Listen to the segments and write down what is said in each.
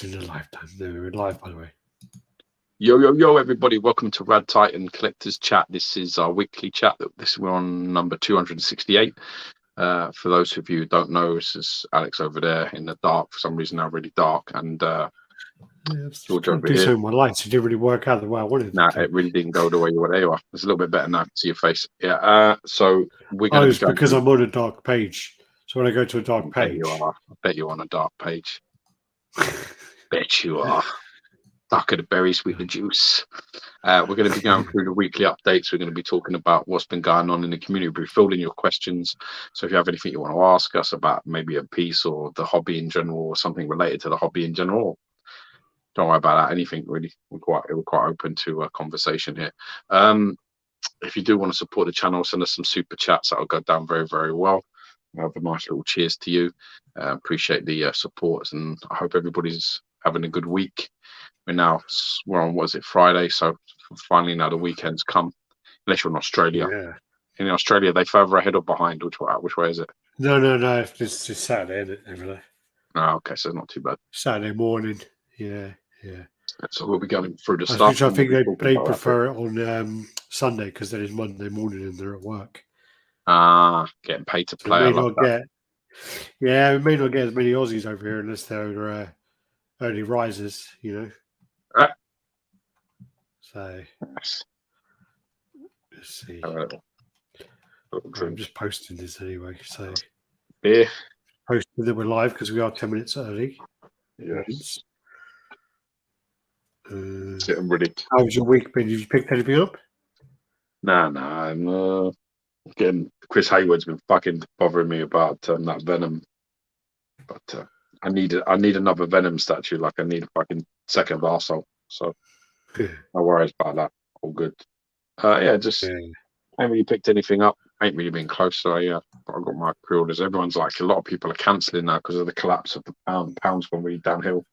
In a lifetime. No, we're live, by the way. Yo, everybody. Welcome to RaddTitan Collectors Chat. This is our weekly chat. We're on number 268. For those of you who don't know, this is Alex over there in the dark. For some reason, now really dark. And George over here. So my lights, it didn't really work out the way I wanted. Nah, it really didn't go the way you wanted. Anyway, it's a little bit better now. I can see your face. Yeah. So we're going to it's because I'm on a dark page. So when I go to a dark page, I bet you're on a dark page. Bet you are. Darker the berry, sweet the juice. We're going to be going through the weekly updates. We're going to be talking about what's been going on in the community. We'll be filling your questions. So if you have anything you want to ask us about maybe a piece or the hobby in general or something related to the hobby in general, don't worry about that. Anything really. We're quite open to a conversation here. If you do want to support the channel, send us some super chats. That'll go down very, very well. Have a nice little cheers to you. Appreciate the support, and I hope everybody's having a good week. We're on, what is it, Friday? So finally now the weekend's come. Unless you're in Australia. Yeah. In Australia, they further ahead or behind? Which way is it? No. It's just Saturday, isn't it? Every day. Oh, okay, so it's not too bad. Saturday morning. Yeah. So we'll be going through the stuff. I think they prefer it on Sunday because then it's Monday morning and they're at work. Getting paid to play. We may not get as many Aussies over here unless they're early risers, you know. So let's see. I'm just posting this anyway. So posting that we're live because we are 10 minutes early. Yes. I'm ready. How's your week been? Have you picked anything up? Nah. Again, Chris Hayward's been fucking bothering me about that Venom, but I need another Venom statue. Like I need a fucking second arsehole. So no worries about that. All good. Ain't really picked anything up. Ain't really been close. So I got my pre-orders. Everyone's like, a lot of people are cancelling now because of the collapse of the pound. Pound's gone really downhill.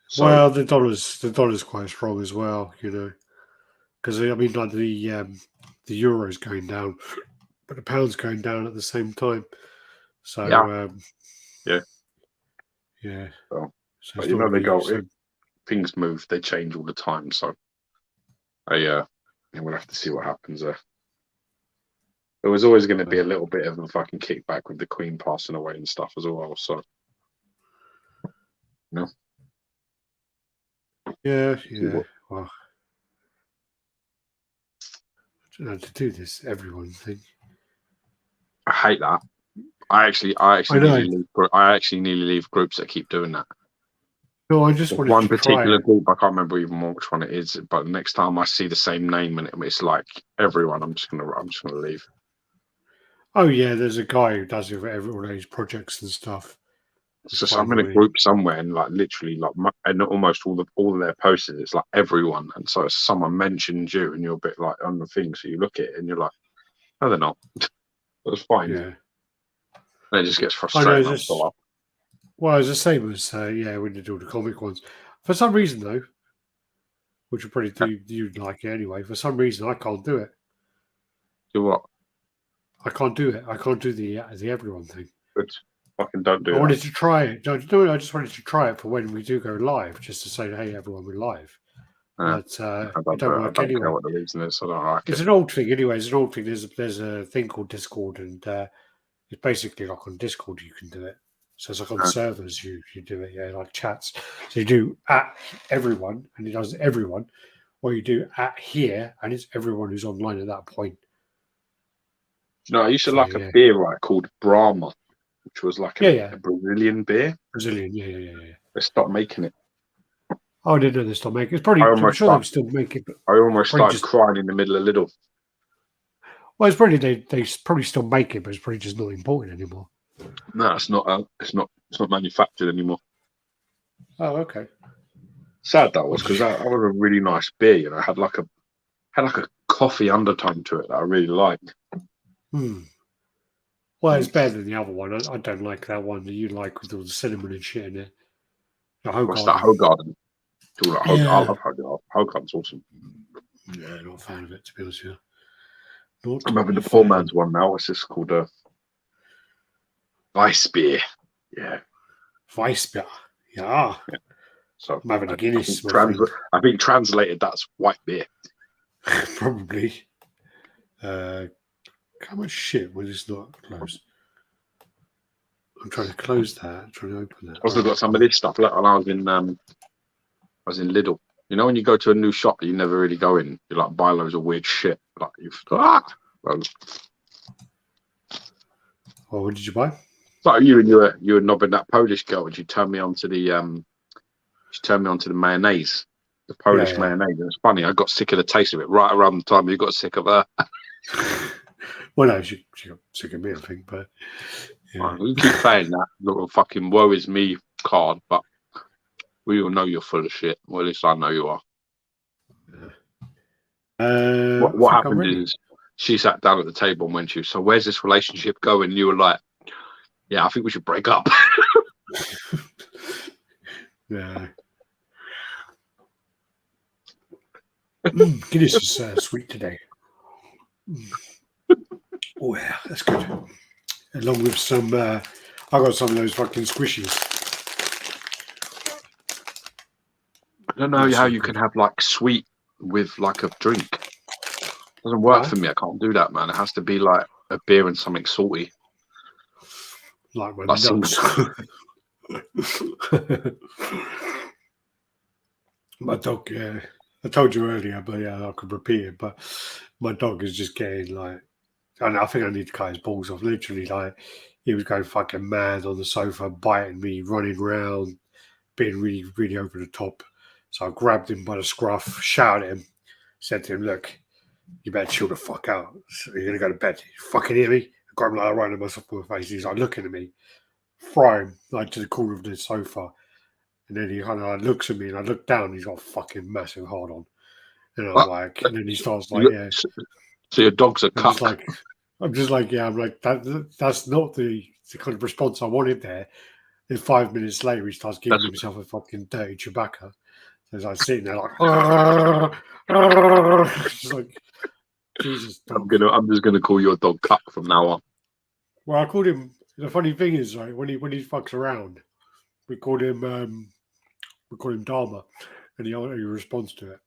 So, well, the dollar's quite strong as well, you know, because I mean, like the euro's going down, but the pound's going down at the same time. So yeah. So you know, if things move, they change all the time. So we'll have to see what happens there. There was always going to be a little bit of a fucking kickback with the Queen passing away and stuff as well. So, you know. Yeah. Well, I don't know to do this everyone thing. I hate that. I actually nearly leave groups that keep doing that. No, I just wanted one to particular group. I can't remember even which one it is. But the next time I see the same name and it's like everyone, I'm just gonna leave. Oh yeah, there's a guy who does it for all those projects and stuff. It's just I'm in a group somewhere and like literally and almost all of their posts, it's like everyone, and so someone mentions you and you're a bit like on the thing, so you look at it and you're like, no, they're not. That's fine. Yeah. And it just gets frustrating. Well, it's the same as when you do the comic ones. For some reason though, which will probably do you'd like it anyway. For some reason, I can't do it. Do what? I can't do it. I can't do the everyone thing. Good. Fucking don't do it. I wanted to try it. I just wanted to try it for when we do go live, just to say, hey, everyone, we're live. But it don't work anyway. Care what the reason is. I don't like it's an old thing anyway. It's an old thing. There's a thing called Discord, and it's basically like on Discord you can do it. So it's like on servers you do it, like chats. So you do at everyone, and it does everyone, or you do at here, and it's everyone who's online at that point. No, I used to like a beer called Brahma, which was like a Brazilian beer. Brazilian, yeah. They stopped making it. Oh, I didn't know they stopped making it. It's probably, I'm sure they still make it. But I almost started crying in the middle of Lidl. Well, it's probably they probably still make it, but it's probably just not important anymore. No, it's not. It's not manufactured anymore. Oh, okay. Sad that was, because that was a really nice beer. You know, had like a coffee undertone to it that I really liked. Well, it's better than the other one. I don't like that one that you like with all the cinnamon and shit in it. What's that? Hogarden. I love Hogarden. Hogarden's awesome. Yeah, not a fan of it, to be honest with you. I'm having the poor man's one now. What's this called? Weiss beer. Yeah. Weiss beer. Yeah. So I'm having a Guinness. I think translated that's white beer. Probably. How much shit will this not close? I'm trying to close that. I'm trying to open that. I also got some of this stuff. Like when I was in Lidl. You know, when you go to a new shop that you never really go in, you like buy loads of weird shit. Like well, what did you buy? like you were knobbing that Polish girl, and she turned me onto the mayonnaise, the Polish mayonnaise. And it's funny, I got sick of the taste of it right around the time you got sick of her. Well, no, she got sick of me, I think. But you keep saying that little fucking woe is me card, but we all know you're full of shit. Well, at least I know you are. What happened is she sat down at the table and went to you, so where's this relationship going? And you were like, yeah, I think we should break up. Yeah. Guinness is sweet today. Oh, yeah, that's good. Along with some, I got some of those fucking squishies. I don't know how you can have like sweet with like a drink. Doesn't work for me. I can't do that, man. It has to be like a beer and something salty. Like my dogs. My dog, yeah. I told you earlier, but yeah, I could repeat it. But my dog is just getting like, I think I need to cut his balls off. Literally, like, he was going fucking mad on the sofa, biting me, running around, being really, really over the top. So I grabbed him by the scruff, shouted at him, said to him, look, you better chill the fuck out. So you're going to go to bed. You fucking hear me? I got him like right in my face. He's like looking at me, throw him like to the corner of the sofa. And then he kind of like looks at me and I look down. He's got a fucking massive hard on. And I'm like, and then he starts like, yeah. So your dog's a cuck. I'm just like, yeah, I'm like, that's not the kind of response I wanted there. Then 5 minutes later, he starts giving himself a fucking dirty Chewbacca. So I'm sitting there like, just like, Jesus. Dog. I'm just gonna call your dog Cuck from now on. Well, I called him. The funny thing is, right, when he fucks around, we call him Dharma, and he responds to it.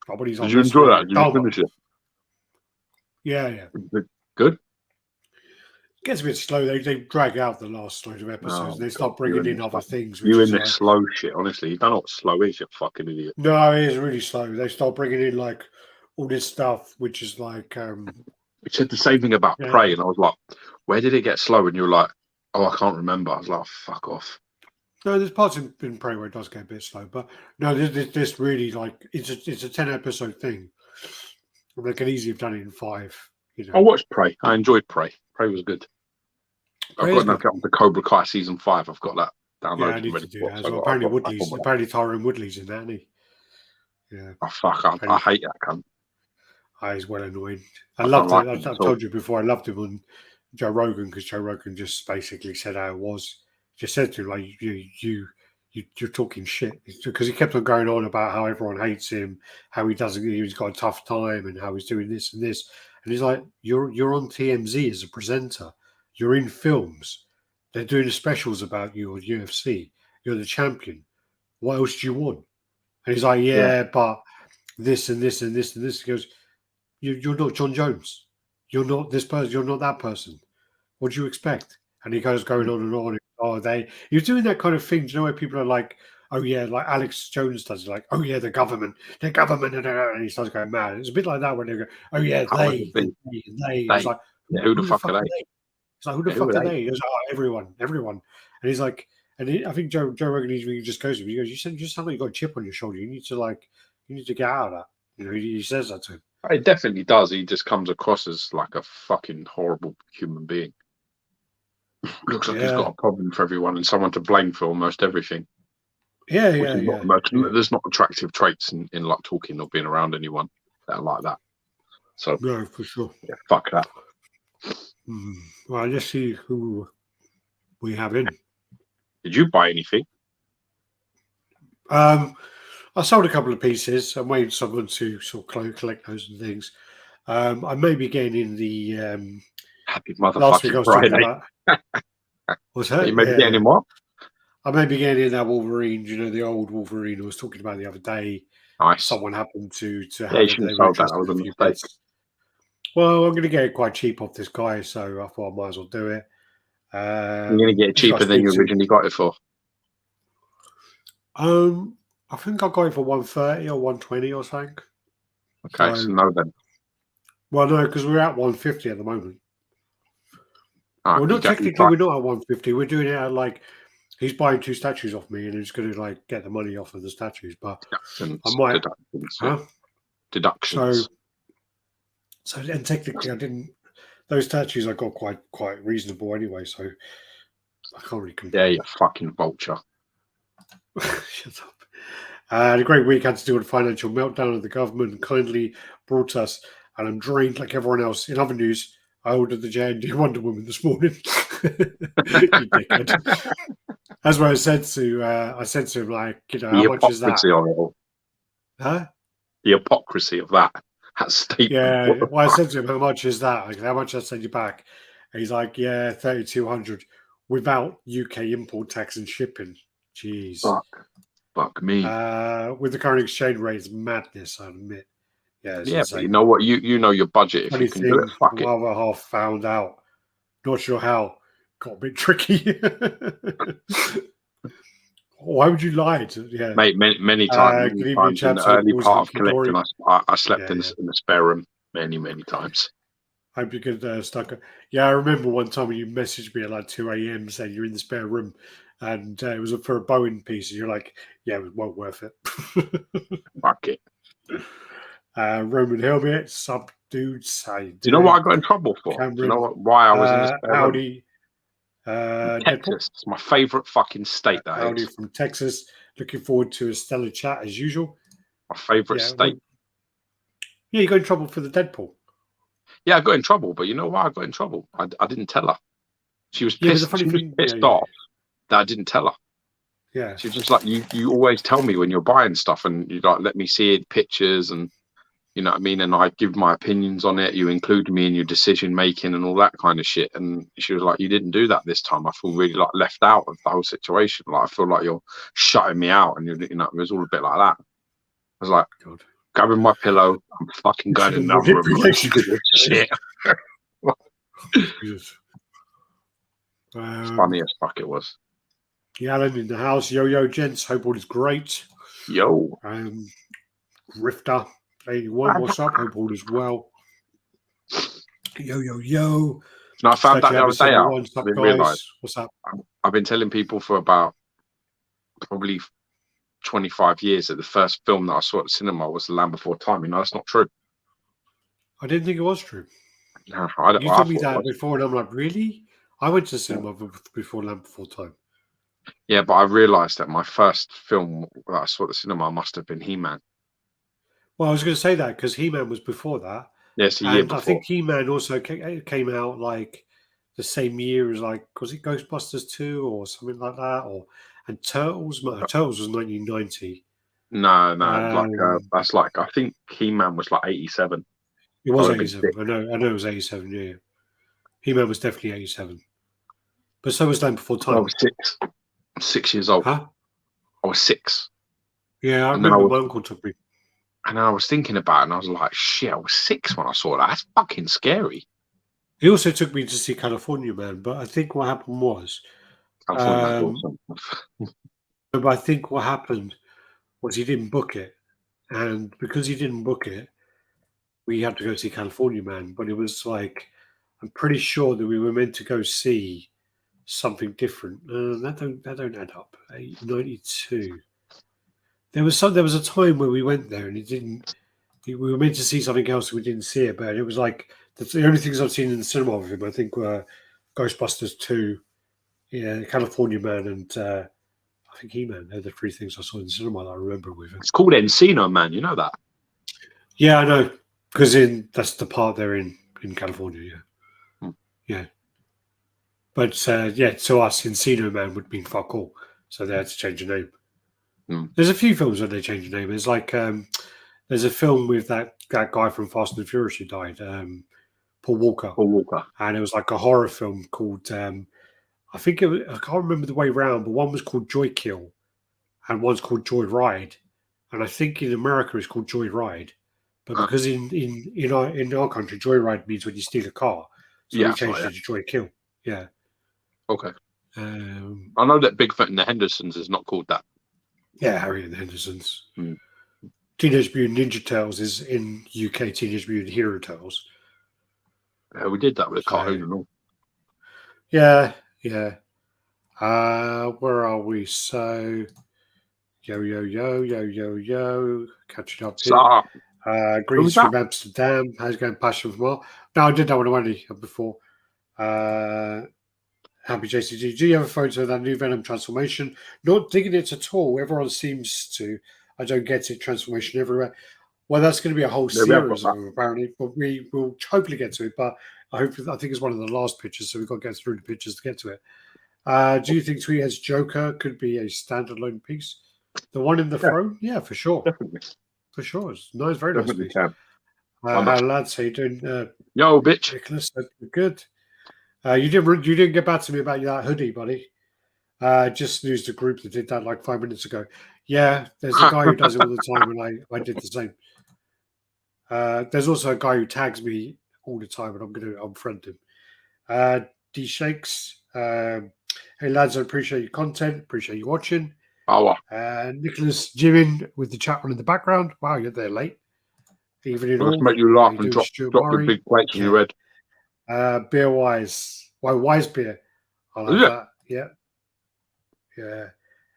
But when he's Did you enjoy that? Did you finish it? Yeah. Good. It gets a bit slow. They drag out the last load of episodes. They start bringing in other things. You in this slow shit, honestly. You don't know what slow is, you fucking idiot. No, it is really slow. They start bringing in like all this stuff, which is like. We said the same thing about Prey, and I was like, "Where did it get slow?" And you were like, "Oh, I can't remember." I was like, "Fuck off." No, there's parts in Prey where it does get a bit slow, but no, this really like it's a 10-episode thing. They can easily have done it in 5. You know. I watched Prey. I enjoyed Prey. Prey was good. I've got the Cobra Kai season 5. I've got that downloaded. Yeah, I need to do that as well. Apparently Tyrone Woodley's in that, isn't he? Yeah. Oh fuck! I hate that cunt. He's well annoying. I loved it. I told you before. I loved him on Joe Rogan because Joe Rogan just basically said how it was. Just said to him like you're talking shit because he kept on going on about how everyone hates him, how he's got a tough time, and how he's doing this and this. And he's like, you're on TMZ as a presenter. You're in films. They're doing the specials about you on UFC. You're the champion. What else do you want? And he's like, yeah, but this and this and this and this. He goes, you're not John Jones. You're not this person. You're not that person. What do you expect? And he goes going on and on. You're doing that kind of thing. Do you know where people are like, oh yeah, like Alex Jones does, like, oh yeah, the government, and he starts going mad. It's a bit like that when they go, oh yeah, they. It's like, who the fuck are they? It's like, who the fuck are they? He goes, oh, everyone. And he's like, I think Joe Rogan just goes to him. He goes, you sound like you got a chip on your shoulder. You need to get out of that. You know, he says that to him. It definitely does. He just comes across as like a fucking horrible human being. Looks like he's got a problem for everyone and someone to blame for almost everything. There's not attractive traits in like talking or being around anyone that are like that. So no, for sure. Yeah, fuck that. Well, let's see who we have in. Did you buy anything? I sold a couple of pieces. I'm waiting for someone to sort of collect those and things. I may be getting in the happy motherfucking Friday. What's that? You may be getting in what? I may be getting in that Wolverine. You know, the old Wolverine I was talking about the other day. Nice. Someone happened to Yeah, have you it. shouldn't They have were sold that. That interested was in a a few mistake. bits. Well, I'm going to get it quite cheap off this guy, so I thought I might as well do it. You're going to get it this guy cheaper than you speaks to- originally got it for. I think I got it for 130 or 120 or something. Okay, so no then. Well, no, because we're at 150 at the moment. All right, Well, you not got- you technically, got we're not at 150. We're doing it at like he's buying 2 statues off me, and he's going to like get the money off of the statues. But deductions, I might, deductions, huh? deductions. So, and technically, I didn't. Those statues I got quite reasonable anyway, so I can't really complain. Yeah, you fucking vulture. Shut up. A great week had to do with the financial meltdown of the government kindly brought us, and I'm drained like everyone else. In other news, I ordered the JND Wonder Woman this morning. You dickhead. That's what I said to him, like, you know, The how much is that? hypocrisy of it all. Huh? The hypocrisy of that statement. Yeah. Well, I said to him, how much is that? Like, how much I send you back? And he's like, yeah, 3,200 without UK import tax and shipping. Jeez. Fuck me. With the current exchange rate, it's madness, I admit. Yeah, Yeah, but you know what? You know your budget. If Funny you can do it, fuck the it. other half found out. Not sure how. Got a bit tricky. Why would you lie? Yeah. Mate, many times good evening, in the chaps. early Always part of hunky-dory. collecting, I slept Yeah, in the spare room many times. Hope you could stuck. Yeah, I remember one time when you messaged me at like 2 a.m. saying you're in the spare room, and it was for a Boeing piece, and you're like, "Yeah, it was well worth it." Fuck it. Roman helmet, subdued. Do you know what I got in trouble for? Cameron, Do you know why I was in the spare room? Audi. Texas. It's my favourite fucking state. That Audi is from Texas. Looking forward to a stellar chat as usual. my favourite state. Yeah, you got in trouble for the Deadpool. Yeah, I got in trouble, but you know why I got in trouble? I didn't tell her. She was pissed. She was pissed off that I didn't tell her. Yeah, she was just like, you always tell me when you're buying stuff, and you like let me see it, pictures, and you know what I mean, and I give my opinions on it. You include me in your decision making and all that kind of shit. And she was like, you didn't do that this time. I feel really like left out of the whole situation. Like I feel like you're shutting me out, and you know, it was all a bit like that. I was like, God. Grabbing my pillow, I'm fucking going in another room. Shit. Funny as fuck it was. Yeah, Alan in the house. Yo, gents. Hope all is great. Yo. Grifter 81. What's up? Hope all is well. Yo. No, I found that the other day out. I didn't realise. What's up? I've been telling people for about probably 25 years that the first film that I saw at the cinema was The Land Before Time. You know, that's not true. I didn't think it was true. No, I don't. You told me that before, and I'm like, really? I went to cinema before Land Before Time. Yeah, but I realised that my first film that I saw at the cinema must have been He-Man. Well, I was going to say that because He-Man was before that. Yes, a year before. I think He-Man also came out like the same year as like, was it Ghostbusters 2 or something like that? And Turtles? No, Turtles was 1990. No, that's like, I think He-Man was like 87. It was 87. I know it was 87, yeah. He-Man was definitely 87. But so was Land Before Time. I was 6 years old. Huh? I was 6. Yeah, I remember my uncle took me. And I was thinking about it, and I was like, shit, I was 6 when I saw that. That's fucking scary. He also took me to see California Man, but I think what happened was... awesome. But I think what happened was he didn't book it. And because he didn't book it, we had to go see California Man. But it was like, I'm pretty sure that we were meant to go see something different. That don't add up. 92. There was a time where we went there and it didn't. We were meant to see something else and we didn't see it. But it was like the only things I've seen in the cinema with him, I think, were Ghostbusters 2, yeah, California Man, and I think He-Man. They're the 3 things I saw in the cinema that I remember with him. It's called Encino Man. You know that? Yeah, I know. Because that's the part they're in California. Yeah, yeah. But yeah, to us, Encino Man would mean fuck all, so they had to change the name. There's a few films where they change the name. There's like there's a film with that guy from Fast and the Furious who died, Paul Walker. Paul Walker, and it was like a horror film called I think I can't remember the way round, but one was called Joy Kill and one's called Joy Ride. And I think in America it's called Joy Ride. But because in our country, Joy Ride means when you steal a car. So we changed it to Joy Kill. Yeah. Okay. I know that Bigfoot and the Hendersons is not called that. Yeah, Harry and the Hendersons. Teenage Mutant Ninja Turtles is in UK Teenage Mutant Hero Turtles. We did that with a cartoon and all. Yeah, yeah. Where are we? So, yo. Catching up here. Greece from Amsterdam. How's it going? Passion from all. No, I did that one already before. Happy JCG. Do you have a photo of that new Venom transformation? Not digging it at all. Everyone seems to. I don't get it. Transformation everywhere. Well, that's going to be a whole series of them, apparently. But we will hopefully get to it. But I think it's one of the last pictures, so we've got to go through the pictures to get to it. Do you think Tweethead's Joker could be a standalone piece? The one in the throne? Yeah, for sure. Definitely. For sure. It's nice, very nice piece. How lads, how you doing? Yo, bitch. Nicholas, good. You didn't get back to me about that hoodie, buddy. Just news the group that did that like 5 minutes ago. Yeah, there's a guy who does it all the time, and I did the same. There's also a guy who tags me all the time, and I'm going to unfriend him. D Shakes. Hey lads, I appreciate your content. Appreciate you watching. Nicholas Jimin with the chat room in the background. Wow, you're there late. Even in all, make you laugh and drop the big plates on your head. Beer Wise. Why Wise Beer? I like that. Yeah. Yeah.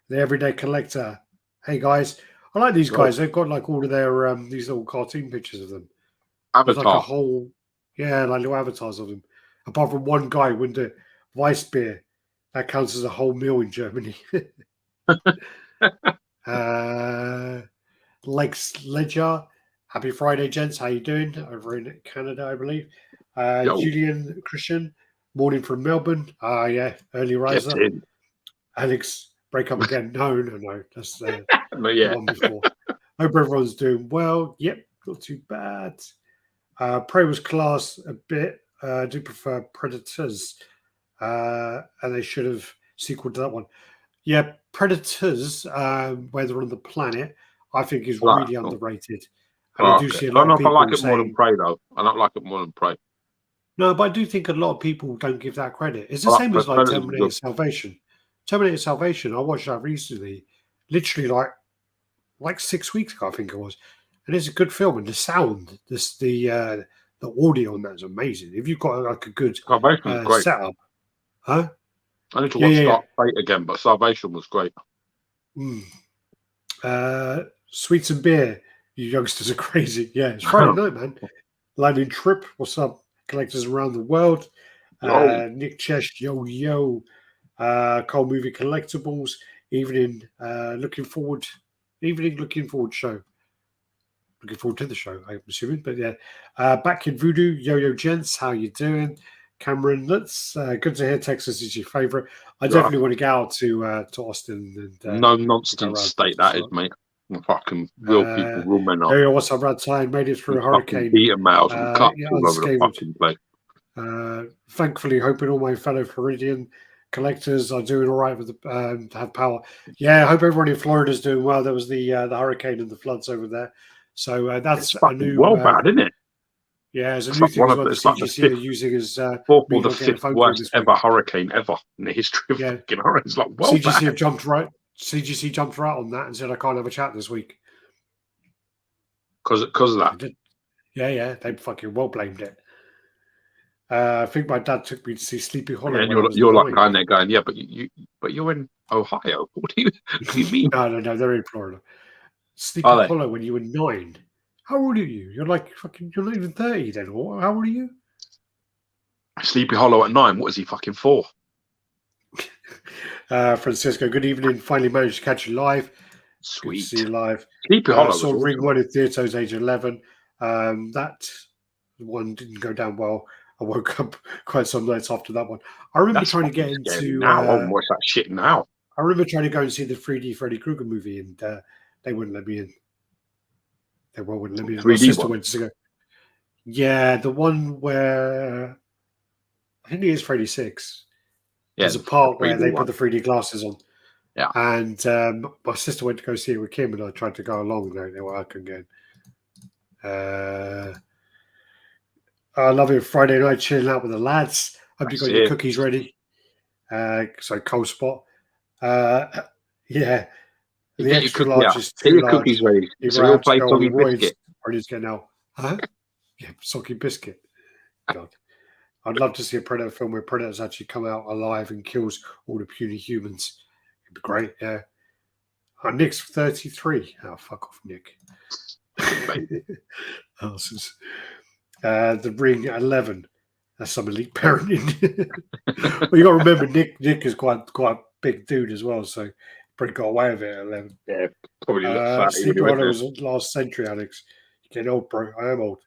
The Everyday Collector. Hey guys. I like these guys. They've got like all of their these little cartoon pictures of them. Avatar. There's like a whole like little avatars of them. Apart from one guy with the Weiss beer. That counts as a whole meal in Germany. Lex Ledger. Happy Friday, gents. How you doing? Over in Canada, I believe. Julian Christian. Morning from Melbourne. Yeah. Early riser. Alex, break up again. No. That's the one before. Hope everyone's doing well. Yep. Not too bad. Prey was class a bit. I do prefer Predators. And they should have sequel to that one. Yeah, Predators, where they're on the planet, I think is really underrated. And I do see a lot of people I like it more than Prey, though. I don't like it more than Prey. No, but I do think a lot of people don't give that credit. It's the same as like Terminator Salvation. Terminator Salvation, I watched that recently, literally like 6 weeks ago, I think it was. And it's a good film, and the sound, the audio on that is amazing. If you've got like a good setup, huh? I need to watch Fate again, but Salvation was great. Sweets and beer, you youngsters are crazy. Yeah, it's Friday night, man. Landing Trip, what's up? Collectors around the world. Nick Chesh, yo. Cole Movie Collectibles. Evening looking forward show. Looking forward to the show, I'm assuming. But yeah, back in Voodoo, yo gents, how you doing? Cameron, that's good to hear. Texas is your favorite. I definitely want to get out to Austin. And, no nonsense state that is, mate. Fucking real people, real men are. Hey, what's up, RaddTitan? Made it through a hurricane. Beaten mouths and cuts all over the fucking place. Thankfully, hoping all my fellow Floridian collectors are doing all right with the have power. Yeah, I hope everyone in Florida is doing well. There was the hurricane and the floods over there. So that's a new. Well, bad, isn't it? Yeah, it's a new thing as well. The CGC are using as fourth or the fifth worst ever hurricane ever in the history of fucking hurricanes. Like, well, CGC have jumped right. CGC jumped right on that and said, "I can't have a chat this week." Because of that. Yeah, they fucking well blamed it. I think my dad took me to see Sleepy Hollow. Yeah, and you're like going there going, yeah, but you're in Ohio. What do you mean? No, they're in Florida. Sleepy Hollow when you were 9. How old are you? You're like fucking. You're not even 30 then. Or how old are you? Sleepy Hollow at 9. What is he fucking for? Francisco, good evening. Finally managed to catch you live. Sweet. Good to see you live. Sleepy Hollow. Saw Ring 1 in theatres age 11. That one didn't go down well. I woke up quite some nights after that one. I remember trying to get into. What's that shit now? I remember trying to go and see the 3D Freddy Krueger movie, and they wouldn't let me in. They wouldn't let me in. My sister went to go. Yeah, the one where I think it is Freddy 6. There's a part the where they 3D put the 3D glasses on. Yeah. And my sister went to go see it with Kim, and I tried to go along with her. I couldn't get in. I love it. Friday night chilling out with the lads. Hope you got your cookies ready. So cold spot. Yeah. You The get your extra cookie large out. is Get too your large. cookies ready. Either So I we'll have to play go on Soggy roids Biscuit. or I need to get now. Huh? Yeah, soggy biscuit. God. I'd love to see a Predator film where Predators actually come out alive and kills all the puny humans. It'd be great, yeah. Nick's 33. Oh, fuck off, Nick. The Ring 11. That's some elite parenting. Well, you got to remember, Nick is quite a big dude as well, so probably got away with it at 11. Yeah, probably look fat. Sleepaway was last century, Alex. You're getting old, bro. I am old.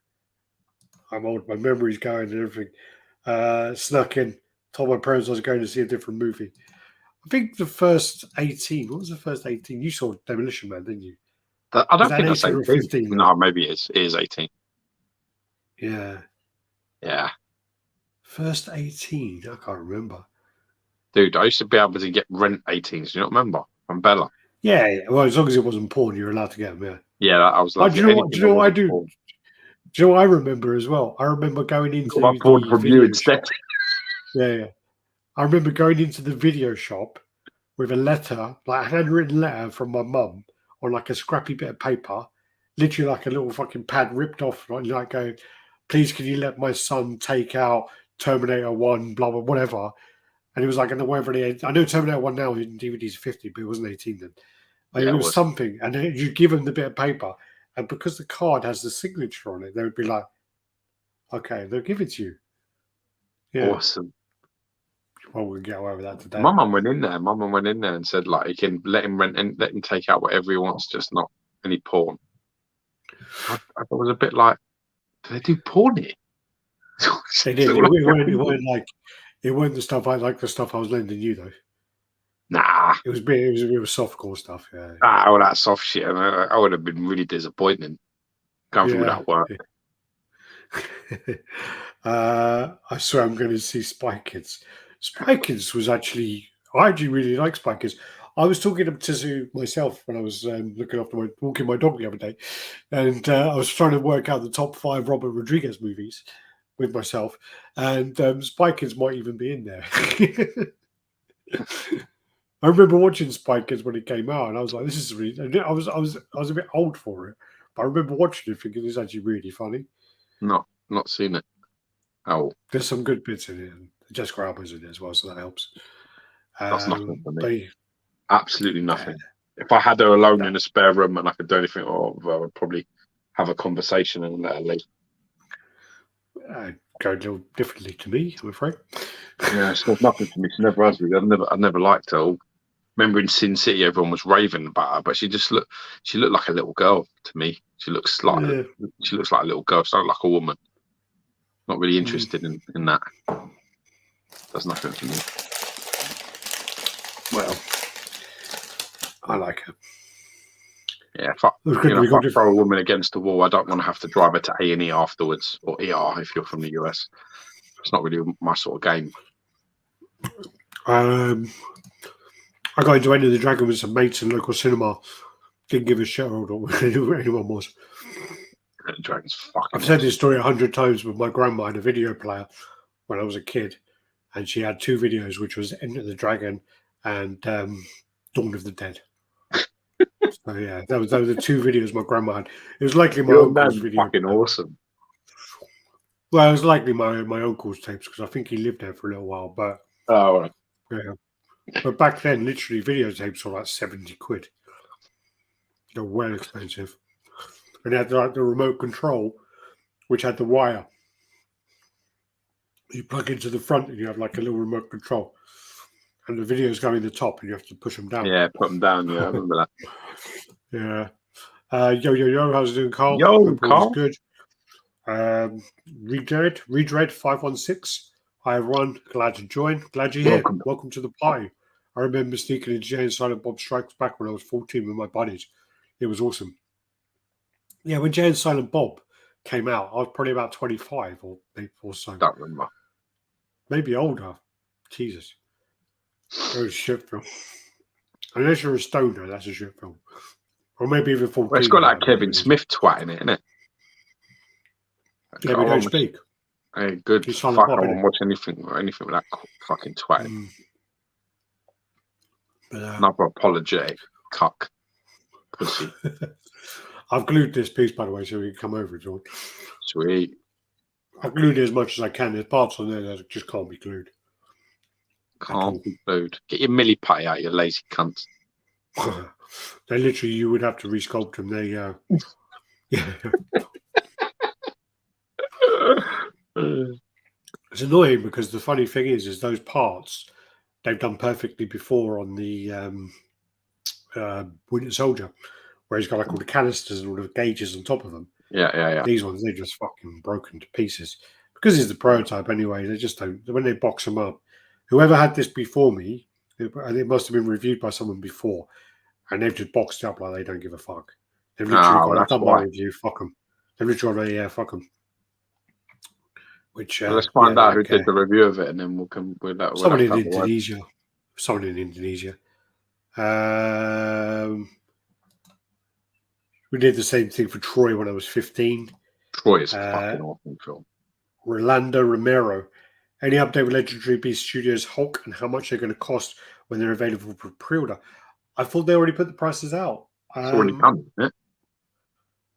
I'm old. My memory's going and everything. Snuck in. Told my parents I was going to see a different movie. I think the first 18. What was the first 18? You saw Demolition Man, didn't you? I don't think that's 18. 15, no, maybe it is 18. Yeah. Yeah. First 18. I can't remember. Dude, I used to be able to get rent 18s. Do you not remember? From Bella. Yeah. Well, as long as it wasn't porn, you're allowed to get them, yeah. Yeah, I was like, do you know what I do? Porn. Do you know what I remember as well? I remember going into my porn from you instead. Yeah. I remember going into the video shop with a letter, like a handwritten letter from my mum on like a scrappy bit of paper, literally like a little fucking pad ripped off, like going, please can you let my son take out Terminator 1, blah, blah, whatever. And it was like, I know Terminator 1 now in DVDs 50, but it wasn't 18 then. It was something. And then you give them the bit of paper, and because the card has the signature on it, they would be like, okay, they'll give it to you. Yeah. Awesome. Well, we'll get away with that today. My mum went in there. And said, like, you can let him rent and let him take out whatever he wants, just not any porn. I was a bit like, do they do porn here? They did. It weren't the stuff I like. The stuff I was lending you though. Nah, it was softcore stuff. Yeah. All that soft shit. And I would have been really disappointing going through that work. I swear I'm going to see Spy Kids. Spy Kids was actually, I actually really like Spy Kids. I was talking to myself when I was walking my dog the other day, and I was trying to work out the top 5 Robert Rodriguez movies with myself, and Spy Kids might even be in there. I remember watching Spy Kids when it came out, and I was like, "This is really." I was a bit old for it, but I remember watching it thinking it's actually really funny. Not seen it. Oh, there's some good bits in it, and Jessica Alba's in it as well, so that helps. That's nothing for me. Absolutely nothing. If I had her alone in a spare room and I could do anything, I would probably have a conversation and let her leave. Go a little differently to me, I'm afraid. Yeah, it's not nothing to me. She never has really. I've never liked her. Remember in Sin City, everyone was raving about her, but she looked like a little girl to me. She looks like a little girl. She looked like a woman. Not really interested in that. That's nothing for me. Well, I like her. Yeah, if I throw a woman against the wall, I don't want to have to drive her to A&E afterwards, or ER if you're from the US. It's not really my sort of game. I got into Enter the Dragon with some mates in local cinema. Didn't give a shit or who anyone was. Enter the Dragon's fucking. I've said this story 100 times, but my grandma had a video player when I was a kid, and she had 2 videos, which was Enter the Dragon and Dawn of the Dead. So yeah, those were the 2 videos my grandma had. It was likely my uncle's video. Fucking awesome. Well, it was likely my uncle's tapes because I think he lived there for a little while. But right. Yeah, but back then, literally, videotapes were like 70 quid. They're well expensive, and they had like the remote control, which had the wire. You plug into the front, and you have like a little remote control, and the videos go in the top, and you have to push them down. Yeah, put them down. Yeah, I remember that. Yeah. Yo, how's it doing, Carl? Yo, Carl. Good. Redred 516. Hi everyone, glad to join. Glad you're here. Welcome to the party. I remember sneaking into Jay and Silent Bob Strikes Back when I was 14 with my buddies. It was awesome. Yeah, when Jay and Silent Bob came out, I was probably about 25 or so. Don't remember. Maybe older. Jesus. It was a shit film. Unless you're a stoner, that's a shit film. Or maybe even 14. Well, it's got that Kevin Smith twat in it, isn't it? Yeah, we don't speak. Hey, good. He's Fuck, I won't watch anything with that fucking twat. Another apologetic cuck. Pussy. I've glued this piece, by the way, so we can come over, George. Sweet. I've glued it as much as I can. There's parts on there that just can't be glued. Can't be glued. Get your milli putty out, you lazy cunt. They literally, you would have to resculpt them. They, yeah. It's annoying because the funny thing is those parts they've done perfectly before on the Winter Soldier, where he's got like all the canisters and all the gauges on top of them. Yeah. These ones, they're just fucking broken to pieces. Because it's the prototype anyway, they just don't, when they box them up, whoever had this before me, it must have been reviewed by someone before, and they've just boxed it up like they don't give a fuck. They've literally gone, I've done my review, fuck them. They've literally gone, yeah, fuck them. Which, let's find out who did the review of it, and then we'll come with that. Someone in Indonesia. We did the same thing for Troy when I was 15. Troy is a fucking awesome film. Rolando Romero. Any update with Legendary Beast Studios Hulk and how much they're going to cost when they're available for pre-order? I thought they already put the prices out. It's already done, isn't it?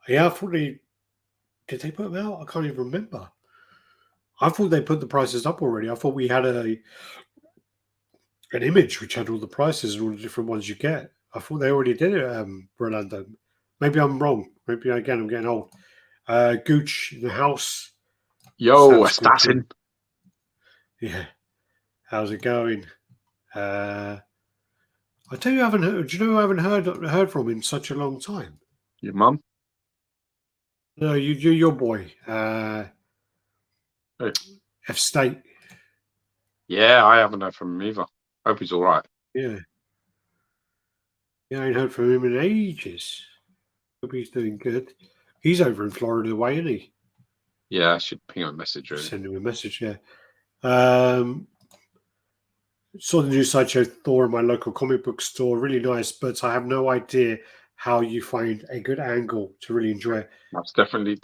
Yeah, I thought did they put them out? I can't even remember. I thought they put the prices up already. I thought we had an image which had all the prices and all the different ones you get. I thought they already did it, Rolando. Maybe I'm wrong. Maybe, again, I'm getting old. Gooch in the house. Yo, assassin. Yeah. How's it going? I tell you, I haven't heard. Do you know I haven't heard from him in such a long time? Your mum? No, your boy. F State. Yeah, I haven't heard from him either. Hope he's all right. Yeah. Yeah, I ain't heard from him in ages. Hope he's doing good. He's over in Florida way, isn't he? Yeah, I should ping him a message. Really. Send him a message, yeah. Saw the new Sideshow Thor in my local comic book store. Really nice, but I have no idea how you find a good angle to really enjoy it. That's definitely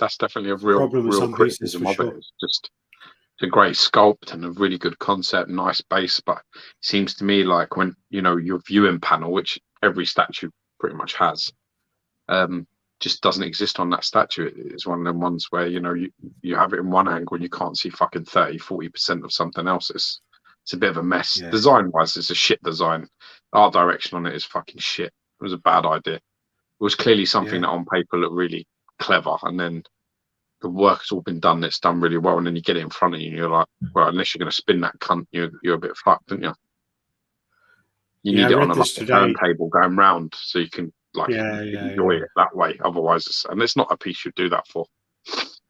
a real criticism of it. It's just it's a great sculpt and a really good concept, nice base. But it seems to me like when your viewing panel, which every statue pretty much has, just doesn't exist on that statue. It's one of them ones where you have it in one angle and you can't see fucking 30-40% of something else. It's a bit of a mess. Yeah. Design wise, it's a shit design. Art direction on it is fucking shit. It was a bad idea. It was clearly something that on paper looked really clever, and then the work's all been done. It's done really well, and then you get it in front of you, and you're like, well, unless you're going to spin that cunt, you're a bit fucked, aren't you? You need it on a turntable going round so you can enjoy it that way. Otherwise, it's not a piece you do that for.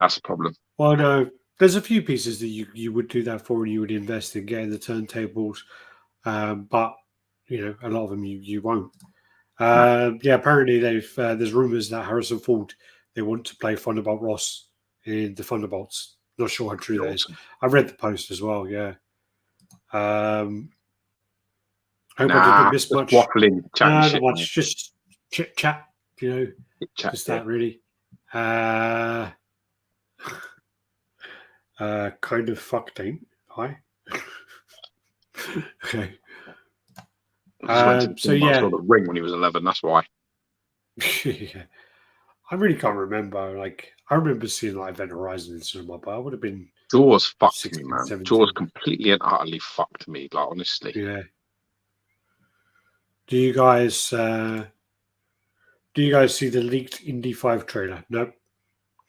That's a problem. Well, no, there's a few pieces that you would do that for, and you would invest in getting the turntables, but a lot of them you won't. Apparently there's rumours that Harrison Ford, they want to play Thunderbolt Ross in the Thunderbolts. Not sure how true that is. I read the post as well. Yeah. I hope I didn't miss much. Waffling, not much. Just chit chat. Just that really. Kind of fucked, ain't I? Okay. So yeah, saw the Ring when he was 11. That's why. Yeah. I really can't remember. Like, I remember seeing like Event Horizon in cinema, but I would have been. Jaws fucked 16, me, man. 17. Jaws completely and utterly fucked me. Like, honestly. Yeah. Do you guys see the leaked Indy 5 trailer? Nope.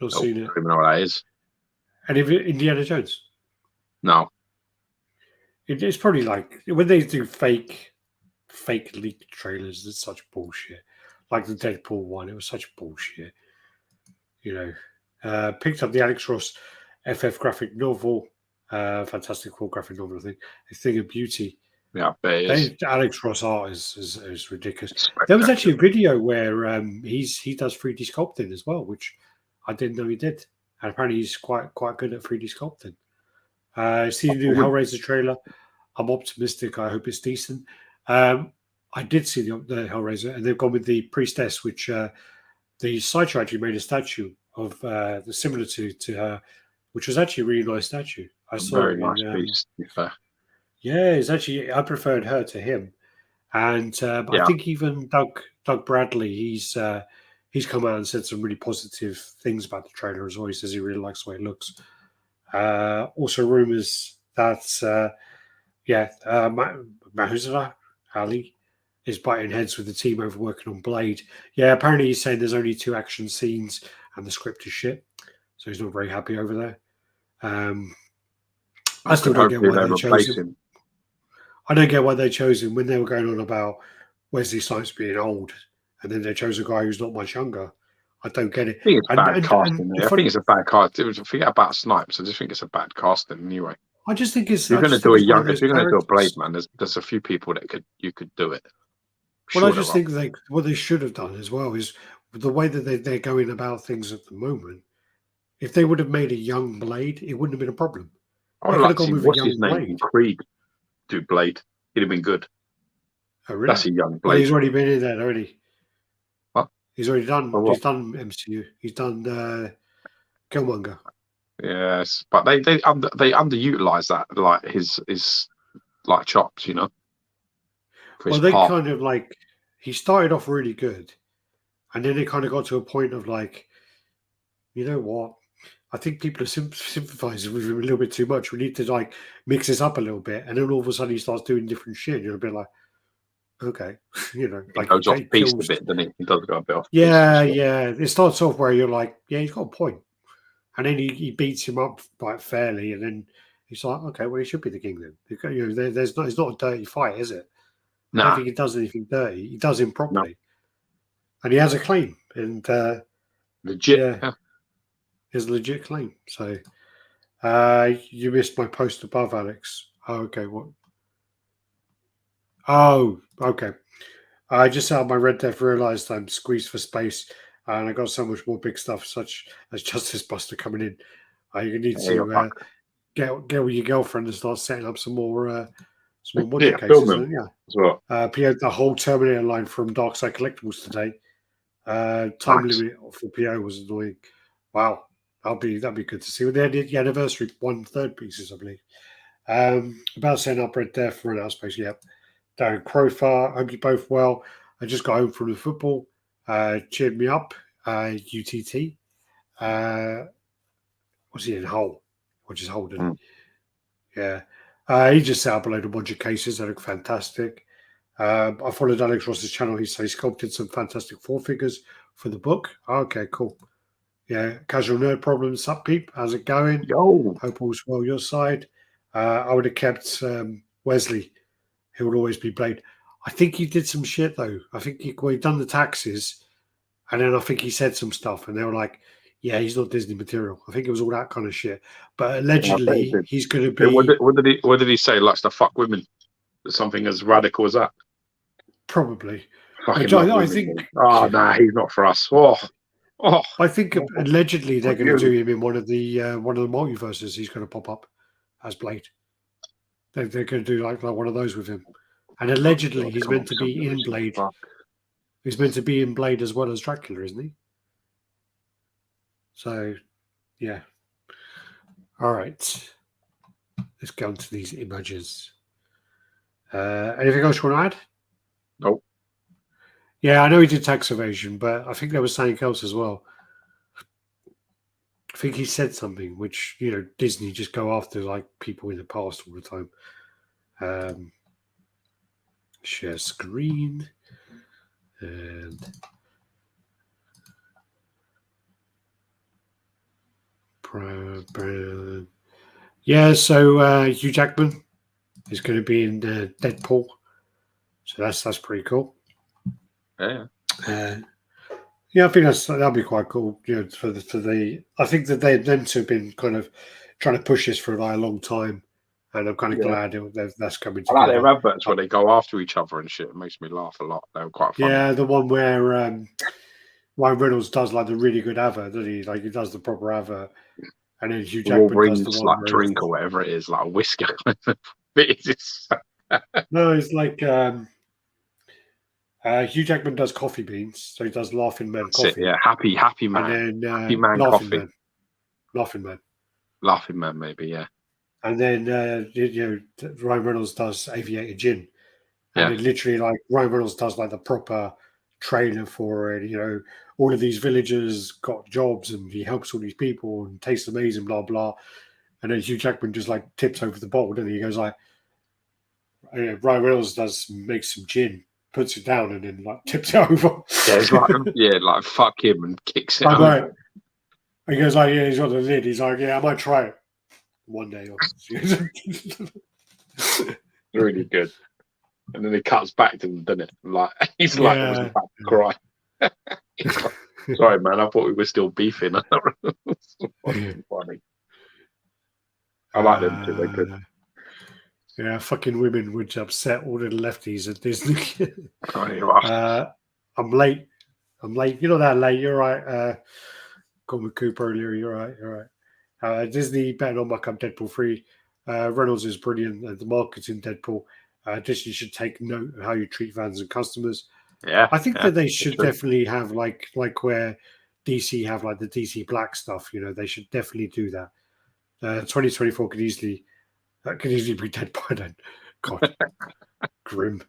Not seen it. I don't even know what that is. And if Indiana Jones? No. It's probably like when they do fake leaked trailers. It's such bullshit. Like the Deadpool one, it was such bullshit. Picked up the Alex Ross FF graphic novel, Fantastic Four graphic novel. I think A Thing of Beauty. Yeah, but Alex Ross art is ridiculous. There was actually a video where he does 3D sculpting as well, which I didn't know he did. And apparently he's quite good at 3D sculpting. See the new Hellraiser trailer. I'm optimistic. I hope it's decent. I did see the Hellraiser, and they've gone with the priestess, which the sideshow actually made a statue of similar to her, which was actually a really nice statue. I saw Very it nice in, piece, to be fair. yeah, it's actually I preferred her to him, and I Yeah. think even Doug Bradley, he's come out and said some really positive things about the trailer as well. He says he really likes the way it looks. Also, rumors that Mahuza Ali is butting heads with the team over working on Blade. Yeah, apparently he's saying there's only 2 action scenes and the script is shit, so he's not very happy over there. I still don't get why they chose him. I don't get why they chose him when they were going on about Wesley Snipes being old, and then they chose a guy who's not much younger. I don't get it. I think it's bad casting. I think it's a bad cast. Forget about Snipes. I just think it's a bad casting anyway. I just think it's. If you're going to do a young, if you're going to do a Blade man, there's a few people that you could do it. Well, I just think what they should have done as well is the way that they're going about things at the moment. If they would have made a young Blade, it wouldn't have been a problem. I would like to see what's his name in Creed do Blade. He'd have been good. Oh, really? That's a young Blade. Well, he's already been in there already. What? He's already done. He's done MCU. He's done Killmonger. Yes, but they underutilize that, like his like chops, you know. Well, they kind of like he started off really good, and then it kind of got to a point of like, you know what? I think people are sympathizing with him a little bit too much. We need to like mix this up a little bit, and then all of a sudden he starts doing different shit. You're a bit like, okay, you know, like he goes off piece a bit, doesn't he? He does go a bit off. Yeah, yeah. It starts off where you're like, yeah, he's got a point, and then he beats him up quite fairly, and then he's like, okay, well, he should be the king then. You know, it's not a dirty fight, is it? I don't think he does anything dirty. He does him properly, and he has a claim, and legit. Yeah. His legit claim. So you missed my post above, Alex. Oh, okay. What? Oh, okay. I just out of my Red Death realized I'm squeezed for space, and I got so much more big stuff, such as Justice Buster coming in. You need to get with your girlfriend and start setting up some more module cases. As well. PO the whole Terminator line from Darkside Collectibles today. Time limit for PO was annoying. Wow. That'd be good to see. Well, they did the anniversary 1/3 pieces, I believe. About setting up Red Death for an outspace. Yep. Darren Crowfar, hope you both well. I just got home from the football. Cheered me up. UTT. Was he in Hull? Which is Hull, didn't he? Yeah. He just set up a load of module cases. They look fantastic. I followed Alex Ross's channel. He sculpted some fantastic 4 figures for the book. Okay, cool. Yeah, Casual Nerd Problems. Sup, peep? How's it going? Yo. Hope all's well your side. I would have kept Wesley. He would always be Blade. I think he did some shit, though. I think he done the taxes, and then I think he said some stuff, and they were like, yeah, he's not Disney material. I think it was all that kind of shit. But allegedly, he's going to be... What did he say? Likes to fuck women? Something as radical as that? Probably. I think... Oh, nah, he's not for us. Oh, I think allegedly they're going to do him in one of the multiverses. He's going to pop up as Blade. They're going to do like one of those with him, and allegedly he's meant to be in Blade. He's meant to be in Blade as well as Dracula, isn't he? So, yeah. All right, let's go on to these images. Anything else you want to add? Nope. Yeah, I know he did tax evasion, but I think there was something else as well. I think he said something which, you know, Disney just go after like people in the past all the time. Share screen. And yeah, so Hugh Jackman is going to be in Deadpool. So that's pretty cool. Yeah. Yeah, I think that'll be quite cool. You know, for the I think that them two have been kind of trying to push this for like a long time, and I'm kind of glad that's coming together. I like their adverts where they go after each other and shit. It makes me laugh a lot. They're quite funny. Yeah, the one where Ryan Reynolds does like the really good advert, doesn't he? Like he does the proper advert, and then Hugh Jackman does the one like drink or whatever it is, like a whisker. bit is. No, it's like Hugh Jackman does Coffee Beans, so he does Laughing Man Coffee. Yeah, happy man, and then happy man Laughing coffee, Man, Laughing Man, laughing man, maybe, yeah. and then Ryan Reynolds does Aviator Gin, and Yeah. it literally like Ryan Reynolds does like the proper trailer for it. You know, all of these villagers got jobs, and he helps all these people and tastes amazing, blah blah. And then Hugh Jackman just like tips over the bottle, and he goes like, Ryan Reynolds makes some gin, puts it down, and then like tips it over. Yeah, it's like like fuck him and kicks it Like, over. right. He goes like, yeah, he's got the lid. He's like, yeah, I might try it one day. Really good. And then he cuts back to them, doesn't it? Like he's like, I was about to cry. Like, sorry, man. I thought we were still beefing. Funny. I like them too. They're good. Yeah, fucking women would upset all the lefties at Disney. I'm late. You're not that late. You're right. Gone with Coop earlier. You're right. You're right. Disney better not muck up Deadpool 3. Reynolds is brilliant at the marketing Deadpool. Disney should take note of how you treat fans and customers. Yeah, I think that they should definitely have like where DC have like the DC Black stuff. You know, they should definitely do that. 2024 could easily be dead by then. God, grim.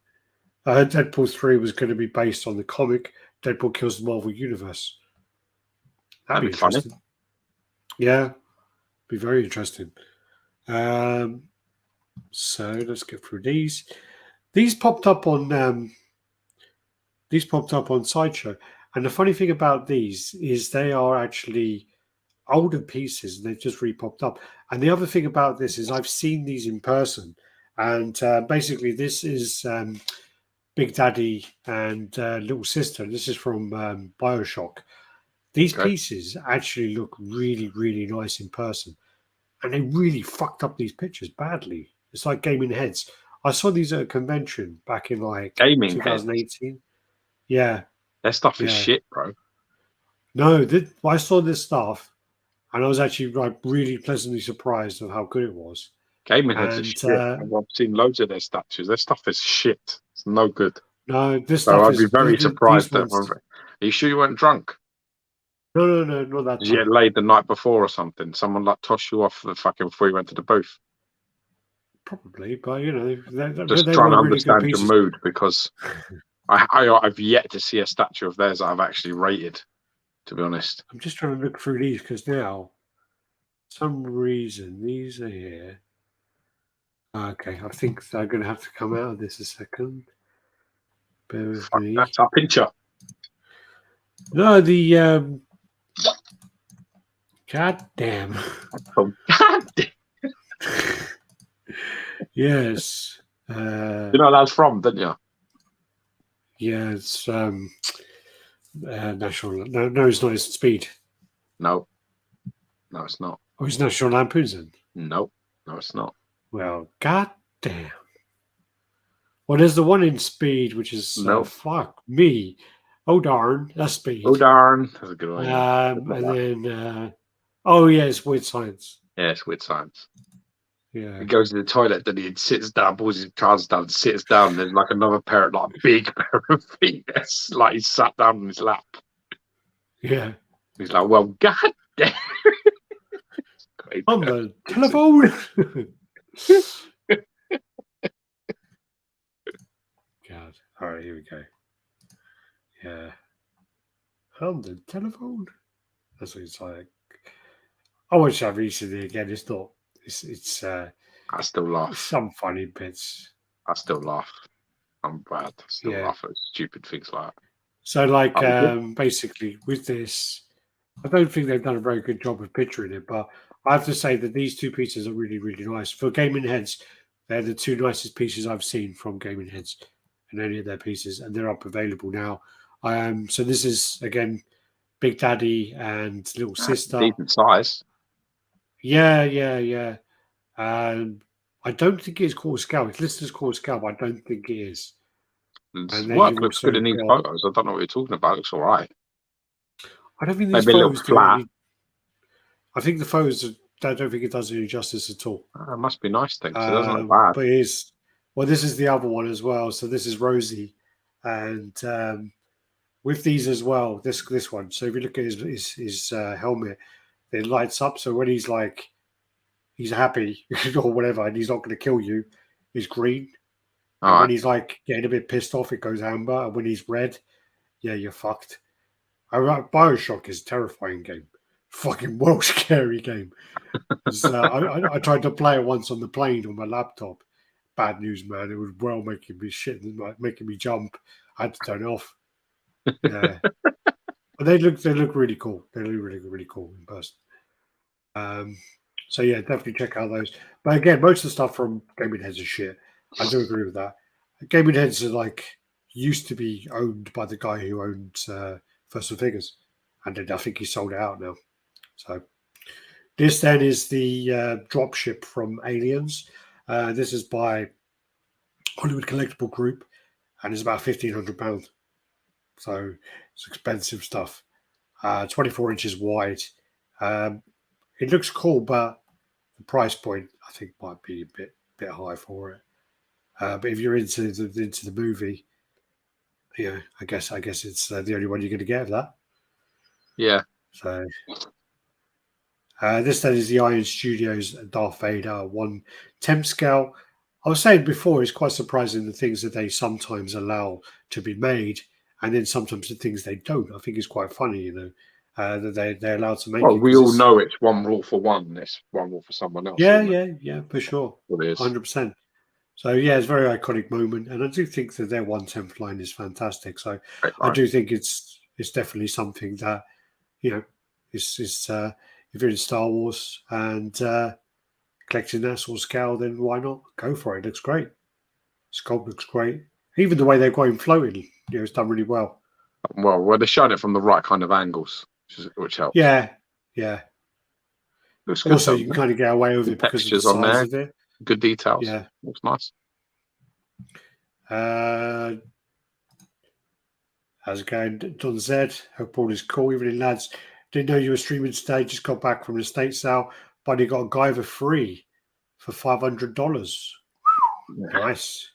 Deadpool 3 was going to be based on the comic Deadpool Kills the Marvel Universe. That'd be interesting. Funny. Yeah, be very interesting. So let's get through these. These popped up on Sideshow, and the funny thing about these is they are actually older pieces, and they've just re-popped up. And the other thing about this is I've seen these in person, and basically this is Big Daddy and Little Sister. This is from BioShock. These pieces actually look really, really nice in person, and they really fucked up these pictures badly. It's like Gaming Heads. I saw these at a convention back in like 2018. Heads. Yeah. That stuff is shit, bro. No, I saw this stuff, and I was actually like really pleasantly surprised of how good it was. Gaming Heads is shit. I've seen loads of their statues. Their stuff is shit. It's no good. No, this stuff I'd be very surprised. Are you sure you weren't drunk? No, not that. Did you get laid the night before or something? Someone like tossed you off the fucking before you went to the booth? Probably, but you know, just trying to understand your mood, because I've yet to see a statue of theirs that I've actually rated, to be honest. I'm just trying to look through these because now, for some reason, these are here. Okay, I think they're going to have to come out of this a second. Bear with me. That's our pincher. No, the God damn. Oh, God damn. Yes. You know where that's from, didn't you? Yeah, it's National. No, it's not. It's Speed. No, it's not. Oh, it's National Lampoon's then? No, it's not. Well, god damn. Well, there's the one in Speed, which is fuck me. Oh darn, that's Speed. Oh darn, that's a good one. And then it's Weird Science. Yeah, it's Weird Science. Yeah. He goes to the toilet, then he sits down, pulls his trousers down, sits down. There's like another pair of like big pair of feet. That's like he's sat down on his lap. Yeah. He's like, well, god damn. On the telephone. God. All right, here we go. Yeah. On the telephone. That's what it's like. I watched that recently again. It's not. It's. I still laugh. Some funny bits. I still laugh. I'm bad. I still laugh at stupid things like that. So, like, basically, with this, I don't think they've done a very good job of picturing it, but I have to say that these two pieces are really, really nice. For Gaming Heads, they're the two nicest pieces I've seen from Gaming Heads and any of their pieces, and they're up available now. So this is, again, Big Daddy and Little Sister. Decent size. Yeah. I don't think it's core scale. It's listed as core scale, but I don't think it is. Work looks good in these photos. I don't know what you're talking about. It looks all right. I don't think these maybe photos a little flat. I think the photos I don't think it does any justice at all. It must be nice then, 'cause it doesn't look bad. But it is. Well, this is the other one as well. So this is Rosie, and with these as well, this one. So if you look at his helmet, it lights up. So when he's like, he's happy or whatever, and he's not going to kill you, he's green. And when he's like getting a bit pissed off, it goes amber. And when he's red, yeah, you're fucked. Bioshock is a terrifying game. Fucking well scary game. I tried to play it once on the plane on my laptop. Bad news, man. It was well making me shit, like making me jump. I had to turn it off. Yeah, but they look really cool. They look really cool in person. So yeah, definitely check out those. But again, most of the stuff from Gaming Heads is shit. I do agree with that. Gaming Heads are like used to be owned by the guy who owns First and Figures, and then I think he sold it out now. So this then is the dropship from Aliens. This is by Hollywood Collectible Group, and it's about £1,500. So it's expensive stuff. 24 inches wide. It looks cool, but the price point I think might be a bit high for it. But if you're into the movie, yeah, I guess it's the only one you're going to get of that. Yeah. So this then is the Iron Studios Darth Vader 1/10 scale. I was saying before, it's quite surprising the things that they sometimes allow to be made, and then sometimes the things they don't. I think it's quite funny, that they're allowed to make. Well, we all know it's one rule for one. It's one rule for someone else. Yeah, for sure. It is 100%. So yeah, it's a very iconic moment, and I do think that their 1/10 line is fantastic. So I do think it's definitely something that is if you're in Star Wars and collecting that sort of scale, then why not go for it? It looks great. Sculpt looks great. Even the way they've got him floating, it's done really well. Well, they showed it from the right kind of angles, which helps. Yeah. Looks good. Also, you can kind of get away with it because of the size of it. Good details. Yeah, looks nice. How's it going, Don Z? Hope all is cool. Evening, lads. Didn't know you were streaming today. Just got back from the estate sale, but he got a Guyver free for $500. Nice.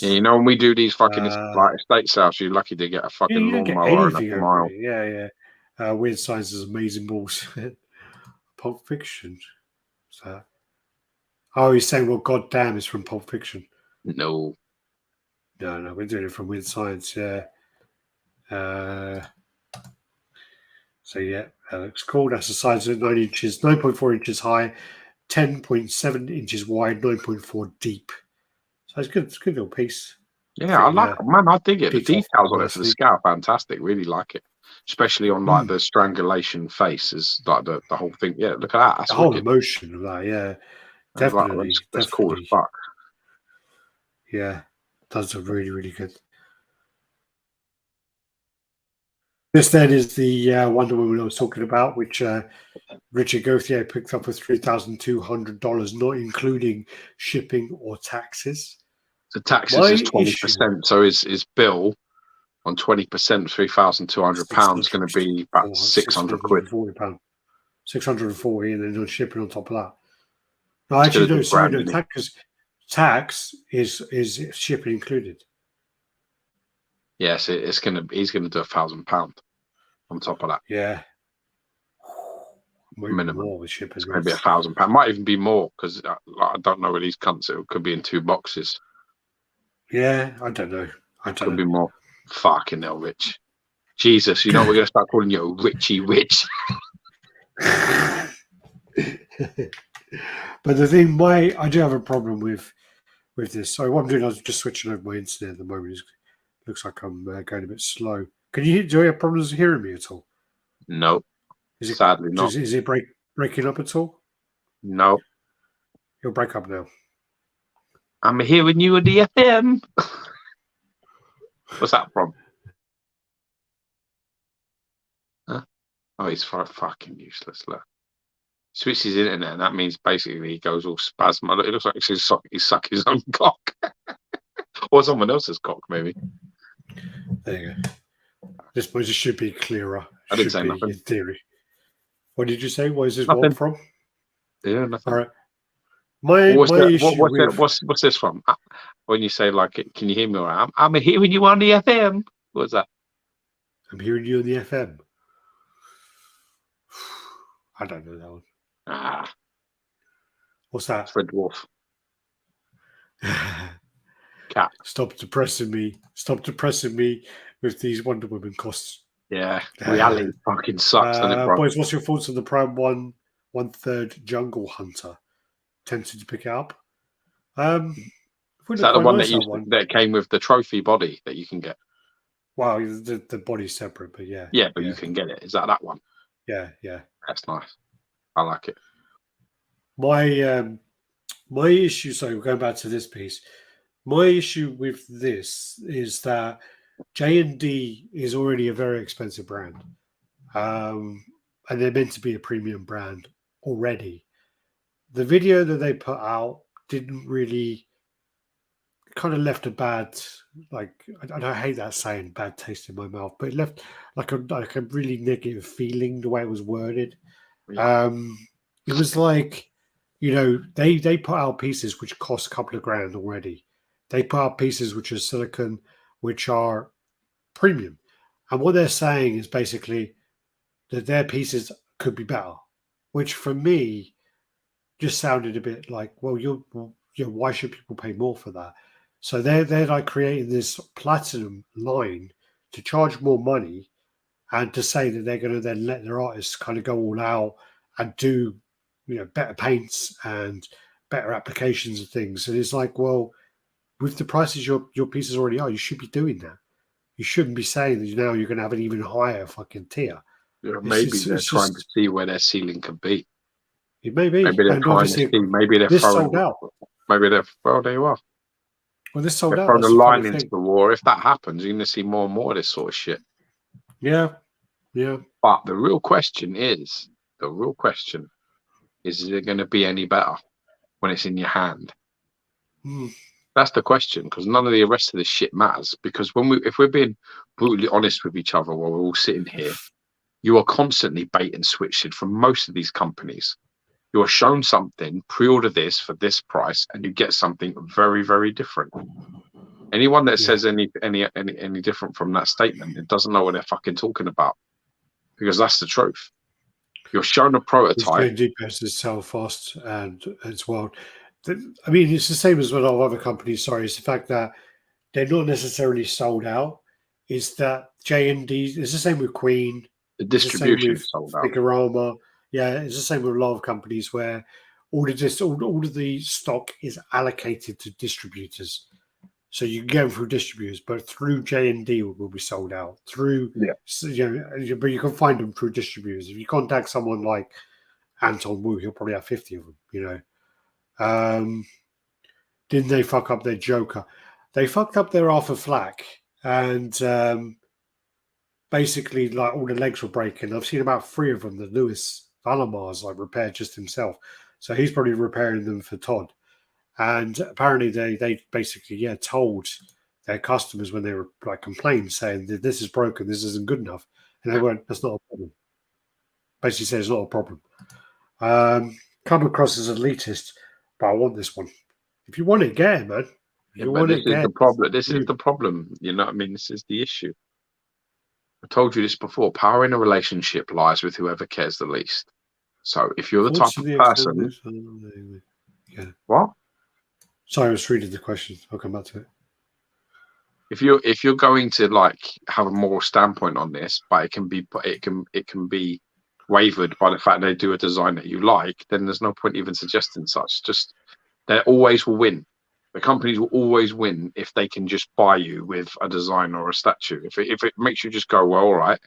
Yeah, when we do these fucking estate sales, you're lucky to get a fucking lawnmower and a mile. Yeah. Weird Science is amazing balls. Pulp Fiction. So, he's saying, well, God damn, it's from Pulp Fiction. No, we're doing it from Weird Science, yeah. So yeah, that looks cool. That's the size of 9 inches, 9.4 inches high, 10.7 inches wide, 9.4 deep. So it's good. It's a good little piece. Yeah, I like it, man. I dig it. The details on it for the scale, fantastic. Really like it, especially on like the strangulation face is like the whole thing. Yeah, look at that. That's the whole wicked. Emotion of that. Yeah, definitely. That's cool as fuck. Yeah, does look really, really good. This then is the Wonder Woman I was talking about, which Richard Gauthier picked up for $3,200, not including shipping or taxes. The taxes is 20%, so his bill on 20%, £3,200 going to be about £600. 640, and then on shipping on top of that. No, actually, no. Sorry, no. Tax is shipping included. Yes, he's going to do £1,000 on top of that. Yeah, minimum. More with shipping. It's going to be £1,000. Might even be more because I don't know where these cunts. It could be in 2 boxes. Yeah, I don't know. Could be more. Fucking hell, Rich. Jesus, we're going to start calling you Richie Rich. But the thing, I do have a problem with this. So what I'm doing, I was just switching over my internet at the moment. It looks like I'm going a bit slow. Do you have problems hearing me at all? No. Sadly not. Is it breaking up at all? No. You'll break up now. I'm hearing you at the FM. What's that from? Huh? Oh, he's fucking useless. Look. Switches his internet, and that means basically he goes all spasm. It looks like he's suck his own cock. Or someone else's cock, maybe. There you go. This should be clearer. I didn't say nothing. In theory. What did you say? What is this one from? Yeah, nothing. All right. My issue with what's this from? When you say like, can you hear me? Or I'm hearing you on the FM. What's that? I'm hearing you on the FM. I don't know that one. Ah, What's that? it's Red Dwarf. Cat. Stop depressing me. Stop depressing me with these Wonder Woman costs. Yeah, reality fucking sucks, doesn't it, bro? Boys, what's your thoughts on the Prime 1/3 Jungle Hunter? Tempted to pick it up? Is that the one that came with the trophy body that you can get? Wow, the body's separate, but yeah. Yeah, but you can get it. Is that one? Yeah. That's nice. I like it. My issue, so going back to this piece, my issue with this is that J&D is already a very expensive brand. And they're meant to be a premium brand already. The video that they put out didn't really, kind of left a bad, like, I hate that saying, bad taste in my mouth, but it left like a really negative feeling the way it was worded. Yeah. It was like, they put out pieces which cost a couple of grand already. They put out pieces which are silicon, which are premium. And what they're saying is basically that their pieces could be better, which for me just sounded a bit like, well, why should people pay more for that? So they're like creating this platinum line to charge more money and to say that they're going to then let their artists kind of go all out and do, better paints and better applications and things. And it's like, well, with the prices your pieces already are, you should be doing that. You shouldn't be saying that now you're going to have an even higher fucking tier. Maybe they're trying to see where their ceiling could be. It may be. Maybe they're trying to see. Maybe they're sold out. Maybe they're. Well, there you are. Well, this sold out. Throw the line into the war. If that happens, you're going to see more and more of this sort of shit. Yeah. But the real question is, is it going to be any better when it's in your hand? That's the question, because none of the rest of this shit matters. Because if we're being brutally honest with each other while we're all sitting here, you are constantly bait and switched from most of these companies. You are shown something, pre-order this for this price, and you get something very, very different. Anyone that says any different from that statement, it doesn't know what they're fucking talking about, because that's the truth. You're shown a prototype. It's sell fast and as well. I mean, it's the same as with all other companies. Sorry, it's the fact that they're not necessarily sold out. It's that J&D. It's the same with Queen. The distribution sold out. Figurama. Yeah, it's the same with a lot of companies where all of the stock is allocated to distributors. So you can get them through distributors, but through J&D will be sold out. But you can find them through distributors. If you contact someone like Anton Wu, he'll probably have 50 of them. Didn't they fuck up their Joker? They fucked up their Arthur Flack, and basically, like, all the legs were breaking. I've seen about 3 of them. The Lewis Valamar's like repaired just himself, so he's probably repairing them for Todd. And apparently, they basically told their customers when they were like complained, saying that this is broken, this isn't good enough, and they went, "That's not a problem." Basically, said it's not a problem. Come across as elitist, but I want this one. If you want it, get it, man. This is the problem. This is the problem. You know what I mean? This is the issue. I told you this before. Power in a relationship lies with whoever cares the least. So if you're the type of person, what? Sorry, I was reading the question. I'll come back to it. If you're going to like have a moral standpoint on this, but it can be wavered by the fact they do a design that you like, then there's no point even suggesting such. Just they always will win. The companies will always win if they can just buy you with a design or a statue. If it makes you just go, well, all right,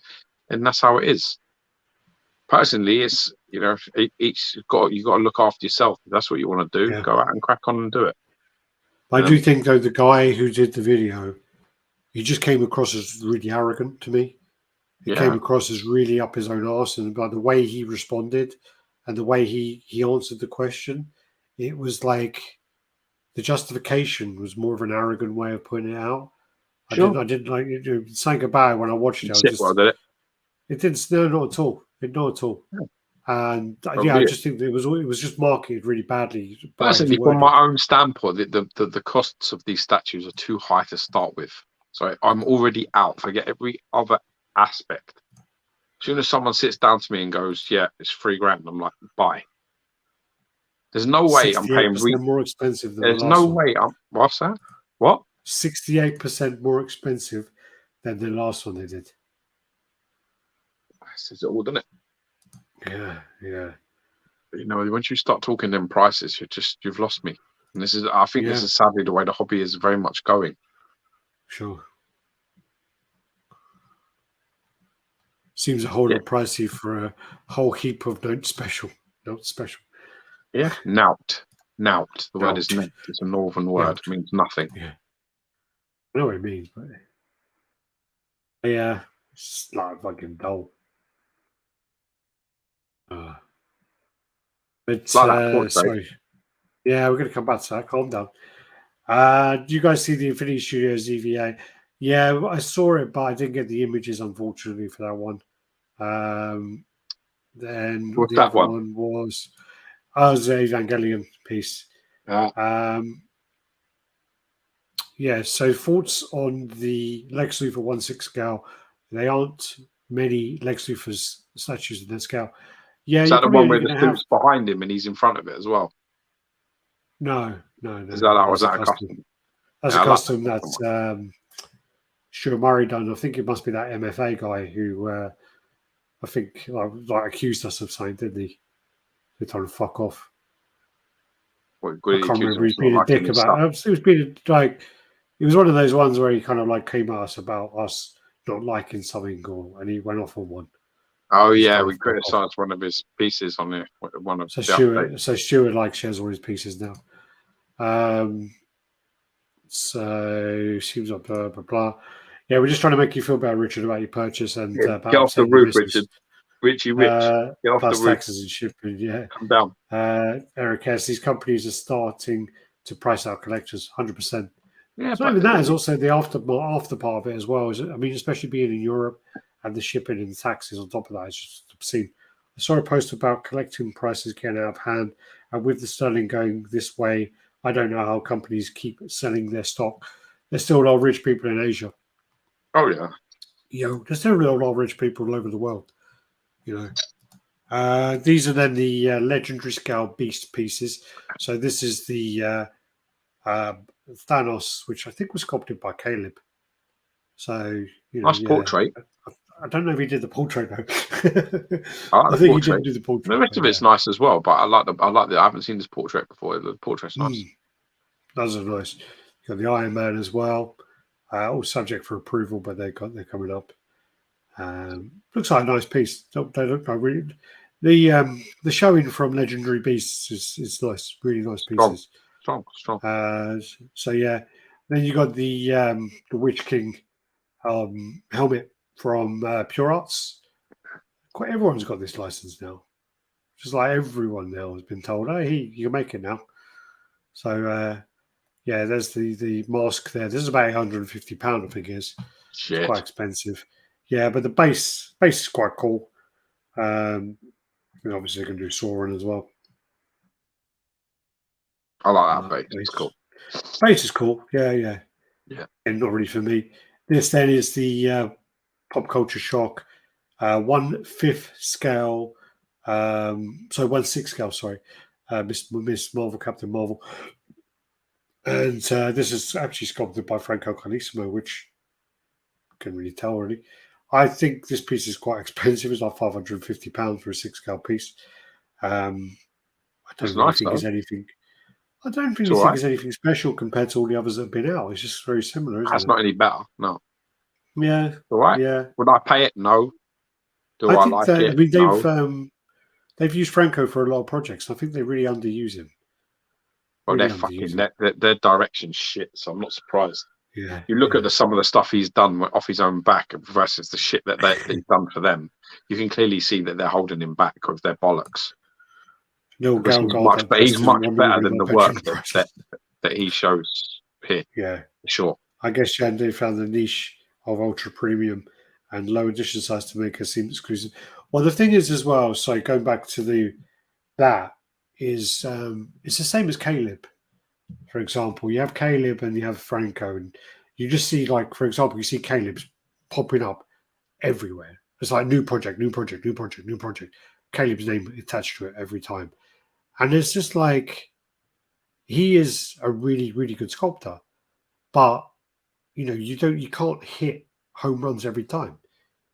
then that's how it is. Personally, it's you got to look after yourself. If that's what you want to do, go out and crack on and do it. I do think though the guy who did the video, he just came across as really arrogant to me. He came across as really up his own arse, and by the way he responded and the way he answered the question, it was like the justification was more of an arrogant way of putting it out. Sure. I didn't like saying about it when I watched it. It didn't. No, not at all. Not at all. Yeah. And I Probably just think that it was just marketed really badly. personally, from my own standpoint, the costs of these statues are too high to start with. So I'm already out. Forget every other aspect. As soon as someone sits down to me and goes, "Yeah, it's $3,000," I'm like, "Buy." There's no way I'm paying. 68% more expensive than the There's no last one. way I'm. What's that? What? 68% more expensive than the last one they did. That says it all, doesn't it? Yeah, yeah. You know, once you start talking them prices, you've lost me. And I think this is sadly the way the hobby is very much going. Sure. Seems a whole lot pricey for a whole heap of Note special. Yeah, nout. Nout. The word is nout. It's a northern word. It means nothing. Yeah. I know what it means, but yeah, it's like fucking dull. But sorry. Yeah, we're gonna come back to that. Calm down. Do you guys see the Infinity Studios EVA? Yeah, I saw it, but I didn't get the images, unfortunately, for that one. Then what's the that other one was the Evangelion piece. Yeah, so thoughts on the Lex Luthor 1/6 scale. They aren't many Lex Luthor's statues in that scale. Yeah, is that the one where the suit's behind him and he's in front of it as well? No. Is that a custom? That's a custom that Stuart Murray done. I think it must be that MFA guy who I think like accused us of something, didn't he? They told him to fuck off. I can't remember. He's been a dick about it. It was being like, it was one of those ones where he kind of like came at us about us not liking something, and he went off on one. Oh yeah, we criticised one of his pieces on there. One of so Stuart like shares all his pieces now. So seems like blah blah blah. Yeah, we're just trying to make you feel better, Richard, about your purchase and get off the roof, Richard. Richie Rich. Get off plus the roof. Taxes and shipping. Yeah, come down. Eric says these companies are starting to price out collectors 100%. Yeah, so even that is also the after part of it as well. I mean, especially being in Europe and the shipping and the taxes on top of that is just obscene. I saw a post about collecting prices getting out of hand, and with the sterling going this way, I don't know how companies keep selling their stock. There's still a lot of rich people in Asia. Oh yeah. There's still a lot of rich people all over the world. These are then the legendary scale beast pieces. So this is the Thanos, which I think was sculpted by Caleb. So nice portrait. I don't know if he did the portrait though. I think he didn't do the portrait. The rest of it's nice as well, but I like I haven't seen this portrait before. The portrait's nice. Those are nice. You got the Iron Man as well. All subject for approval, but they're coming up. Looks like a nice piece. They look like really. The showing from Legendary Beasts is nice, really nice pieces. Strong. So yeah, then you got the Witch King helmet from Pure Arts. Quite everyone's got this license now. Just like everyone now has been told, "Hey, you can make it now." So yeah, there's the mask there. This is about £150, I think it is. Shit. It's quite expensive. Yeah, but the base is quite cool. Obviously, you can do Sauron as well. I like that base. It's cool. Base is cool. Yeah. And not really for me. This then is the Pop Culture Shock 1/5 scale. 1/6 scale. Sorry, Miss Marvel, Captain Marvel. And this is actually sculpted by Franco Carissimo, which I can really tell already. I think this piece is quite expensive. It's like £550 for a 6-scale piece. I don't really think it's anything. I don't really think it's anything special compared to all the others that have been out. It's just very similar, isn't it? That's not any better. No. Yeah. All right. Yeah. Would I pay it? No. Do I like it? I mean, they've used Franco for a lot of projects. I think they really underuse him. Well, they're fucking their direction's shit, so I'm not surprised. Yeah. You look at some of the stuff he's done off his own back versus the shit that he's done for them. You can clearly see that they're holding him back with their bollocks. But he's much better than the work that he shows here. Yeah, sure. I guess Shande found the niche of ultra premium and low edition size to make her seem exclusive. Well, the thing is as well. So going back to that is it's the same as Caleb. For example, you have Caleb and you have Franco, and you just see, like, for example, you see Caleb's popping up everywhere. It's like new project, new project, new project, new project. Caleb's name attached to it every time. And it's just like, he is a really, really good sculptor. But, you can't hit home runs every time.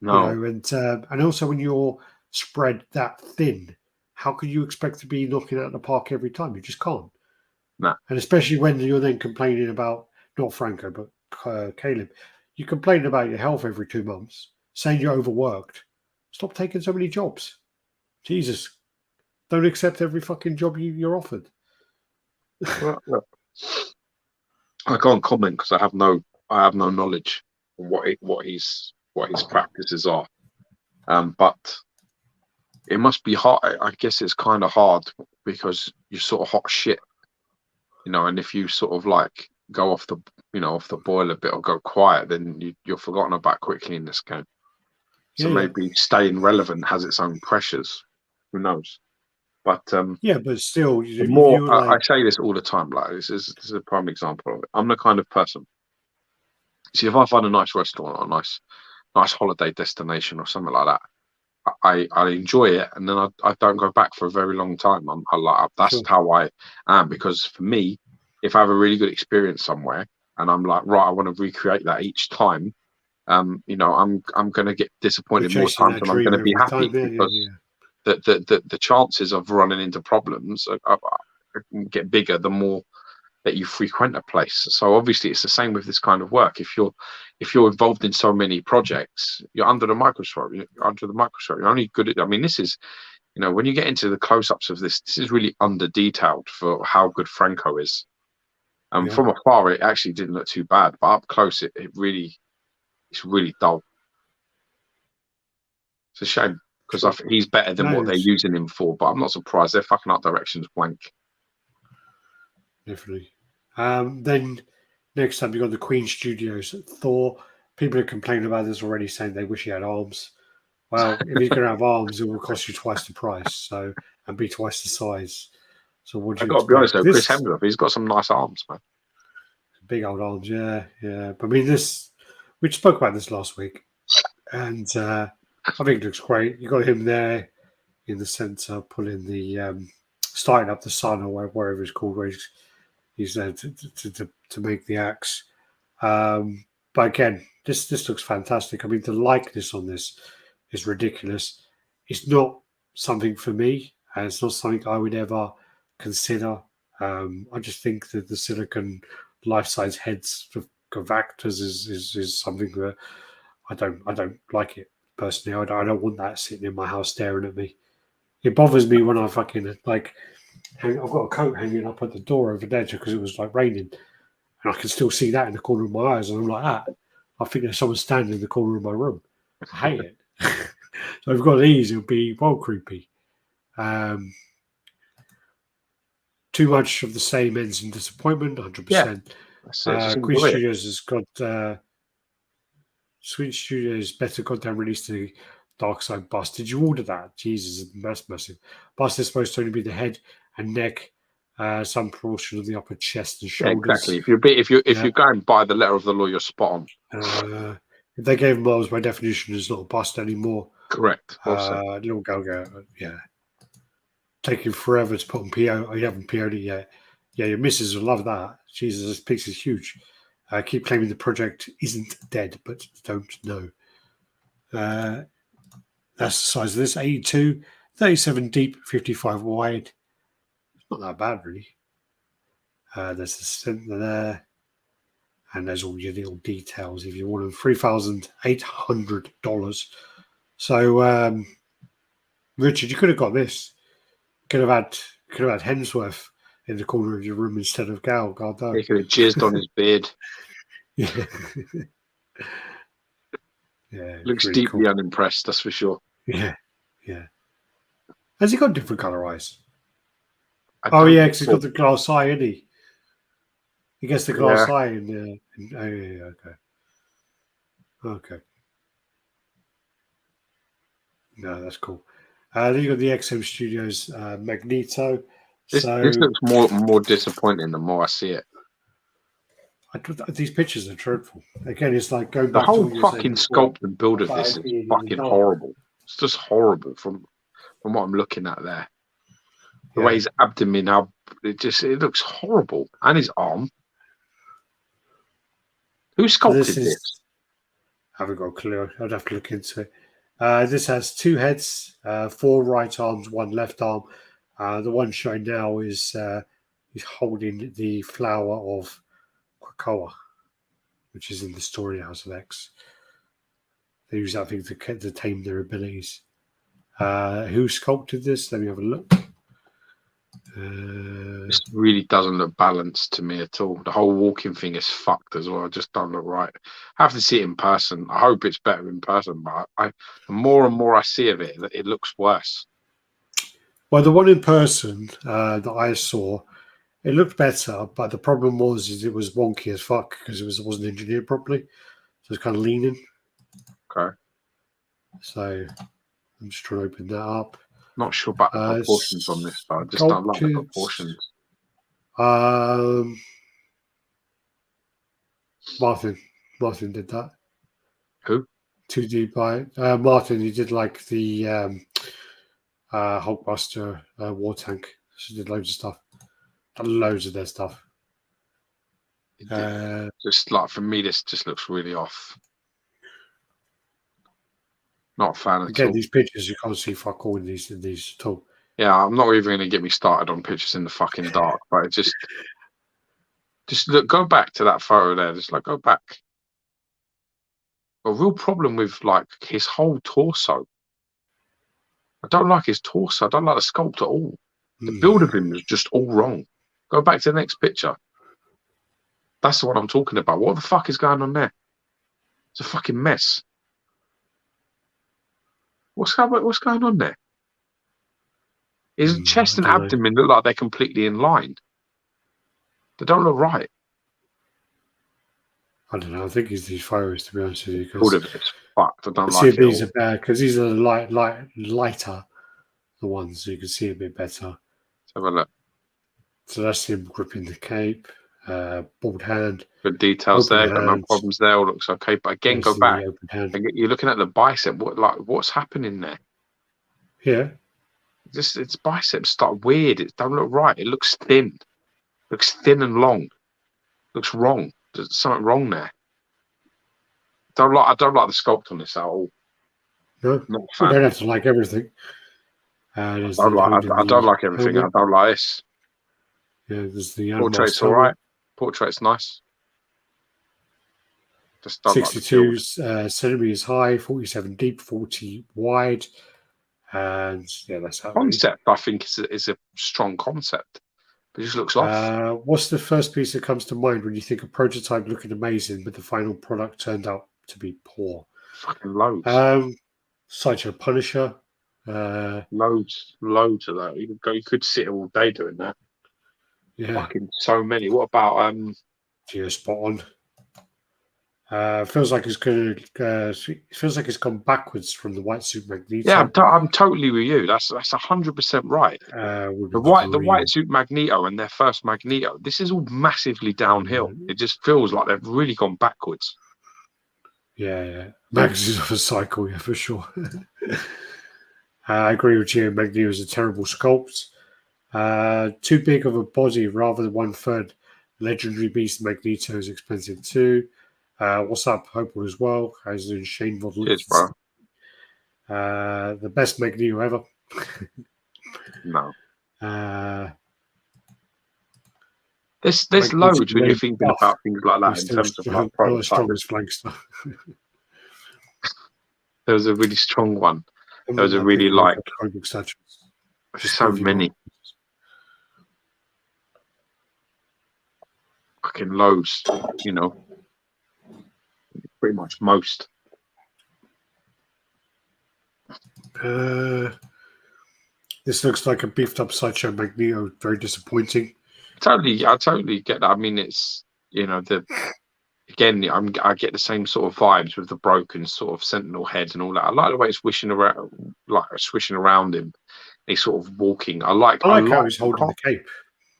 No, And also when you're spread that thin, how can you expect to be knocking out the park every time? You just can't. nah. And especially when you're then complaining about, not Franco, but Caleb, you complain about your health every 2 months, saying you're overworked. Stop taking so many jobs. Jesus, don't accept every fucking job you're offered. Well, look, I can't comment because I have no knowledge of what his practices are. But it must be hard. I guess it's kind of hard because you're sort of hot shit, and if you sort of like go off the boil a bit or go quiet, then you're forgotten about quickly in this game. So Yeah. maybe staying relevant has its own pressures. Who knows? But Yeah, but still, the if more you're I like, say this all the time, like this is a prime example of it. I'm the kind of person. See, if I find a nice restaurant or a nice holiday destination or something like that, I enjoy it, and then I don't go back for a very long time. I like that's sure, how I am, because for me, if I have a really good experience somewhere and I'm like, right, I want to recreate that each time, I'm going to get you're disappointed more chasing times that than I'm going dream to be every happy, time. Yeah, yeah, because yeah. the chances of running into problems get bigger the more that you frequent a place. So obviously it's the same with this kind of work. If you're involved in so many projects, you're under the microscope. You're only good at. I mean, this is, when you get into the close-ups of this is really under detailed for how good Franco is. Yeah. From afar, it actually didn't look too bad, but up close, it's really dull. It's a shame because he's better than No, what they're it's using him for. But I'm not surprised. Their fucking art direction's wank. definitely. Then next up, you got the Queen Studios. Thor. People are complaining about this already, saying they wish he had arms. Well, if he's going to have arms, it will cost you twice the price, and be twice the size. So what do I you got to be honest expect? though, Chris This Hemsworth, he's got some nice arms, man. big old arms, yeah, yeah. But I mean, we spoke about this last week, and I think it looks great. You got him there in the centre, pulling starting up the sun, or wherever it's called, where he's there to make the axe. But again, this looks fantastic. I mean, the likeness on this is ridiculous. It's not something for me, and it's not something I would ever consider. I just think that the silicon life-size heads of actors is something that I don't like it personally. I don't want that sitting in my house staring at me. It bothers me when I fucking like. I've got a coat hanging up at the door over there because it was like raining, and I can still see that in the corner of my eyes, and I'm like, I think there's someone standing in the corner of my room. I hate it. So if I've got these, it'll be well creepy. Um, Too much of the same ends in disappointment, Yeah, 100%. that's it. Just Queen enjoy it. Studios has got Sweet Studios better goddamn release the Dark Side bust. Did you order that? Jesus, that's massive. Bust is supposed to only be the head and neck, some portion of the upper chest and Yeah, exactly. shoulders. If you're Yeah. going by the letter of the law, you're spot on. If they gave him arms, by definition, is not a bust anymore. Correct. Well said. Little Galga, yeah. Taking forever to put on PO. Oh, you haven't PO'd it yet. Yeah, your missus will love that. Jesus, this piece is huge. Keep claiming the project isn't dead, but don't know. That's the size of this 82, 37 deep, 55 wide. It's not that bad, really. There's the center there. And there's all your little details if you want them. $3,800. So, Richard, you could have got this. Could have had Hemsworth in the corner of your room instead of Gal He Gadot. could have jizzed on his beard. Yeah, yeah, it's Looks really cool. deeply unimpressed, that's for sure. Yeah, yeah. Has he got different color eyes? I Oh don't yeah, because he's recall. got the glass eye, isn't he? He gets the Yeah, glass eye oh yeah, okay, okay. No, that's cool. Then you got the XM Studios Magneto. This looks more disappointing the more I see it. These pictures are dreadful. Again, it's like going The back to whole what you were saying fucking before sculpt and build of about this it is being in the fucking dark. horrible. It's just horrible from what I'm looking at there. The Yeah. way his abdomen, it looks horrible, and his arm. Who sculpted this? I haven't got a clue. I'd have to look into it. This has 2 heads, 4 right arms, 1 left arm. The one showing now is he's holding the flower of Krakoa, which is in the story House of X. They use that thing to tame their abilities. Who sculpted this? Let me have a look. This really doesn't look balanced to me at all. The whole walking thing is fucked as well. It just don't look right. I have to see it in person. I hope it's better in person, but the more and more I see of it, it looks worse. Well, the one in person that I saw, it looked better, but the problem was it was wonky as fuck because it wasn't engineered properly. So it's kind of leaning. Okay. So I'm just trying to open that up. Not sure about the proportions on this, but I just don't like the proportions. Martin did that. Who? 2D by Martin. He did like the Hulkbuster war tank. She did loads of stuff. Loads of their stuff. Just like for me, this just looks really off. Not a fan at all. These pictures you can't see fuck all in these at all. Yeah, I'm not even going to get me started on pictures in the fucking dark, but it just look. Go back to that photo there. Just like go back. A real problem with like his whole torso. I don't like his torso. I don't like the sculpt at all. The build of him is just all wrong. Go back to the next picture. That's the one I'm talking about. What the fuck is going on there? It's a fucking mess. What's going on there? His chest and abdomen look like they're completely in line. They don't look right. I don't know. I think it's these photos, to be honest with you. All of it's fucked. I don't like it. These are bad because these are lighter, the ones, so you can see a bit better. Let's have a look. So that's him gripping the cape, bald hand. Good details there. Got no problems there. All looks okay. But again, go back. You're looking at the bicep. What's happening there? Yeah. Its biceps start weird. It don't look right. It looks thin. It looks thin and long. Looks wrong. There's something wrong there. I don't like the sculpt on this at all. No, you don't have to like everything. I don't like everything. I don't like this. Yeah, there's the portrait's all right. Portrait's nice. Just don't 62 like centimeters high, 47 deep, 40 wide, and yeah, that's how. Concept, I think, is a strong concept. But it just looks off. What's the first piece that comes to mind when you think a prototype looking amazing, but the final product turned out to be poor? Fucking loads. Sideshow Punisher. Loads of that. You could sit all day doing that. Yeah. Fucking so many. What about yeah, spot on. Feels like it's going. Feels like it's gone backwards from the white suit Magneto. Yeah, I'm totally with you. That's 100% right. The white suit Magneto and their first Magneto. This is all massively downhill. It just feels like they've really gone backwards. Yeah. Max is off a cycle, yeah, for sure. I agree with you. Magneto is a terrible sculpt. Too big of a body rather than 1/3. Legendary Beast Magneto is expensive too. What's up, Hopewell as well? How's doing Shane Voddle? Cheers, bro. The best Magneto ever. No. There's loads when you're thinking about things like that in terms of like strongest flankster. There was a really strong one. There was a really like so many. Fucking loads, you know. Pretty much most. This looks like a beefed up Sideshow Magneto. Very disappointing. I totally get that. I mean, it's, you know, again, I get the same sort of vibes with the broken sort of sentinel head and all that. I like the way it's swishing around him. He's sort of walking. I like how he's holding the cape.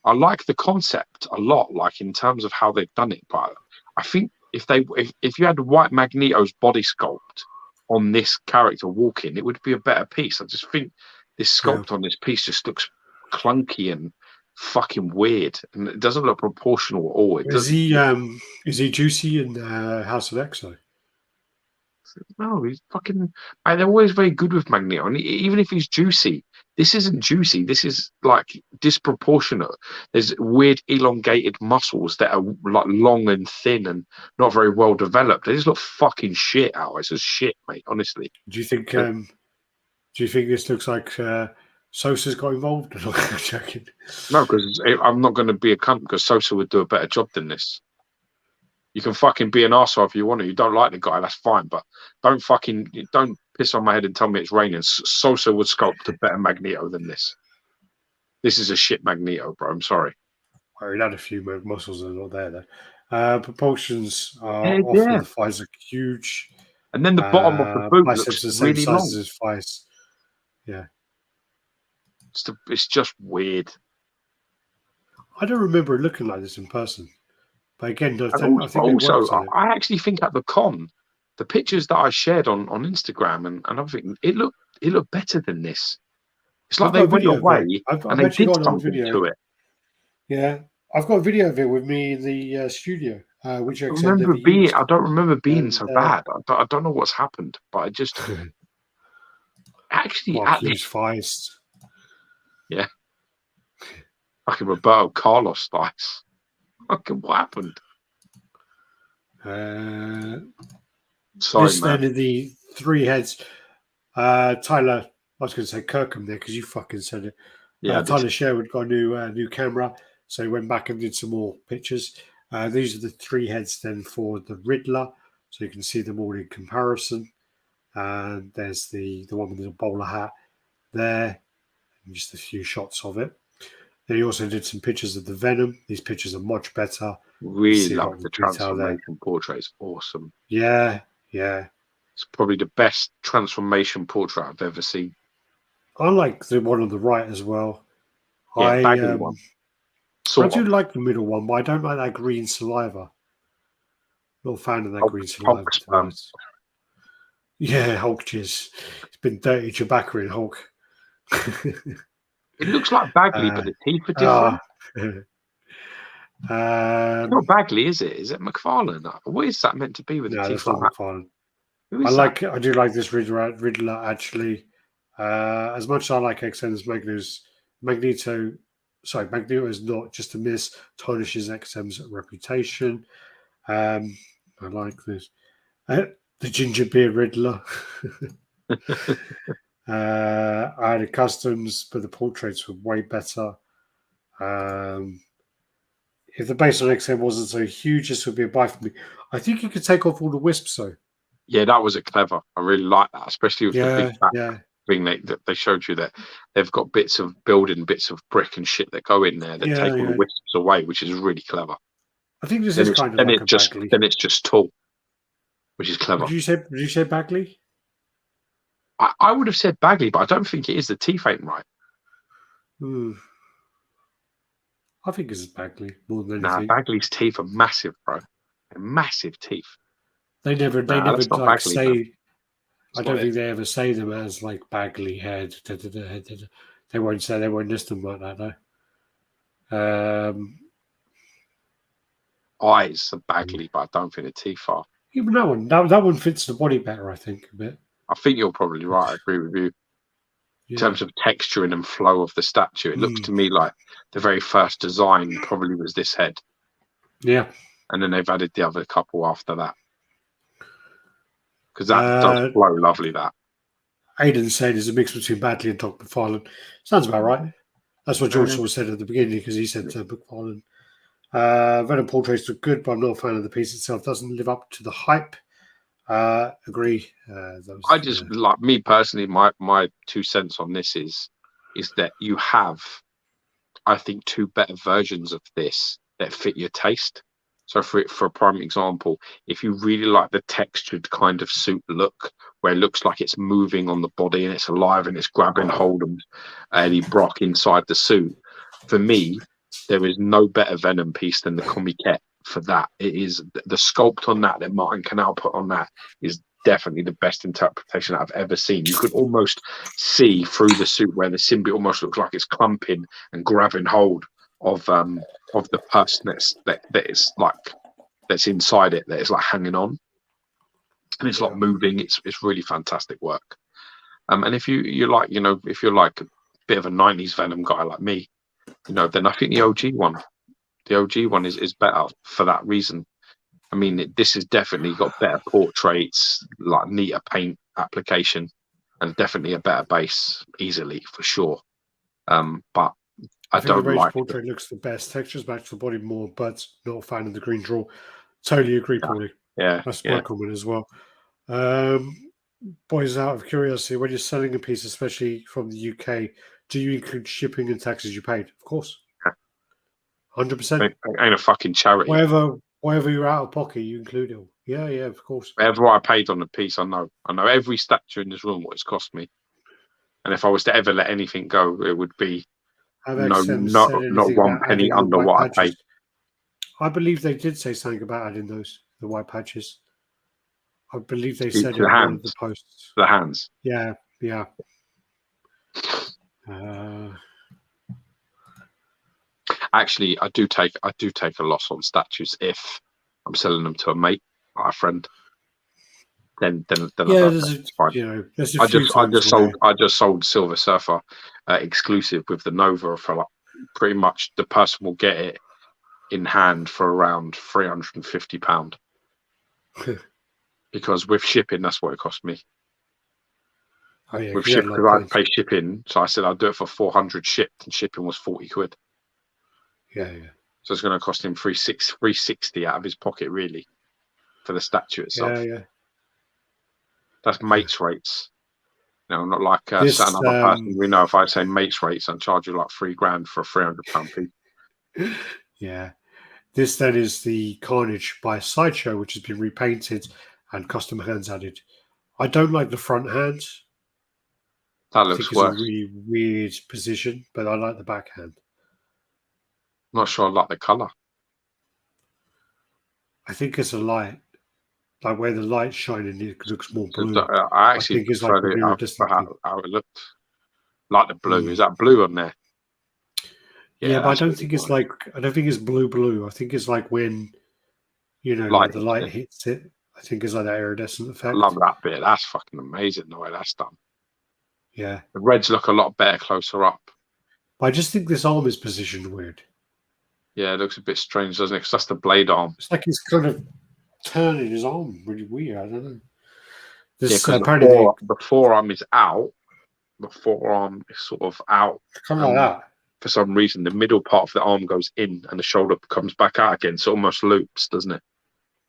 I like the concept a lot, like in terms of how they've done it. But I think if you had White Magneto's body sculpt on this character walking, it would be a better piece. I just think this sculpt on this piece just looks clunky and fucking weird, and it doesn't look proportional at all. Is he juicy in House of X though? No, he's fucking. They're always very good with Magneto, and even if he's juicy, this isn't juicy. This is like disproportionate. There's weird elongated muscles that are like long and thin and not very well developed. They just look fucking shit out. It's just shit, mate. Honestly. Do you think? Do you think this looks like Sosa's got involved? I'm joking. No, because I'm not going to be a cunt because Sosa would do a better job than this. You can fucking be an arsehole if you want to. You don't like the guy, that's fine. But don't piss on my head and tell me it's raining. Sosa would sculpt a better Magneto than this. This is a shit Magneto, bro. I'm sorry. Well, he had a few muscles that are not there, though. Proportions are off with the thighs are huge. And then the bottom of the boot looks the same really size long. as his thighs. Yeah. It's just weird. I don't remember it looking like this in person. But again, I actually think at the con, the pictures that I shared on Instagram and everything, it looked better than this. It's like they went away and they did something to it. Yeah, I've got a video of it with me in the studio. Which I don't remember being so bad. I don't know what's happened, but I just actually at least thighs. Yeah, fucking Roberto Carlos thighs. Fucking what happened? Sorry, this man. Then of the three heads. Tyler, I was going to say Kirkham there because you fucking said it. Yeah, Tyler Sherwood got a new camera, so he went back and did some more pictures. These are the three heads then for the Riddler, so you can see them all in comparison. And there's the one with the bowler hat there, and just a few shots of it. Then he also did some pictures of the Venom. These pictures are much better. Really love the transformation portrait. It's awesome. Yeah. It's probably the best transformation portrait I've ever seen. I like the one on the right as well. Yeah, Bagley one. I do like the middle one, but I don't like that green saliva. Not a fan of that green saliva. Yeah, Hulk jizz. It's been dirty tobacco in Hulk. It looks like Bagley, but the teeth are different. It's not Bagley, is it? Is it McFarlane? What is that meant to be with the teeth? No, that's not McFarlane. I do like this Riddler actually. As much as I like XM's Magneto is not just a miss, tarnishes XM's reputation. I like this. The ginger beer Riddler. I had a customs, but the portraits were way better. If the base on XM wasn't so huge, this would be a buy for me. I think you could take off all the wisps, though. Yeah, that was clever. I really like that, especially with the big back thing that they showed you that they've got bits of building, bits of brick and shit that go in there that take all the wisps away, which is really clever. I think this is kind of like Bagley. Then it's just tall, which is clever. Did you say Bagley? I would have said Bagley, but I don't think it is. The teeth ain't right. I think it's Bagley more than anything. Bagley's teeth are massive, bro. They're massive teeth. They never like say. I don't think they ever say them as like Bagley head. They won't say. They won't list them like that though. Eyes are Bagley, but I don't think the teeth are. Even that one fits the body better, I think, a bit. I think you're probably right. I agree with you. In terms of texture and flow of the statue, it looks to me like the very first design probably was this head. Yeah. And then they've added the other couple after that. Because that does flow lovely, that. Aidan said it's a mix between Bagley and Todd McFarlane. Sounds about right. That's what George Saw said at the beginning, because he said McFarlane. Venom portraits look good, but I'm not a fan of the piece itself. Doesn't live up to the hype. Agree. I just like me personally. My 2 cents on this is that you have, I think, 2 better versions of this that fit your taste. So for a prime example, if you really like the textured kind of suit look, where it looks like it's moving on the body and it's alive and it's grabbing hold of Eddie Brock inside the suit, for me, there is no better Venom piece than the Comiquette for that. It is the sculpt on that Martin Canal put on that is definitely the best interpretation I've ever seen. You could almost see through the suit where the symbiote almost looks like it's clumping and grabbing hold of the person that is like that's inside it, that is like hanging on, and it's like moving. It's really fantastic work. And if you like, if you're like a bit of a 90s Venom guy like me, then I think the OG one is better for that reason. I mean, this has definitely got better portraits, like neater paint application, and definitely a better base, easily, for sure. But I think don't the like portrait looks the best. Textures match the body more, but not a fan of the green draw. Totally agree, Paulie. Yeah, that's my comment as well. Boys, out of curiosity, when you're selling a piece, especially from the UK, do you include shipping and taxes you paid? Of course, 100%. Ain't a fucking charity. Whatever you're out of pocket, you include it all. Yeah, of course. Whatever I paid on the piece, I know every statue in this room what it's cost me, and if I was to ever let anything go, it would be not 1 penny under what I paid. I believe they did say something about adding the white patches. I believe they said in one of the posts. The hands. Yeah. Actually, I do take a loss on statues if I'm selling them to a mate or a friend. Then it's fine. I just sold Silver Surfer exclusive with the Nova for like pretty much the person will get it in hand for around £350. Because with shipping, that's what it cost me. With shipping, because I pay shipping, so I said I'd do it for 400 shipped, and shipping was 40 quid. Yeah. So it's going to cost him 360 out of his pocket, really, for the statue itself. Yeah. That's mates rates. Not like another person. We know if I say mates rates, I'll charge you like £3,000 for a £300 piece. Yeah. This then is the Carnage by Sideshow, which has been repainted and custom hands added. I don't like the front hand. That looks worse. It's a really weird position, but I like the back hand. I'm not sure I like the colour. I think it's a light. Like where the light's shining, it looks more blue. I actually prefer how it looked. Like the blue. Is that blue on there? Yeah, but I don't think it's like. I don't think it's blue. I think it's like when, like the light hits it. I think it's like that iridescent effect. I love that bit. That's fucking amazing the way that's done. Yeah, the reds look a lot better closer up. But I just think this arm is positioned weird. Yeah, it looks a bit strange, doesn't it? Because that's the blade arm. It's like he's kind of turning his arm really weird. I don't know. The forearm is out. The forearm is sort of out. Kind of like that. For some reason, the middle part of the arm goes in and the shoulder comes back out again. So it almost loops, doesn't it?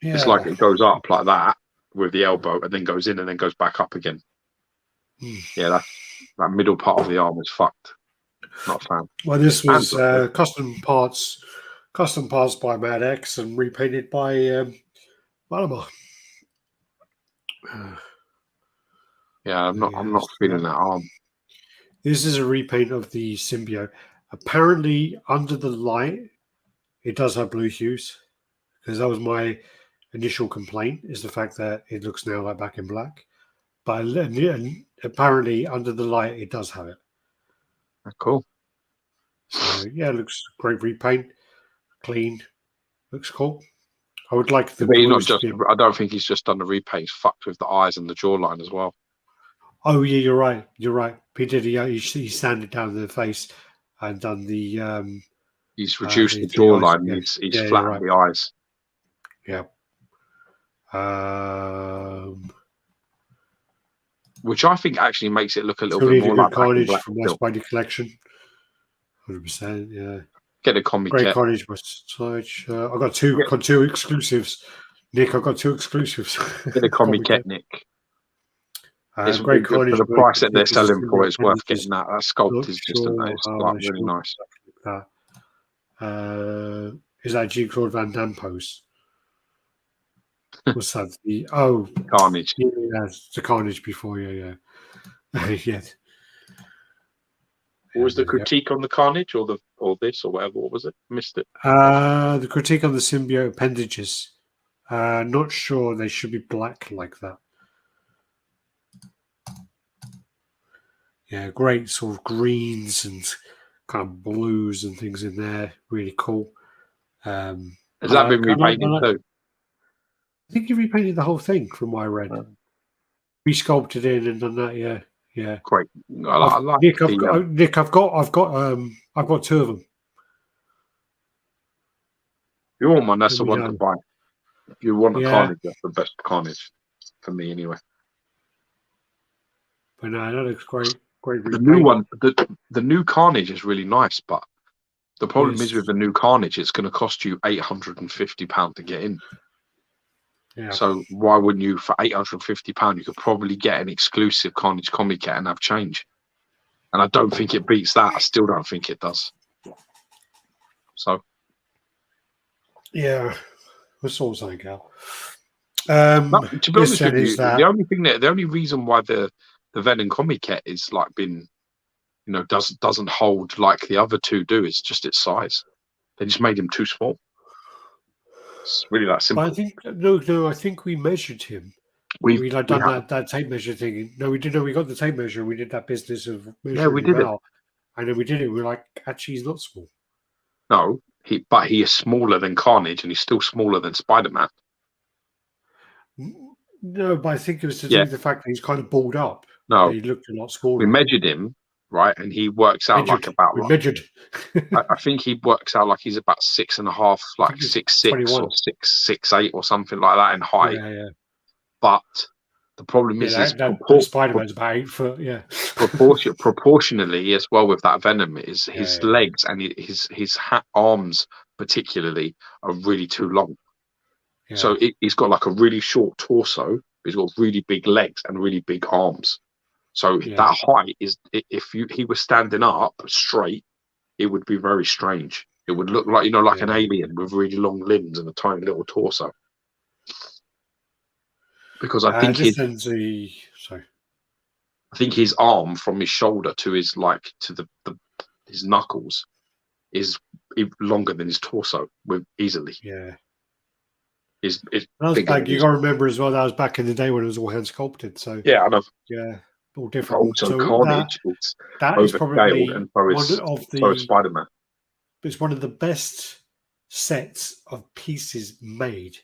Yeah. It's like it goes up like that with the elbow and then goes in and then goes back up again. Yeah, that middle part of the arm is fucked. Not a fan. Well, this was custom parts by Mad X and repainted by Malama. Yeah, I'm not feeling that arm. This is a repaint of the symbiote. Apparently, under the light, it does have blue hues, because that was my initial complaint, is the fact that it looks now like back in black. But apparently, under the light, it does have it. Cool. So, yeah, it looks great repaint. Clean. Looks cool. I would like the. But he's not just. I don't think he's just done the repaint. He's fucked with the eyes and the jawline as well. Oh yeah, you're right. He did. He sanded down the face and done the. He's reduced the jawline. He's flattened the eyes. Yeah. Which I think actually makes it look a little bit more like Carnage from my Spidey collection. 100%. Yeah. Get a comic. Great Carnage by Sidge. I got two exclusives. Nick, I got two exclusives. Get a comic, Nick. It's great Carnage for the price that they're selling for. It's worth getting that. That sculpt is just really nice. Is that Jean-Claude Van Damme pose? What's that? Carnage. Yeah, the Carnage before. Yeah. Yeah. What was the critique on the Carnage or this or whatever? What was it? Missed it. The critique on the symbiote appendages. Not sure they should be black like that. Yeah, great sort of greens and kind of blues and things in there. Really cool. Has that been repainted too? I think he repainted the whole thing from what I read. Resculpted in and done that. Yeah. Great. Nick, I've got two of them. If you want one, that's the one to buy. If you want a Carnage, that's the best Carnage for me anyway. But no, that looks great. The new one, the new Carnage is really nice, but the problem is with the new Carnage, it's going to cost you £850 to get in. Yeah. So why wouldn't you, for £850, you could probably get an exclusive Carnage comic kit and have change. And I don't think it beats that. I still don't think it does. So. Yeah. That's all I'm saying, Cal. To be honest with you, the only reason why the Venom comic kit is like been, doesn't hold like the other two do is just its size. They just made him too small. It's really that simple. But I think I think we measured him. We done that tape measure thing. No, we didn't. We got the tape measure. And we did that business of measuring him out. And then we did it. We were like, actually, he's not small. No, but he is smaller than Carnage, and he's still smaller than Spider-Man. No, but I think it was to do with the fact that he's kind of balled up. No, he looked a lot smaller. We measured him, right, and he works out measured. I think he works out like he's about 6.5, like 6'6" or 6'8" or something like that in height. Yeah. But the problem is, Spider-Man's about 8 foot. Yeah. Proportionally as well with that Venom is his legs and his arms particularly are really too long. Yeah. So he's got like a really short torso. He's got really big legs and really big arms. So that height is, if he was standing up straight, it would be very strange. It would look like, like an alien with really long limbs and a tiny little torso. Because I think I think his arm from his shoulder to his his knuckles is longer than his torso easily. Yeah. It's you got to remember as well, that was back in the day when it was all hand sculpted. So yeah, I know. Yeah, all different. But also, Carnage that is probably and so is Spider-Man. It's one of the best sets of pieces made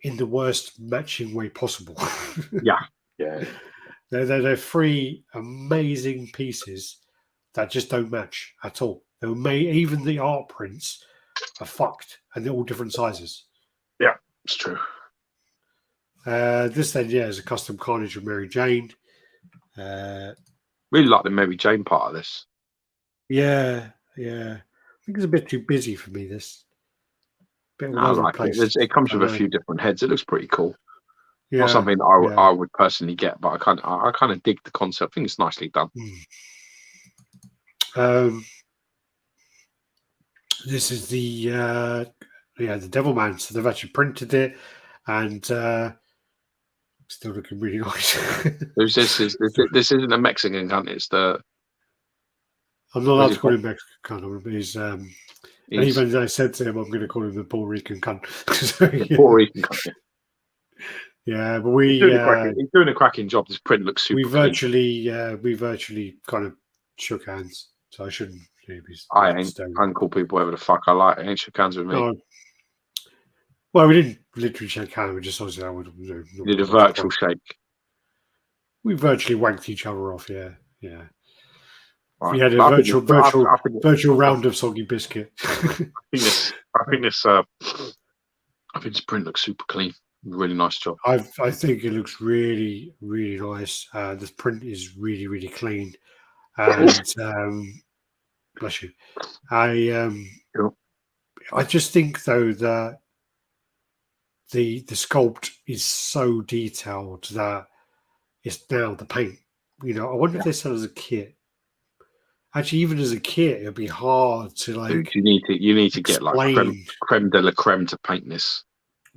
in the worst matching way possible. Yeah. They're 3 amazing pieces that just don't match at all. They were made, even the art prints are fucked, and they're all different sizes. Yeah, it's true. This then, is a custom Carnage of Mary Jane. Really like the Mary Jane part of this. Yeah. I think it's a bit too busy for me. This. I like it. It comes with a few different heads. It looks pretty cool. Yeah, not something I would personally get, but I kind of dig the concept. I think it's nicely done. This is the Devilman. So they've actually printed it, and still looking really nice. This isn't a Mexican cunt. It's the. I'm not allowed to call him Mexican cunt. He's even I said to him, I'm going to call him the Puerto Rican cunt. Puerto Rican cunt. Yeah, but he's doing a cracking job. This print looks super. We virtually kind of shook hands, so I shouldn't. I ain't call people whatever the fuck I like. I ain't shook hands with me. No. Well, we didn't literally shake hands. We just obviously did a virtual shake. We virtually wanked each other off. Yeah. Right. We had a virtual round of soggy biscuit. I think this print looks super clean. Really nice job. I think it looks really, really nice. This print is really, really clean, and bless you. I just think though that the sculpt is so detailed that it's now the paint. I wonder if they sell as a kit. Actually, even as a kit, it'd be hard to like. You need to get like creme de la creme to paint this.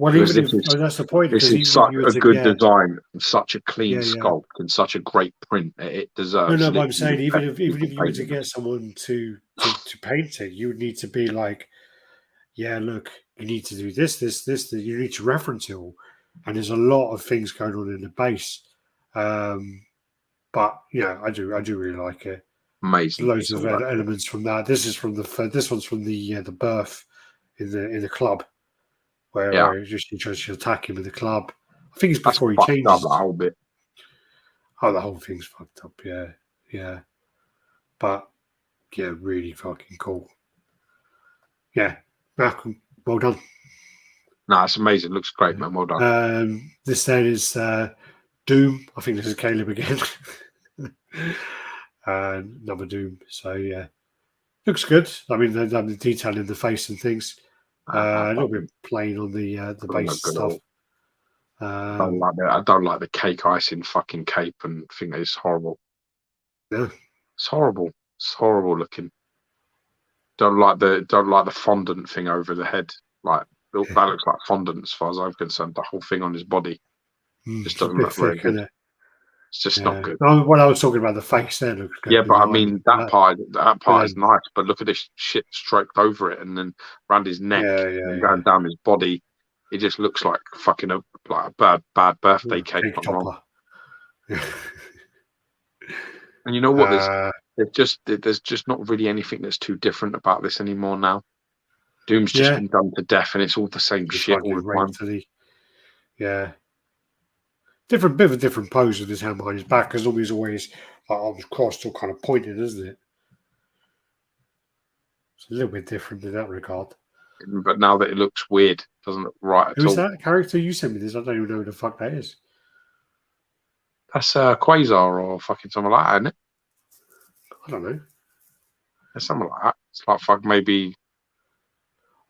Well, because even if that's the point, this because is even if such you were a to good get, design, and such a clean yeah. sculpt, and such a great print that it No, deserves no, but I'm literally saying the best even people if you were to painting it. get someone to paint it, you would need to be like, yeah, look, you need to do this. You need to reference it all, and there's a lot of things going on in the base. But yeah, I do really like it. There's Amazing loads piece of of work. elements from that. This is from this one's from the birth in the club Yeah, where he tries to attack him in the club. I think it's that's before he fucked up, that changes. whole bit. Oh, the whole thing's fucked up. Yeah. But yeah, really fucking cool. Yeah, Malcolm, well done. No, it's amazing. Looks great, man. Well done. This then is Doom. I think this is Caleb again. Another Doom. So yeah, looks good. I mean, they've done the detail in the face and things. A little bit plain on the Doesn't base look good at stuff. all. I don't like the cake icing fucking cape, and think it's horrible. Yeah. It's horrible. It's horrible looking. Don't like the fondant thing over the head. Like that looks like fondant as far as I'm concerned. The whole thing on his body just It's a doesn't bit look very thick, good. isn't it? It's just not Yeah. good. No, what I was talking about, the face there looks good. Yeah, The but I line mean and that part is then, nice. But look at this shit stroked over it, and then around his neck and going down his body. It just looks like fucking like a bad birthday cake gone wrong. And you know what? There's just not really anything that's too different about this anymore now. Doom's just been done to death, and it's all the same shit all the time. Yeah. Bit of a different pose with his hand behind his back, because always like arms crossed or kind of pointed, isn't it? It's a little bit different in that regard. But now that it looks weird, it doesn't look right at all. Who's that character? You sent me this. I don't even know who the fuck that is. That's Quasar or fucking something like that, isn't it? I don't know. It's something like that. It's like fuck maybe.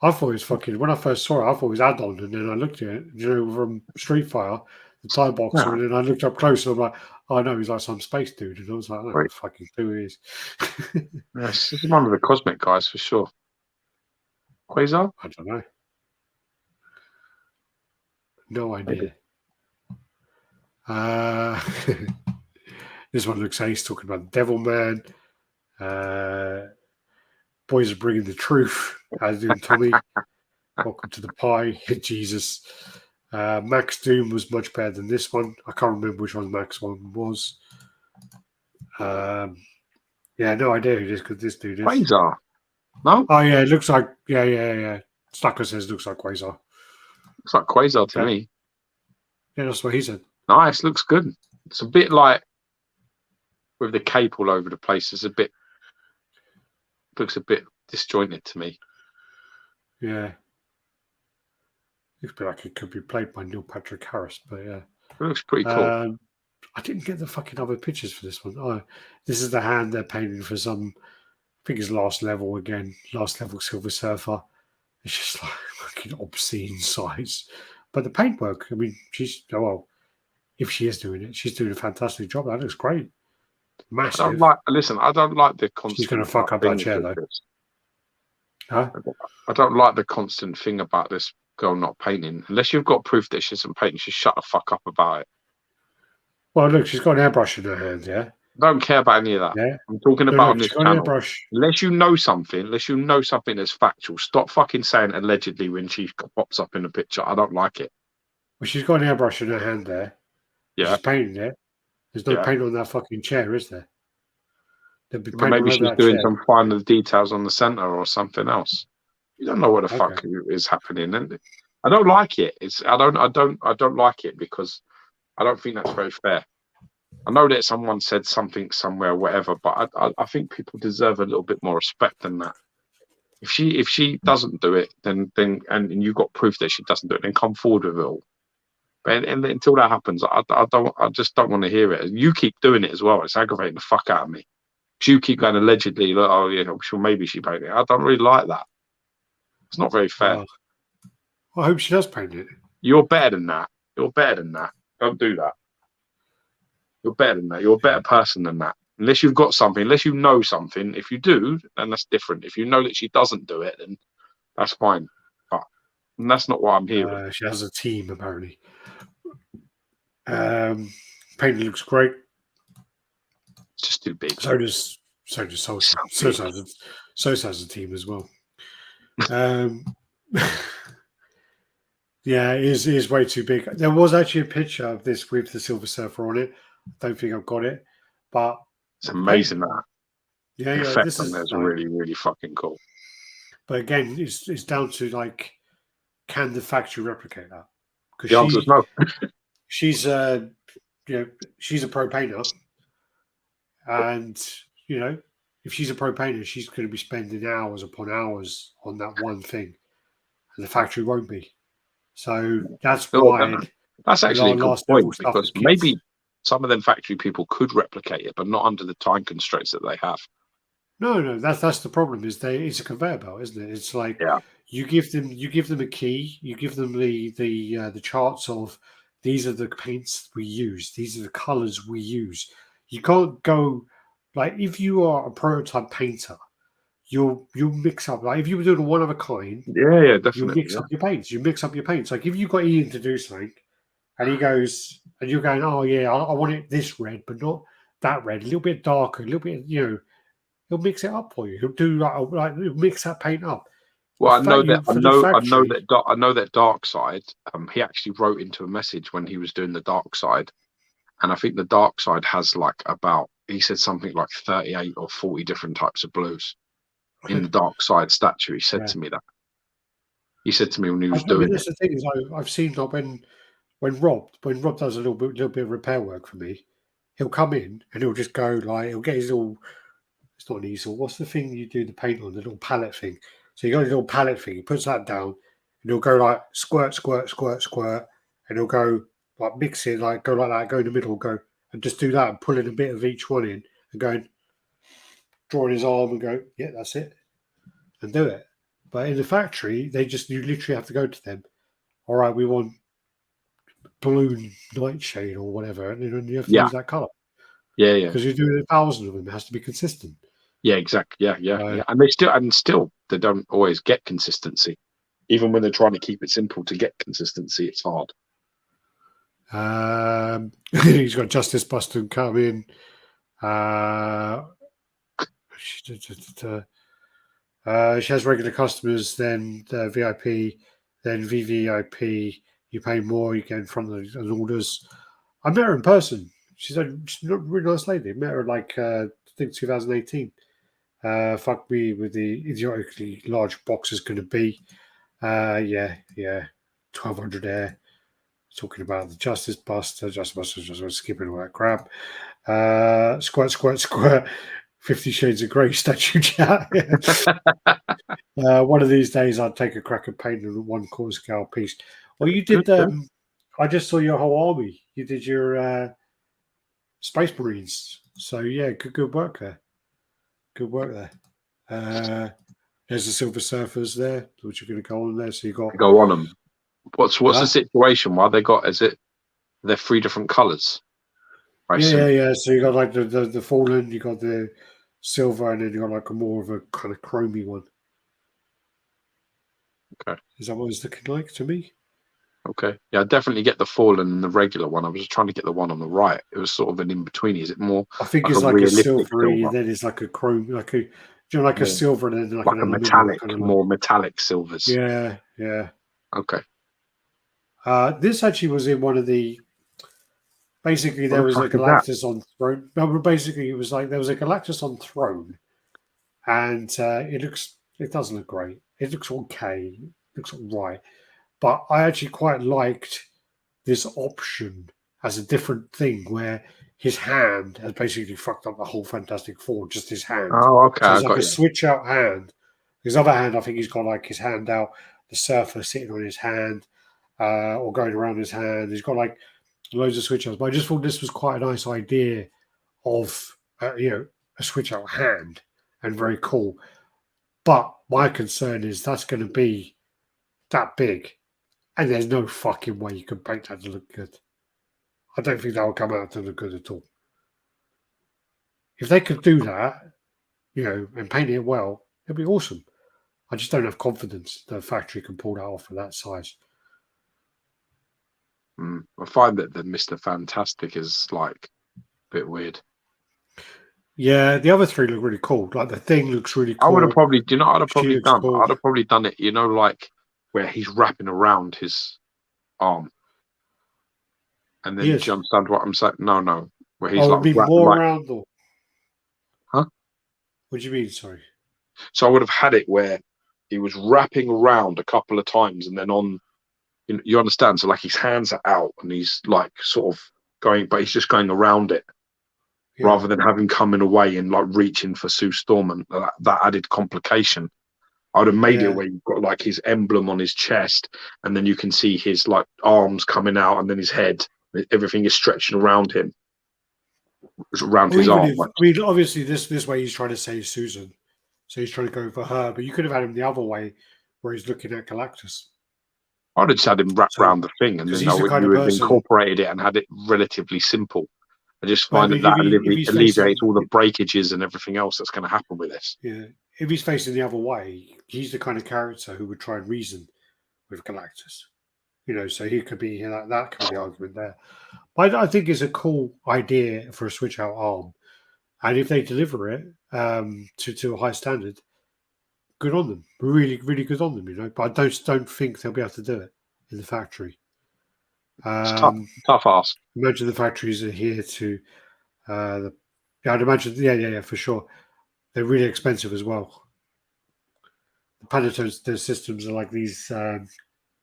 I thought it was fucking. When I first saw it, I thought it was Addon, and then I looked at it. You know, from Street Fighter, the Thai boxer, and then I looked up close, and I'm like, oh no, he's like some space dude, and I was like, I don't know what fucking who he is. Yes, this is one of the cosmic guys for sure. Quasar? I don't know. No idea. This one looks ace, talking about Devil Man. Boys are bringing the truth. As doing Tommy. Welcome to the pie. Jesus. Max Doom was much better than this one. I can't remember which one Max one was. Yeah, no idea who this dude is. Quasar. No? Oh yeah, it looks like yeah. Stucker says looks like Quasar. Looks like Quasar to me. Yeah, that's what he said. Nice, looks good. It's a bit like with the cape all over the place. Looks a bit disjointed to me. Yeah. Looks a bit like it could be played by Neil Patrick Harris, but yeah. It looks pretty cool. I didn't get the fucking other pictures for this one. Oh, this is the hand they're painting for some, I think it's last level again, last level Silver Surfer. It's just like fucking obscene size. But the paintwork, I mean, if she is doing it, she's doing a fantastic job. That looks great. Massive. I don't like the constant. She's going to fuck up that chair, though. Huh? I don't like the constant thing about this girl not painting. Unless you've got proof that she isn't painting, just shut the fuck up about it. Well, look, she's got an airbrush in her hand, yeah? I don't care about any of that. Yeah. I'm talking about on this channel. Airbrush. Unless you know something that's factual, stop fucking saying allegedly when she pops up in the picture. I don't like it. Well, she's got an airbrush in her hand there. Yeah. She's painting it. There's no paint on that fucking chair, is there? There'd be paint maybe she's doing some final details on the center or something else. You don't know what the fuck is happening, and I don't like it. I don't like it because I don't think that's very fair. I know that someone said something somewhere, whatever, but I think people deserve a little bit more respect than that. If she doesn't do it, then and you've got proof that she doesn't do it, then come forward with it all. But and until that happens, I just don't want to hear it. You keep doing it as well. It's aggravating the fuck out of me. You keep going allegedly, like, oh yeah, I'm sure maybe she painted it. I don't really like that. It's not very fair. Well, I hope she does paint it. You're better than that. Don't do that. You're better than that. You're a better person than that. Unless you've got something, unless you know something. If you do, then that's different. If you know that she doesn't do it, then that's fine. But And that's not what I'm hearing. She has a team apparently. Painting looks great. It's just too big. So does Sosa. So big. Sosa has a team as well. Yeah, it is way too big. There was actually a picture of this with the Silver Surfer on it. I don't think I've got it, but It's amazing that yeah, the yeah. effect This on is there is like, really, really fucking cool. but again, it's down to like, can the factory replicate that? The Because answer is no. she's she's a pro painter, and if she's a pro painter, she's going to be spending hours upon hours on that one thing, and the factory won't be. So that's No, why that's the actually a good last level point, stuff because keeps. maybe some of them factory people could replicate it, but not under the time constraints that they have. No, that's the problem. It's a conveyor belt, isn't it? It's like Yeah. you give them a key, you give them the charts of these are the paints we use, these are the colors we use. You can't go like, if you are a prototype painter, you'll mix up, like if you were doing a one of a kind, Yeah, you'll definitely. mix Yeah. up your paints. You mix up your paints. Like if you got Ian to do something, and he goes, and you're going, oh yeah, I want it this red, but not that red, a little bit darker, a little bit, he'll mix it up for you. He'll do he'll mix that paint up. Well, I know that. I For the know. I know factory, that. I know that Dark Side. He actually wrote into a message when he was doing the Dark Side, and I think the Dark Side has like about. He said something like 38 or 40 different types of blues in the Dark Side statue. He said yeah. to me that. He said to me when he was I mean, doing that's it. the thing is, I've seen like when Rob does a little bit of repair work for me, he'll come in and he'll just go like, he'll get his little. It's not an easel. What's the thing you do the paint on? The little palette thing. So you got a little palette thing. He puts that down, and he'll go like squirt, squirt, squirt, squirt, and he'll go like mix it, like go like that, go in the middle, go and just do that, and pulling a bit of each one in, and going drawing his arm and go, yeah, that's it, and do it. But in the factory, you literally have to go to them. All right, we want blue nightshade or whatever, and then you have to Yeah. use that color Yeah. Yeah. because you're doing 1,000 of them. It has to be consistent. Yeah. Exactly. Yeah. Yeah. Uh, Yeah. And still they don't always get consistency. Even when they're trying to keep it simple to get consistency, it's hard. He's got Justice Boston come in. She has regular customers, then VIP, then VVIP. You pay more, you get in front of the orders. I met her in person. She's a really nice lady. I met her like I think 2018. Fuck me with the idiotically large box is going to be. Yeah, 1,200 air. Talking about the Justice Buster, just skipping all that crap. Squirt. 50 Shades of Grey statue chat. One of these days, I'd take a crack at painting one quarter scale piece. Well, you did. Good. I just saw your whole army. You did your Space Marines. So yeah, good work there. Good work there. There's the Silver Surfers there, which are going to go on there. So you got Go on them. What's the situation? Why they got? Is it they're three different colours? Yeah. So you got like the Fallen, you got the silver, and then you got like a more of a kind of chromy one. Okay. Is that what it's looking like to me? Okay. Yeah, I definitely get the Fallen and the regular one. I was just trying to get the one on the right. It was sort of an in between. Is it more? I think like it's a like a realistic silvery, silver? and then it's like a chrome, like a silver, and then like a metallic, kind of more metallic silvers. Yeah. Okay. This actually was in one of the. Basically, there was a Galactus on throne. No, but basically, it was like there was a Galactus on throne, and it doesn't look great. It looks okay. It looks right, but I actually quite liked this option as a different thing where his hand has basically fucked up the whole Fantastic Four, just his hand. Oh, okay. So it's like a switch out hand. His other hand, I think he's got like his hand out, the surfer sitting on his hand, or going around his hand. He's got like loads of switch outs. But I just thought this was quite a nice idea of, a switch out hand, and very cool. But my concern is that's going to be that big, and there's no fucking way you can paint that to look good. I don't think that will come out to look good at all. If they could do that, and paint it well, it'd be awesome. I just don't have confidence the factory can pull that off for that size. I find that the Mr. Fantastic is like a bit weird. Yeah, the other three look really cool. Like the Thing looks really I would have cool. probably, do you know what I'd have She probably looks done? cool. I'd have probably done it, you know, like where he's wrapping around his arm. And then, Yes. do you understand what I'm saying? No. Where he's Oh, like, it'd be more around or huh? what do you mean? Sorry. So I would have had it where he was wrapping around a couple of times and then on, you understand? So like his hands are out and he's like sort of going, but he's just going around it Yeah. rather than having coming away and like reaching for Sue Storm and that added complication. I would have made it where you've got like his emblem on his chest and then you can see his like arms coming out and then his head, everything is stretching around him, around Or his even arm. if, I mean, obviously this way he's trying to save Susan, so he's trying to go for her. But you could have had him the other way, where he's looking at Galactus. I'd have just had him wrapped So around the thing and because then he's the kind you of would have person. incorporated it and had it relatively simple. I just Well, I find mean, that if he's alleviates facing, all the breakages and everything else that's going to happen with this. yeah, if he's facing the other way, he's the kind of character who would try and reason with Galactus. You know, so he could be that could be the argument there. But I think it's a cool idea for a switch out arm, and if they deliver it to a high standard, good on them. Really, really good on them. You know, but I don't think they'll be able to do it in the factory. It's tough ask. Imagine the factories are here to I'd imagine, yeah, for sure. They're really expensive as well. The Panetone, their systems are like these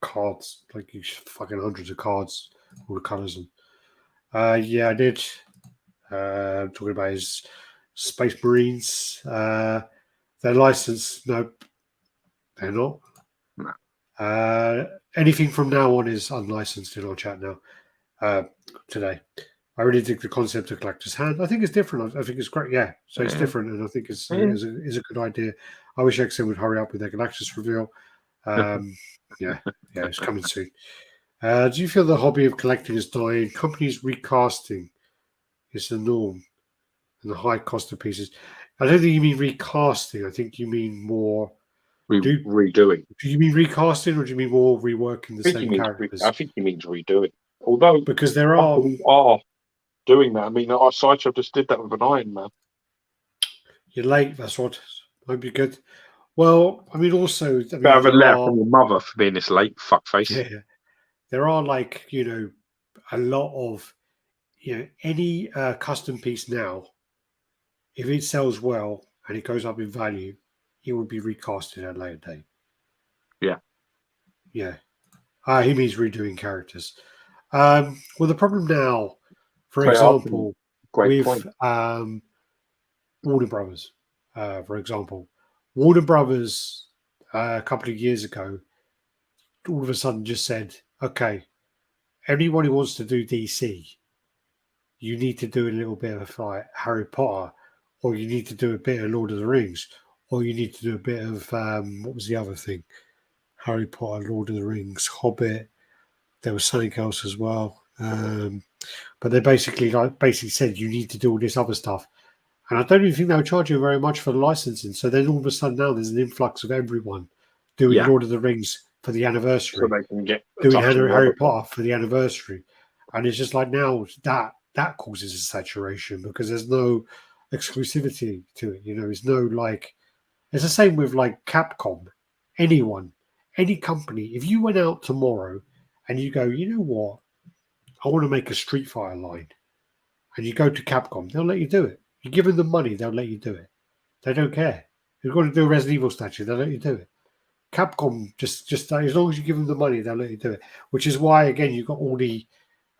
cards, like fucking hundreds of cards, all the colours. And yeah, I did. Talking about his Space Marines. Their license, nope, they're not. No. Anything from now on is unlicensed in our chat now. Today, I really dig the concept of Galactus' hand. I think it's different. I think it's great. Yeah, so it's different, and I think it's a good idea. I wish XM would hurry up with their Galactus reveal. Yeah, it's coming soon. Do you feel the hobby of collecting is dying? Companies recasting is the norm, and the high cost of pieces. I don't think you mean recasting. I think you mean more redoing. Do you mean recasting, or do you mean more reworking the same characters? I think he means redoing. Although because there are doing that. I mean, our Sideshow just did that with an Iron Man. You're late. That's what. Hope you're good. Well, I mean, also, Have a letter from your mother for being this late, fuckface. Yeah, there are a lot of any custom piece now. If it sells well and it goes up in value, it will be recasted at a later date. Yeah. He means redoing characters. Well, the problem now, for example, with Warner Brothers, for example, Warner Brothers a couple of years ago, all of a sudden just said, okay, anyone who wants to do DC, you need to do a little bit of like Harry Potter, or you need to do a bit of Lord of the Rings, or you need to do a bit of what was the other thing? Harry Potter, Lord of the Rings, Hobbit. There was something else as well. But they basically said you need to do all this other stuff. And I don't even think they were charging very much for the licensing. So then all of a sudden now there's an influx of everyone doing Lord of the Rings for the anniversary. So they can get doing Harry Potter for the anniversary. And it's just like now that causes a saturation because there's no exclusivity to it. It's no like, it's the same with like Capcom. Anyone, any company, if you went out tomorrow and you go, you know what? I want to make a Street Fighter line. And you go to Capcom, they'll let you do it. You give them the money, they'll let you do it. They don't care. If you're going to do a Resident Evil statue, they'll let you do it. Capcom, just as long as you give them the money, they'll let you do it. Which is why, again, you've got all the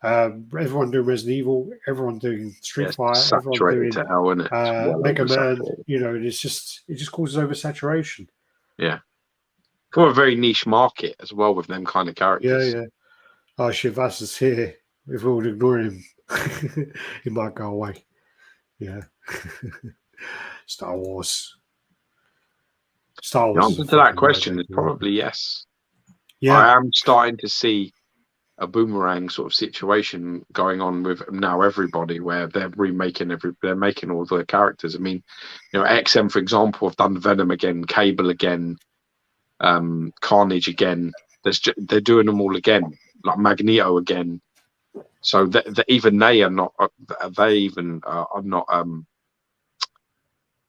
everyone doing Resident Evil, everyone doing Street Fighter, everyone doing to hell, isn't it? Mega Man. And it just causes oversaturation. Yeah. For a very niche market as well with them kind of characters. Yeah. Oh, Shivas is here. If we would ignore him, he might go away. Yeah. Star Wars. The answer to that question is probably yes. Yeah. I am starting to see a boomerang sort of situation going on with now everybody where they're they're making all the characters. I mean, XM, for example, have done Venom again, Cable again, Carnage again. They're doing them all again, like Magneto again. So that even they are not. They even are not.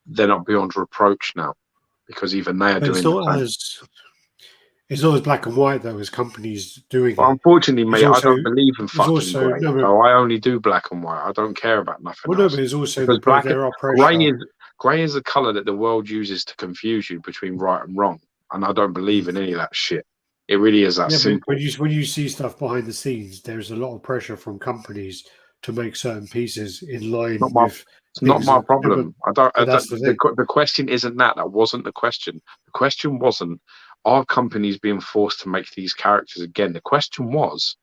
They're not beyond reproach now, because even they are But doing the same. it's not as black and white though as companies doing Well, it. unfortunately, It's mate, I also don't believe in it's fucking also grey. no, but, So I only do black and white. I don't care about nothing well, no, else. but it's also Because there are grey pressure. is a colour that the world uses to confuse you between right and wrong. And I don't believe in any of that shit. It really is that Yeah, but simple. when you see stuff behind the scenes, there's a lot of pressure from companies to make certain pieces in line with It's not things my that. No, problem. but that's the thing. The question isn't that. That wasn't the question. The question wasn't, are companies being forced to make these characters again? The question was,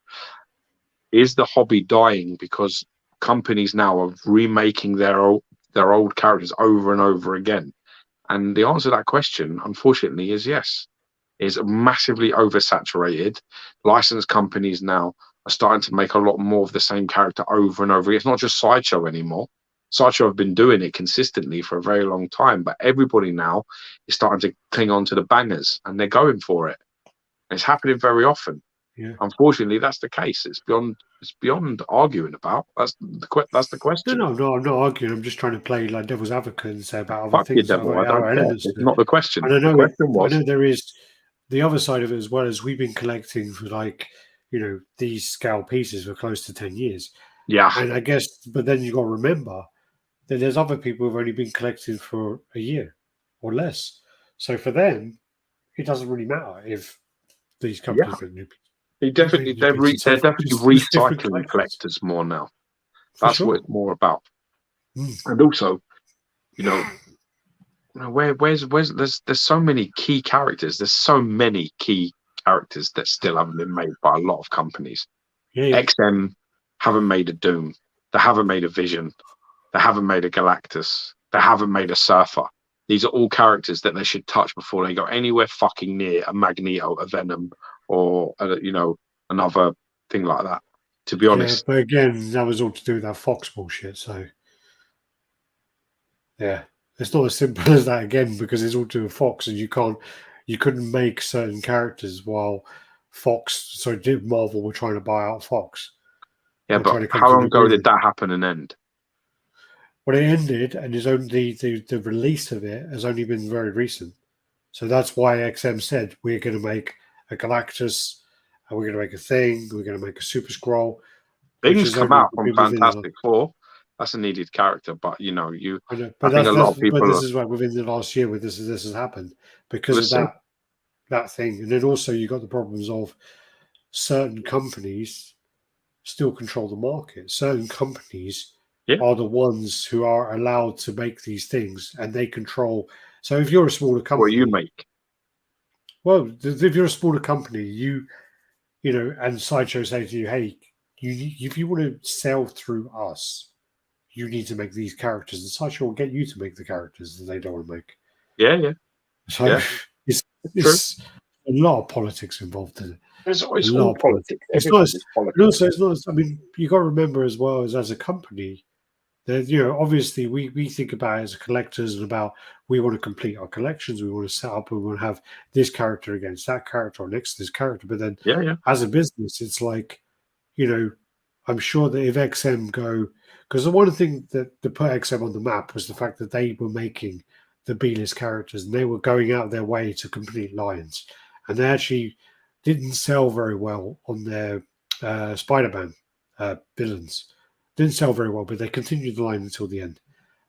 is the hobby dying because companies now are remaking their old characters over and over again? And the answer to that question, unfortunately, is yes. Is massively oversaturated. Licensed companies now are starting to make a lot more of the same character over and over again. It's not just Sideshow anymore. Sideshow have been doing it consistently for a very long time, but everybody now is starting to cling on to the bangers and they're going for it. And it's happening very often. Yeah. Unfortunately, that's the case. It's beyond arguing about. That's the question. No, I'm not arguing. I'm just trying to play like devil's advocate and say about other Fuck you, things, devil. I other don't care. elements It's to it. not the question. And The question I was, know there is the other side of it as well, as we've been collecting for like, these scale pieces for close to 10 years. yeah, And I guess, but then you got to remember that there's other people who've only been collecting for a year or less. So for them, it doesn't really matter if these yeah. companies make new pieces. They're definitely It's different recycling collections, collectors more now. for That's what sure. it's more about. Mm. And also, you know, there's so many key characters. There's so many key characters that still haven't been made by a lot of companies. Yeah. XM haven't made a Doom. They haven't made a Vision. They haven't made a Galactus. They haven't made a Surfer. These are all characters that they should touch before they go anywhere fucking near a Magneto, a Venom, or another thing like that. To be Yeah, honest, but again, that was all to do with that Fox bullshit. So, yeah, it's not as simple as that again because it's all to do with Fox, and you couldn't make certain characters while Marvel were trying to buy out Fox. yeah. Or But trying to come how to an long ago did agreement. that happen and end? Well, it ended, and it's only the release of it has only been very recent. So that's why XM said we're going to make a Galactus, and we're going to make a thing, we're going to make a Super Scroll, which Things is come only out from been within the. Fantastic Four. That's a needed character, but I know, I but think a lot of but people this are. is right within the last year where this has happened because of Listen, that thing, and then also you got the problems of certain companies still control the market. Certain companies yeah. are the ones who are allowed to make these things, and they control. So if you're a smaller What you company, make? well, if you're a smaller company, and Sideshow say to you, "Hey, if you want to sell through us, you need to make these characters," and Sideshow will get you to make the characters that they don't want to make. Yeah. So Yeah. it's True. it's a lot of politics involved in it. It's A all lot of politics. politics. It's not. Everything is And politics. also, it's not. I mean, you got to remember as well as a company that obviously we think about it as collectors and about we want to complete our collections. We want to set up. We want to have this character against that character or next to this character. But then, Yeah. as a business, it's like, I'm sure that if XM go, because the one thing that put XM on the map was the fact that they were making the B-list characters and they were going out their way to complete lines, and they actually didn't sell very well on their Spider-Man villains. Didn't sell very well, but they continued the line until the end,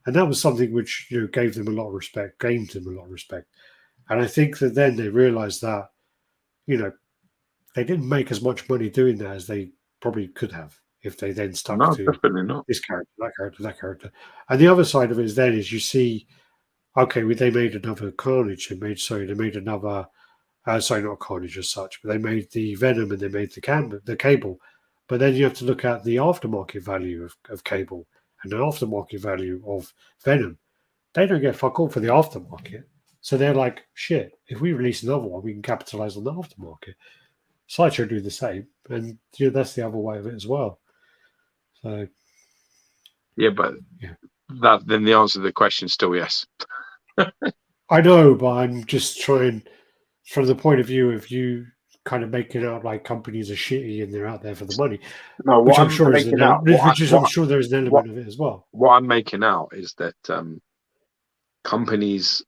and that was something which gave them a lot of respect, gained them a lot of respect, and I think that then they realised that they didn't make as much money doing that as they probably could have if they then stuck No, to definitely not. this character, that character, that character. And the other side of it is then is you see, okay, they made another Carnage. They made another, sorry, not Carnage as such, but they made the Venom and they made the Cable. But then you have to look at the aftermarket value of Cable and the aftermarket value of Venom. They don't get fuck all for the aftermarket. So they're like, shit, if we release another one, we can capitalize on the aftermarket. Sideshow do the same, and that's the other way of it as well. So Yeah, but yeah. then the answer to the question is still yes. I know, but I'm just trying from the point of view of you kind of making out like companies are shitty and they're out there for the money, No, which what I'm I'm sure is making out, I'm sure there is an what element of it as well. what I'm making out is that companies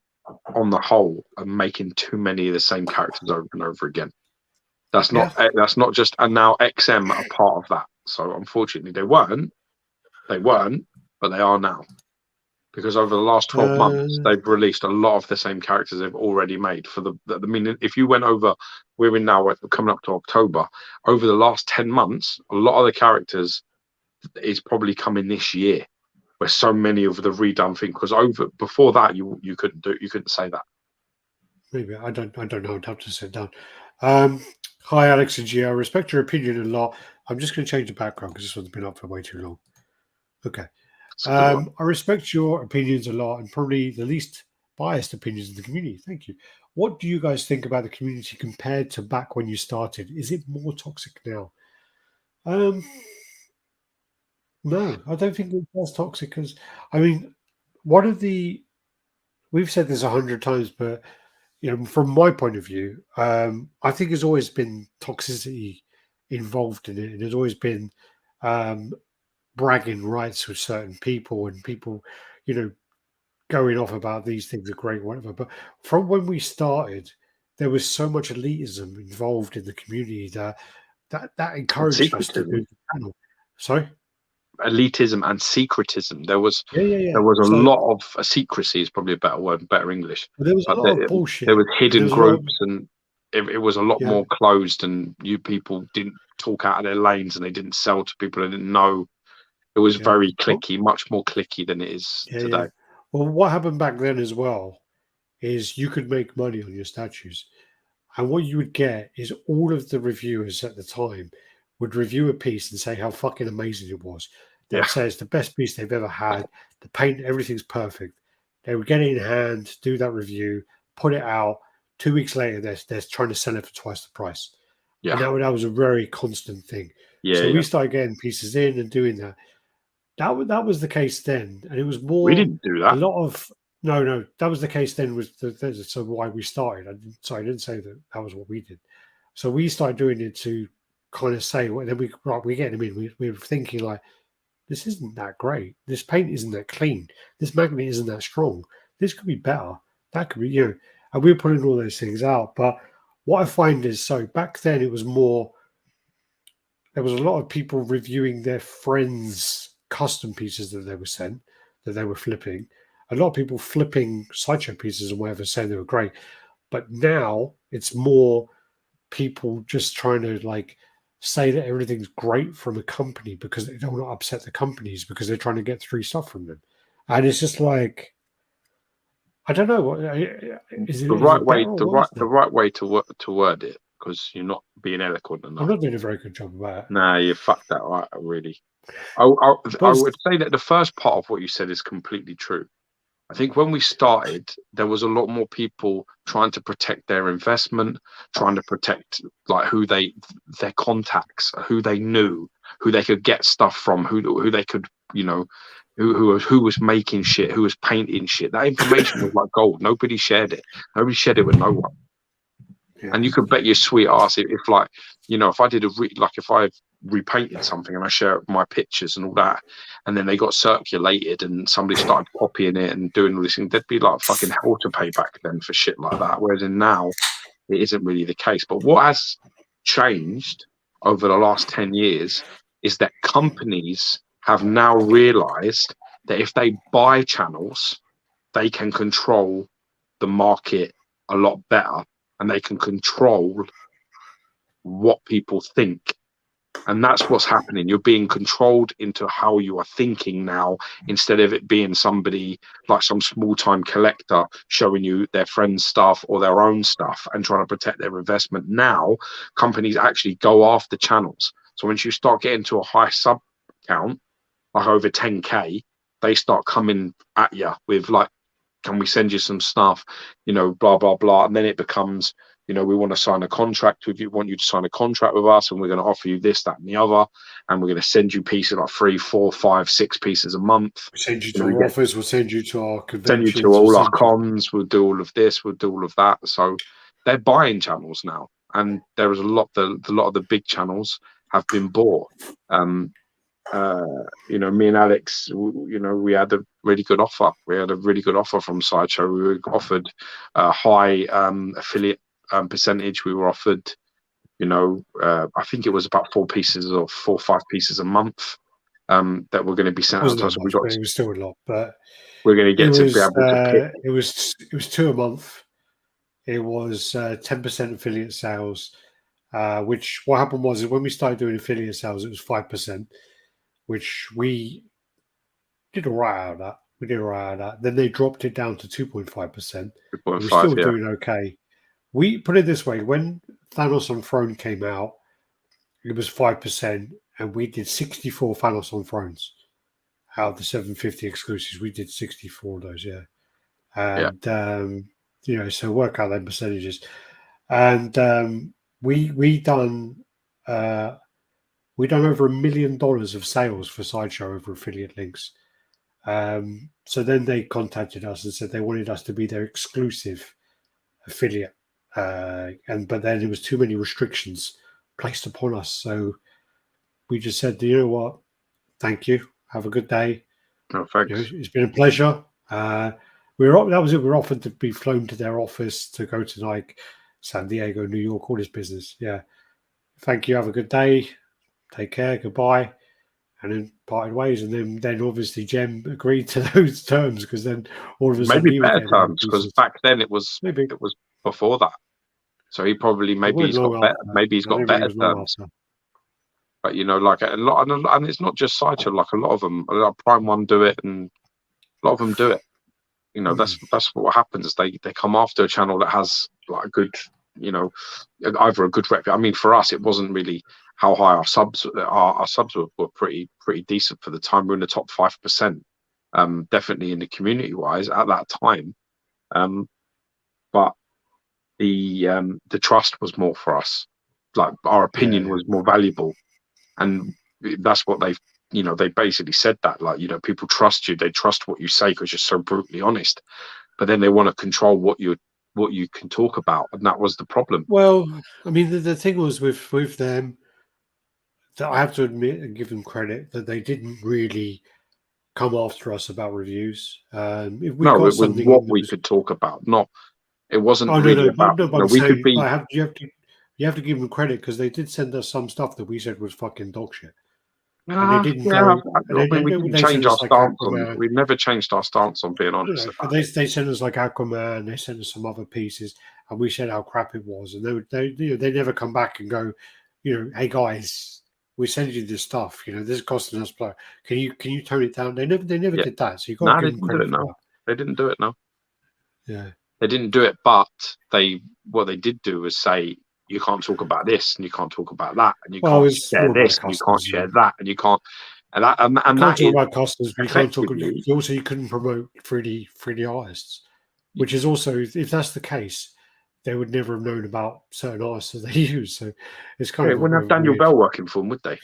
on the whole are making too many of the same characters over and over again. That's Yeah. not just, and now XM are part of that. So unfortunately, they weren't, but they are now, because over the last 12 months they've released a lot of the same characters they've already made. For the I mean, if you went over, we're coming up to October. Over the last 10 months, a lot of the characters is probably coming this year, where so many of the redone thing, because over before that you couldn't say that. Maybe I don't know. I'd have to sit down. Hi, Alex and Gio. I respect your opinion a lot. I'm just going to change the background because this one's been up for way too long. Okay. It's a good one. I respect your opinions a lot, and probably the least biased opinions in the community. Thank you. What do you guys think about the community compared to back when you started? Is it more toxic now? No, I don't think it's as toxic as. I mean, one of the we've said this 100 times, but from my point of view, I think there's always been toxicity involved in it, and there's always been bragging rights with certain people, and people, going off about these things are great, whatever. But from when we started, there was so much elitism involved in the community that encouraged us to do Secretism, the channel. Sorry? elitism, and secretism. There was Yeah. a So lot of secrecy is probably a better word, better English. there was a But lot of bullshit, there was and there hidden was a lot of groups, and it was a lot more closed, and you people didn't talk out of their lanes, and they didn't sell to people they didn't know. It was very Well, clicky, much more clicky than it is yeah. today. Well, what happened back then as well is you could make money on your statues. And what you would get is all of the reviewers at the time would review a piece and say how fucking amazing it was. They Yeah, would say it's the best piece they've ever had. The paint, everything's perfect. They would get it in hand, do that review, put it out. 2 weeks later, they're trying to sell it for twice the price. And yeah, that was a very constant thing. yeah, So we yeah. started getting pieces in and doing that. That was the case then, and it was We more didn't do a that. lot of no. That was the case then. So why we started? I didn't say that was what we did. So we started doing it to kind of say, well, then we get them in. We were thinking like, this isn't that great. This paint isn't that clean. This magnet isn't that strong. This could be better. That could be and we were putting all those things out. But what I find is, so back then it was more. There was a lot of people reviewing their friends' custom pieces that they were sent, that they were flipping. A lot of people flipping sideshow pieces and whatever, saying they were great. But now it's more people just trying to like say that everything's great from a company because they don't want to upset the companies because they're trying to get free stuff from them. And it's just like, I don't know. Is The is right it way, better or worse the now? right way to word it, because you're not being eloquent I'm enough. not doing a very good job about it. Nah, you fucked that right, really. I But would say that the first part of what you said is completely true. I think when we started, there was a lot more people trying to protect their investment, trying to protect like their contacts, who they knew, who they could get stuff from, who they could, who was making shit, who was painting shit. That information was like gold. Nobody shared it. Nobody shared it with no one. yeah, And you could bet your sweet ass if like, if I did if I repainted something and I share my pictures and all that, and then they got circulated and somebody started copying it and doing all this thing, there'd be like fucking hell to pay back then for shit like that. Whereas in now, it isn't really the case. But what has changed over the last 10 years is that companies have now realized that if they buy channels, they can control the market a lot better, and they can control what people think. And that's what's happening. You're being controlled into how you are thinking now, instead of it being somebody like some small time collector showing you their friend's stuff or their own stuff and trying to protect their investment. Now, companies actually go after channels. So once you start getting to a high sub count, like over 10K, they start coming at you with like, can we send you some stuff, blah, blah, blah. And then it becomes, we want to sign a contract with you, want you to sign a contract with us, and we're going to offer you this, that, and the other. And we're going to send you pieces like 3, 4, 5, 6 pieces a month. we'll send you You know, to we our get office, we'll send you to our send you to conventions, we'll all our send you. cons, we'll do all of this, we'll do all of that. So they're buying channels now, and there is a lot of the big channels have been bought. Me and Alex, we had a really good offer. We had a really good offer from Sideshow. We were offered a high affiliate percentage. We were offered, I think it was about 4 or 5 pieces a month that were going to be sent out to us. But it was still a lot. But we're going to get to be able to pick. It was 2 a month. It was 10% affiliate sales. Which what happened was when we started doing affiliate sales, it was 5%, which we did all right out of that. Then they dropped it down to 2.5%. We're still doing okay. We put it this way: when Thanos on Throne came out, it was 5%, and we did 64 Thanos on Thrones out of the 750 exclusives. We did 64 of those, yeah. And so work out them percentages, and we done over $1 million of sales for Sideshow over affiliate links. So then they contacted us and said they wanted us to be their exclusive affiliate, but then there was too many restrictions placed upon us. So we just said, you know what? Thank you. Have a good day. No, thanks. It's been a pleasure. That was it. We were offered to be flown to their office to go to like San Diego, New York, all this business. Yeah. Thank you. Have a good day. Take care. Goodbye. And then parted ways. And then obviously Jem agreed to those terms because then all of a sudden maybe better terms because back then it was before that. So he probably he's got better. Maybe he's got better terms. But like a lot, and it's not just Sideshow. Like a lot of them, Prime One do it, and a lot of them do it. That's what happens. They come after a channel that has like a good, either a good rep. I mean, for us, it wasn't really how high our subs were pretty decent for the time. We're in the top 5%, definitely in the community wise at that time. But the trust was more for us. Like our opinion was more valuable, and that's what they basically said that, like, people trust you, they trust what you say because you're so brutally honest, but then they want to control what you can talk about, and that was the problem. Well, I mean, the thing was with them that I have to admit and give them credit that they didn't really come after us about reviews. If we got something what we could talk about, it wasn't really about. You have to give them credit because they did send us some stuff that we said was fucking dog shit. And they didn't we didn't change our stance on. We've never changed our stance on being honest. But they sent us like Aquaman. They sent us some other pieces, and we said how crap it was. And they never come back and go, hey guys, we sent you this stuff. This is costing us blood. Can you tone it down? They never did that. So you got to give them credit for that. They didn't do it. No. Yeah. They didn't do it, but what they did do was say, you can't talk about this, and you can't talk about that, and you can't share this, and you can't share that, and you can't. And that talk about customers. You can't talk. Also, you couldn't promote 3D artists, which is also, if that's the case, they would never have known about certain artists that they use. So it's kind of. They wouldn't have Daniel Bell working for them, would they?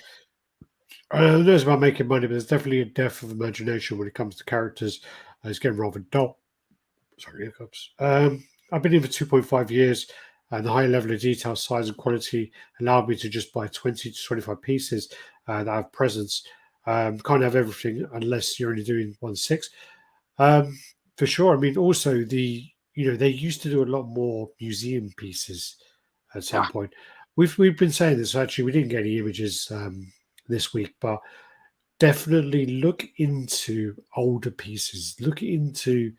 I know it's about making money, but there's definitely a depth of imagination when it comes to characters. It's getting rather dull. Sorry, hiccups. I've been here for 2.5 years, and the high level of detail, size, and quality allowed me to just buy 20 to 25 pieces that have presence. Can't have everything unless you're only doing 1/6. For sure. I mean, also they used to do a lot more museum pieces at some point. We've been saying this. Actually, we didn't get any images this week, but definitely look into older pieces. Look into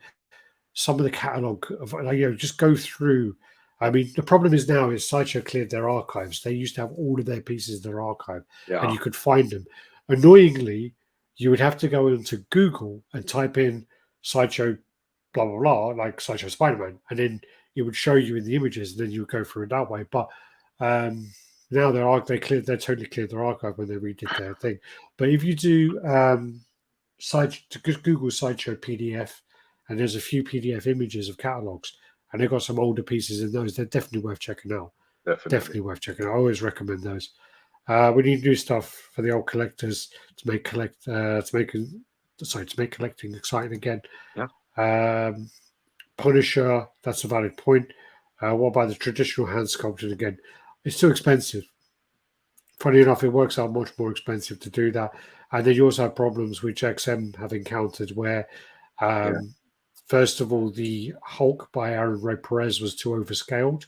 some of the catalog of, just go through. I mean, the problem is now is Sideshow cleared their archives. They used to have all of their pieces in their archive, and you could find them. Annoyingly, you would have to go into Google and type in Sideshow blah blah blah, like Sideshow Spider-Man, and then it would show you in the images, and then you would go through it that way. But now they totally cleared their archive when they redid their thing. But if you do Google Sideshow PDF, and there's a few PDF images of catalogs, and they've got some older pieces in those. They're definitely worth checking out. Definitely worth checking out. I always recommend those. We need new stuff for the old collectors to make collecting exciting again. Yeah. Punisher, that's a valid point. What about the traditional hand sculpted again? It's too expensive. Funny enough, it works out much more expensive to do that. And then you also have problems which XM have encountered where, Yeah. first of all, the Hulk by Aaron Ray Perez was too overscaled.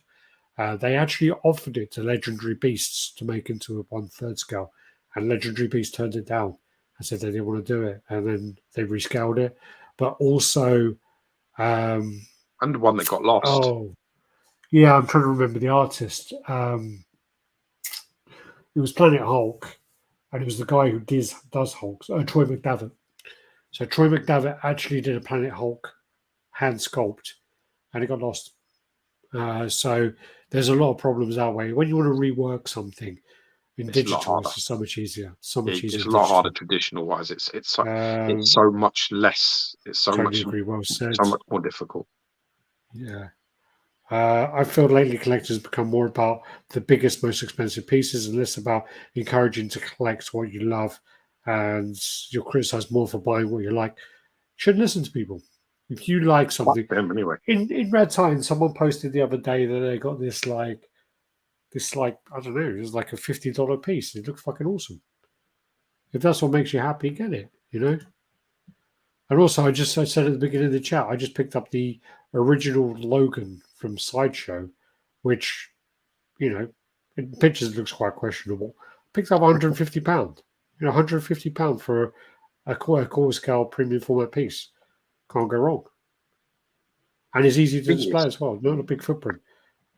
They actually offered it to Legendary Beasts to make into a 1/3 scale, and Legendary Beasts turned it down and said they didn't want to do it, and then they rescaled it. But also, And the one that got lost. oh yeah, I'm trying to remember the artist. It was Planet Hulk, and it was the guy who does Hulk, Troy McDavitt. So Troy McDavitt actually did a Planet Hulk hand sculpt, and it got lost. So there's a lot of problems that way. When you want to rework something in It's a lot digital, harder. it's just so much easier. So Yeah, much easier. it's a In lot harder digital. traditional wise. It's Um, so much less. It's so totally much agree. Well said. more difficult. Yeah. I feel lately collectors have become more about the biggest, most expensive pieces and less about encouraging to collect what you love. And you're criticized more for buying what you like. You shouldn't listen to people. If you like Fuck something, them anyway. in RaddTitan, someone posted the other day that they got this I don't know, it was like a $50 piece. It looked fucking awesome. If that's what makes you happy, get it. You know. And also, I said at the beginning of the chat, I just picked up the original Logan from Sideshow, which, you know, in pictures it looks quite questionable. Picked up £150. £150 for a core scale premium format piece. Can't go wrong. And it's easy to Thing display is, as well. Not a big footprint.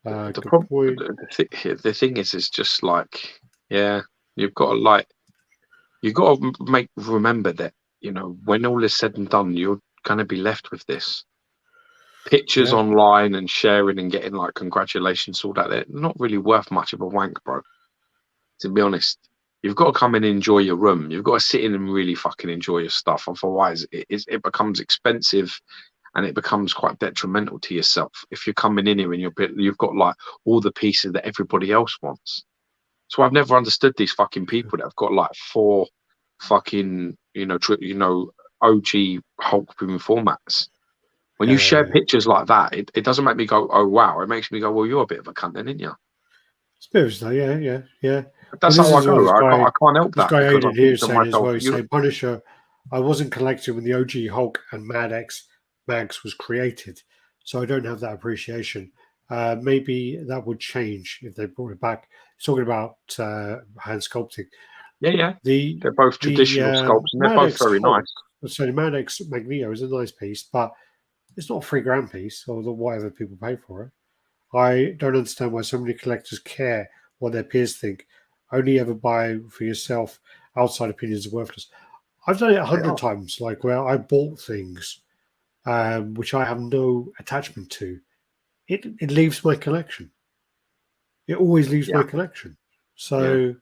the Good problem, point. the thing is just like, yeah, you've got to remember that, when all is said and done, you're gonna be left with this. Pictures Yeah. online and sharing and getting like congratulations, all that, they're not really worth much of a wank, bro. To be honest, you've got to come and enjoy your room. You've got to sit in and really fucking enjoy your stuff. Otherwise, it becomes expensive and it becomes quite detrimental to yourself. If you're coming in here and you've got like all the pieces that everybody else wants. So I've never understood these fucking people that have got like 4 fucking OG Hulk premium formats. When you share pictures like that, it doesn't make me go, oh wow. It makes me go, well, you're a bit of a cunt then, aren't you? Spiritual, yeah. That's This how I is what go. I can't help this that guy because I Aiden here think is to saying as myself, well. He's saying, Punisher, I wasn't collecting when the OG Hulk and Mad X Mags was created, so I don't have that appreciation. Maybe that would change if they brought it back. He's talking about hand sculpting. yeah, The they're both traditional sculpts and they're Mad both X very Hulk, nice. so the Mad X Magneto is a nice piece, but it's not a £3 piece or whatever people pay for it. I don't understand why so many collectors care what their peers think. Only ever buy for yourself. Outside opinions are worthless. I've done it 100 times, like where I bought things which I have no attachment to. It leaves my collection. It always leaves my collection. So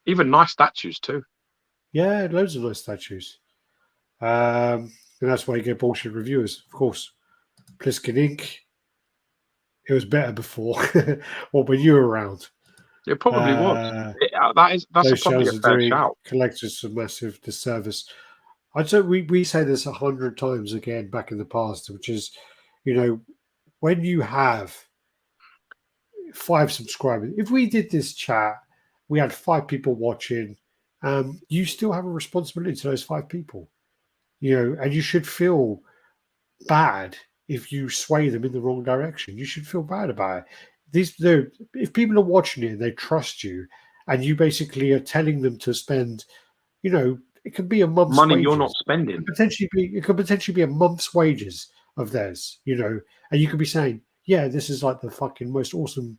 even nice statues too. Yeah, loads of nice statues. And that's why you get bullshit reviewers, of course. Pliskin Inc. It was better before. Well, when you were around. It probably was. That's Those probably a shows are fair doing shout. collectors a massive disservice. I'd say we say this 100 times again back in the past, which is, when you have 5 subscribers, if we did this chat, we had 5 people watching, you still have a responsibility to those 5 people, and you should feel bad if you sway them in the wrong direction. You should feel bad about it. If people are watching it and they trust you, and you basically are telling them to spend, it could be a month's Money wages. you're not spending. It could potentially be a month's wages of theirs, and you could be saying, yeah, this is like the fucking most awesome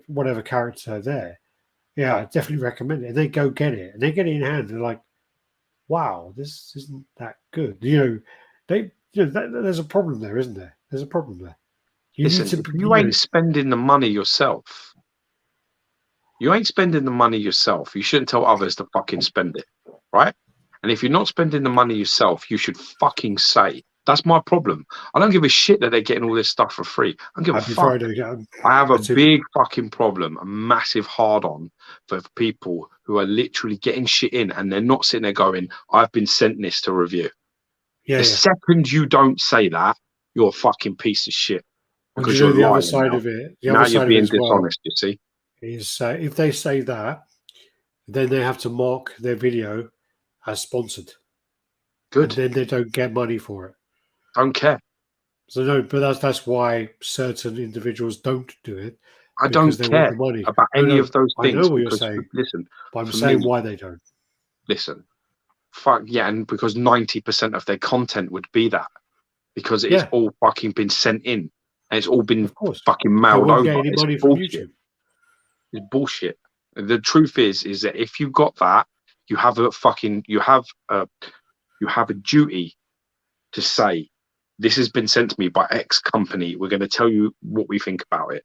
whatever character there. Yeah, I definitely recommend it. And they go get it, and they get it in hand. They're like, wow, this isn't that good. There's a problem there, isn't there? There's a problem there. Listen, if you ain't spending the money yourself, you shouldn't tell others to fucking spend it, right? And if you're not spending the money yourself, you should fucking say. That's my problem. I don't give a shit that they're getting all this stuff for free. I don't give a fuck. I have a big fucking problem, a massive hard-on for people who are literally getting shit in and they're not sitting there going, I've been sent this to review. The second you don't say that, you're a fucking piece of shit. And because you know you're the other lying side now. of it. The Now other you're side of it being as well dishonest. You see, is if they say that, then they have to mark their video as sponsored, and good. then they don't get money for it. Don't care. So no, but that's why certain individuals don't do it I because don't they want the care money. about No, any no, of those I know things what you're because saying, listen, but I'm for saying me, why they don't. listen, fuck yeah, and because 90% of their content would be that because it's Yeah, all fucking been sent in and it's all been of course. fucking They mailed won't get over. any It's money from bullshit. YouTube. It's bullshit. The truth is that if you got that, you have a fucking you have a duty to say this has been sent to me by X company. We're going to tell you what we think about it.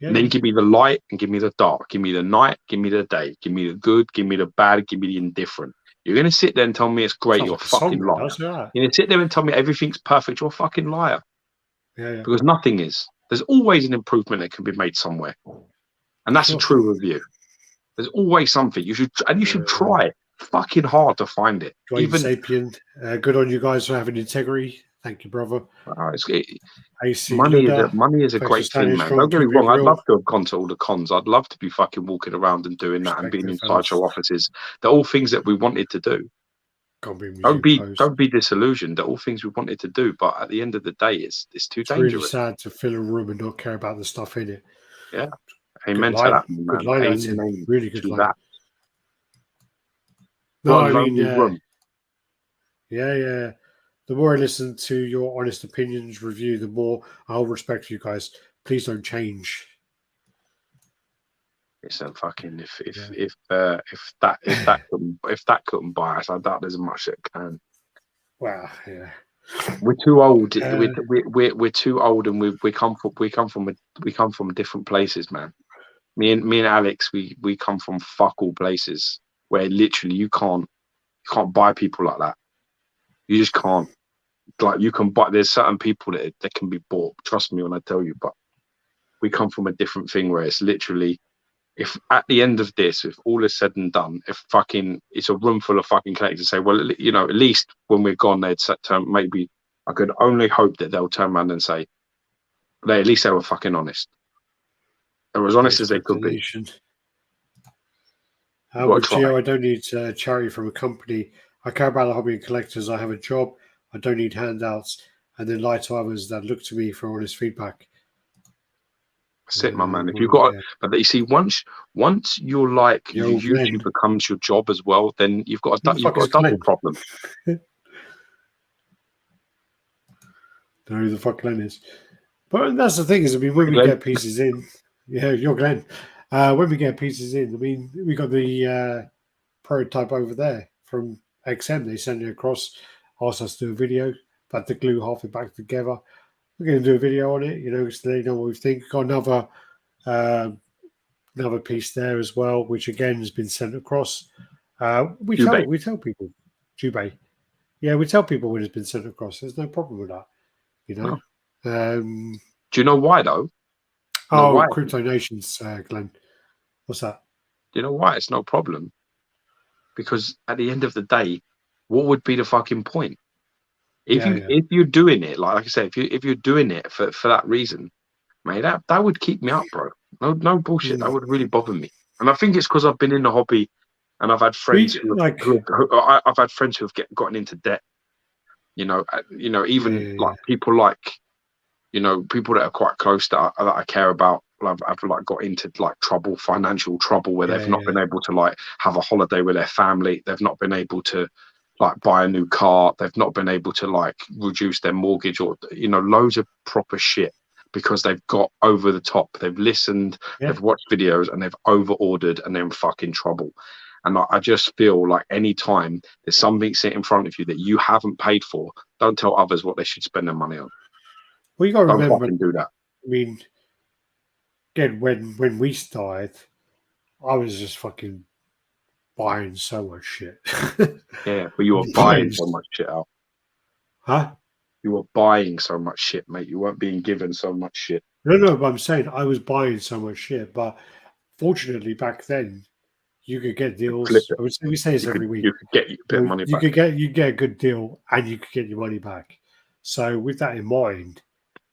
Yeah, And then give me the light and give me the dark. Give me the night, give me the day. Give me the good, give me the bad, give me the indifferent. You're going to sit there and tell me it's great. sounds You're a like a song. fucking liar. Does that? You're going to sit there and tell me everything's perfect. You're a fucking liar. Yeah, yeah. Because nothing is. There's always an improvement that can be made somewhere. And that's a Sure. true review. There's always something. You should try fucking hard to find it. Dwayne Even Sapien, good on you guys for having integrity. Thank you, brother. AC money Luda, is a thanks for great thing, standing man. strong, Don't get me keeping it wrong. I'd real. love to have gone to all the cons. I'd love to be fucking walking around and doing that and being Respect it, inside fellas. show offices. They're all things that we wanted to do. Can't be Don't be disillusioned. They're all things we wanted to do, but at the end of the day, it's too It's really dangerous. sad to fill a room and not care about the stuff in it. Yeah. Good Amen to line. that, Good man. line, Amen Tim. Really good to line. that. No, What a I mean, lonely room. yeah. The more I listen to your honest opinions review, the more I'll respect you guys. Please don't change. It's a fucking if that couldn't buy us, I doubt there's much that can. Wow, yeah. We're too old. We're too old, and we come from different places, man. Me and Alex, we come from fuck all places where literally you can't buy people like that. You just can't. Like you can buy. There's certain people that can be bought. Trust me when I tell you. But we come from a different thing where it's literally. If at the end of this, if all is said and done, if fucking it's a room full of fucking collectors say, well, you know, at least when we're gone, they'd turn, maybe I could only hope that they'll turn around and say, at least they were fucking honest. They were as honest as they could be. With Gio, I don't need charity from a company. I care about the hobby and collectors. I have a job. I don't need handouts. And then lie to others that look to me for honest feedback. That's it, my man. If you've got, but you see, once you're like YouTube becomes your job as well, then you've got a double problem. Don't know who the fuck Glenn is, but that's the thing is, I mean, when we get pieces in, yeah, you're Glenn. When we get pieces in, I mean, we got the prototype over there from XM. They sent it across, asked us to do a video, but to glue half it back together. We're going to do a video on it, you know, so they know what we think. Got another piece there as well, which again has been sent across. We tell people, Jubei. Yeah, we tell people when it's been sent across. There's no problem with that, you know. Do you know why though? Crypto Nations, Glenn. What's that? Do you know why it's no problem? Because at the end of the day, what would be the fucking point? If you're doing it, like I say, if you're doing it for that reason, mate, that would keep me up, bro. No bullshit. That would really bother me. And I think it's because I've been in the hobby, and I've had friends I've had friends who have gotten into debt. Even like people people that are quite close that I care about. I've like got into like financial trouble, where they've not been able to like have a holiday with their family. They've not been able to like buy a new car. They've not been able to like reduce their mortgage or loads of proper shit because they've got over the top. They've listened, they've watched videos, and they've over ordered, and they're in fucking trouble. And I just feel like any time there's something sitting in front of you that you haven't paid for, don't tell others what they should spend their money on. Well, you got to remember, fucking do that. I mean, again, when we started, I was just fucking buying so much shit. Yeah, but you were buying so much shit out. Huh? You were buying so much shit, mate. You weren't being given so much shit. No, but I'm saying I was buying so much shit. But fortunately, back then, you could get deals. We say this every week. You could get a bit of money back. You get a good deal, and you could get your money back. So with that in mind,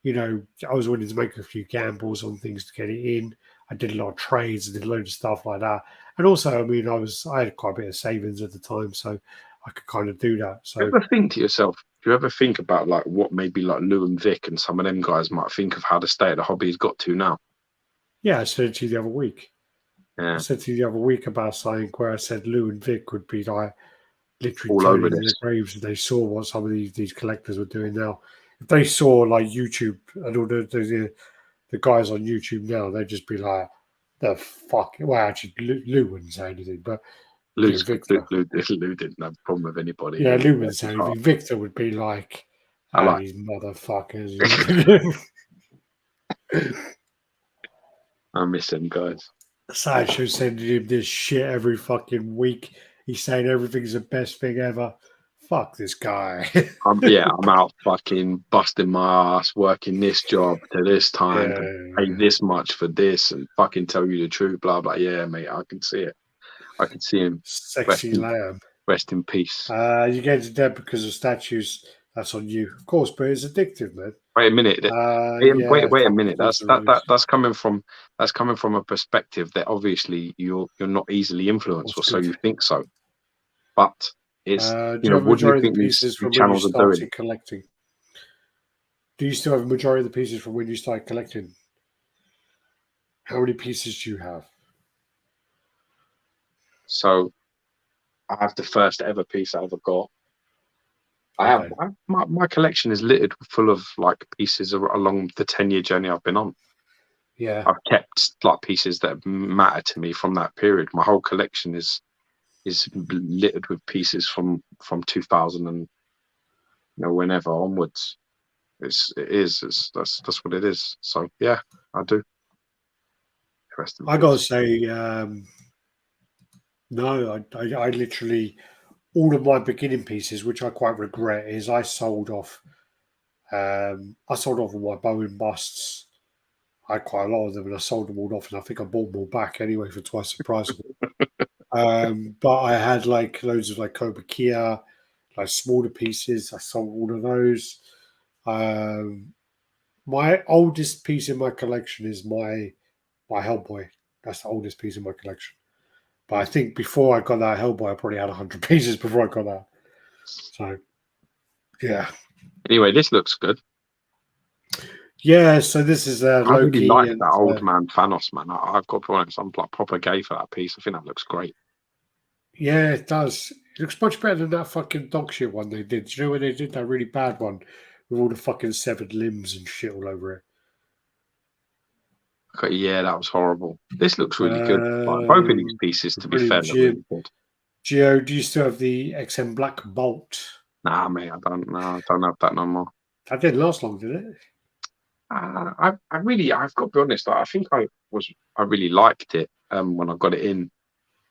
you know, I was willing to make a few gambles on things to get it in. I did a lot of trades, I did a load of stuff like that. And also, I mean, I had quite a bit of savings at the time, so I could kind of do that. Do you So ever think to yourself, do you ever think about like what maybe like Lou and Vic and some of them guys might think of how the state of the hobby's got to now? yeah, I said it to you the other week. I Yeah, said to you the other week about something where I said Lou and Vic would be like literally all over turning in their this. graves if they saw what some of these collectors were doing now. If they saw like YouTube and all the guys on YouTube now, they'd just be like, the fuck. Well, actually, Lou wouldn't say anything, but you know, Lou's, Victor. Lou didn't have a problem with anybody. Yeah, He Lou had wouldn't say his heart. anything. Victor would be like, I like. these motherfuckers. You know? I miss them guys. Sideshow sending him this shit every fucking week. He's saying everything's the best thing ever. Fuck this guy. I'm out fucking busting my ass, working this job to this time to pay Yeah. this much for this and fucking tell you the truth, blah blah. Yeah, mate, I can see it. I can see him. Sexy In, lamb. rest in peace. You get into debt because of statues. That's on you, of course, but it's addictive, man. Wait a minute. Yeah, Wait a minute. there's a reason. That's coming from a perspective that obviously you're not easily influenced, or so you think so. But it's Do you have a what do you majority of think the these pieces from when you channels are doing? started collecting? Do you still have a majority of the pieces from when you started collecting? How many pieces do you have? So I have the first ever piece I ever got. Okay. My collection is littered full of like pieces along the 10-year journey I've been on. Yeah. I've kept like pieces that matter to me from that period. My whole collection is littered with pieces from 2000 and whenever onwards. That's what it is. So yeah, I do. I gotta say, no, I literally all of my beginning pieces, which I quite regret, is I sold off. I sold off all my Bowen busts. I had quite a lot of them, and I sold them all off, and I think I bought them all back anyway for twice the price of them. But I had like loads of like Kobakia, like smaller pieces. I sold all of those. My oldest piece in my collection is my Hellboy. That's the oldest piece in my collection. But I think before I got that Hellboy, I probably had 100 pieces before I got that. So, yeah. Anyway, this looks good. Yeah, so this is I Loki. really like and, that old man Thanos, man. I've got to be honest, I'm like proper gay for that piece. I think that looks great. Yeah, it does. It looks much better than that fucking dog shit one they did. Do you know when they did that really bad one with all the fucking severed limbs and shit all over it? Okay, yeah, that was horrible. This looks really good. Like, both of these pieces, to be fair, look really good. Gio, do you still have the XM Black Bolt? Nah, mate, I don't have that no more. That didn't last long, did it? I've got to be honest. I think I really liked it when I got it in.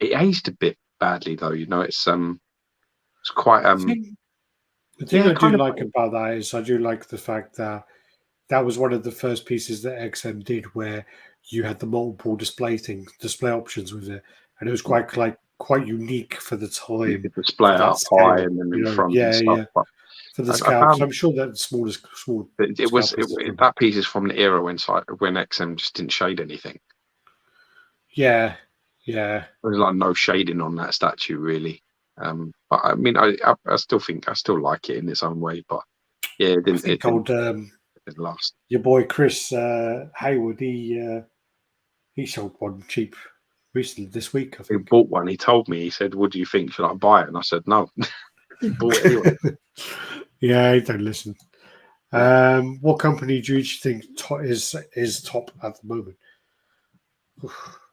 It aged a bit badly though. It's quite The thing I do like about that is I do like the fact that that was one of the first pieces that XM did where you had the multiple display options with it, and it was quite unique for the time. You could display it up high and then in front and stuff. Yeah. But for the scalps, I'm sure that small. That piece is from the era when XM just didn't shade anything. Yeah. There's like no shading on that statue really. But I mean, I still like it in its own way. But yeah, it didn't last. Your boy Chris Hayward, he sold one cheap recently this week. I think he bought one. He told me. He said, "What do you think? Should I buy it?" And I said, "No." He bought it anyway. Yeah, he don't listen. What company do you think is top at the moment?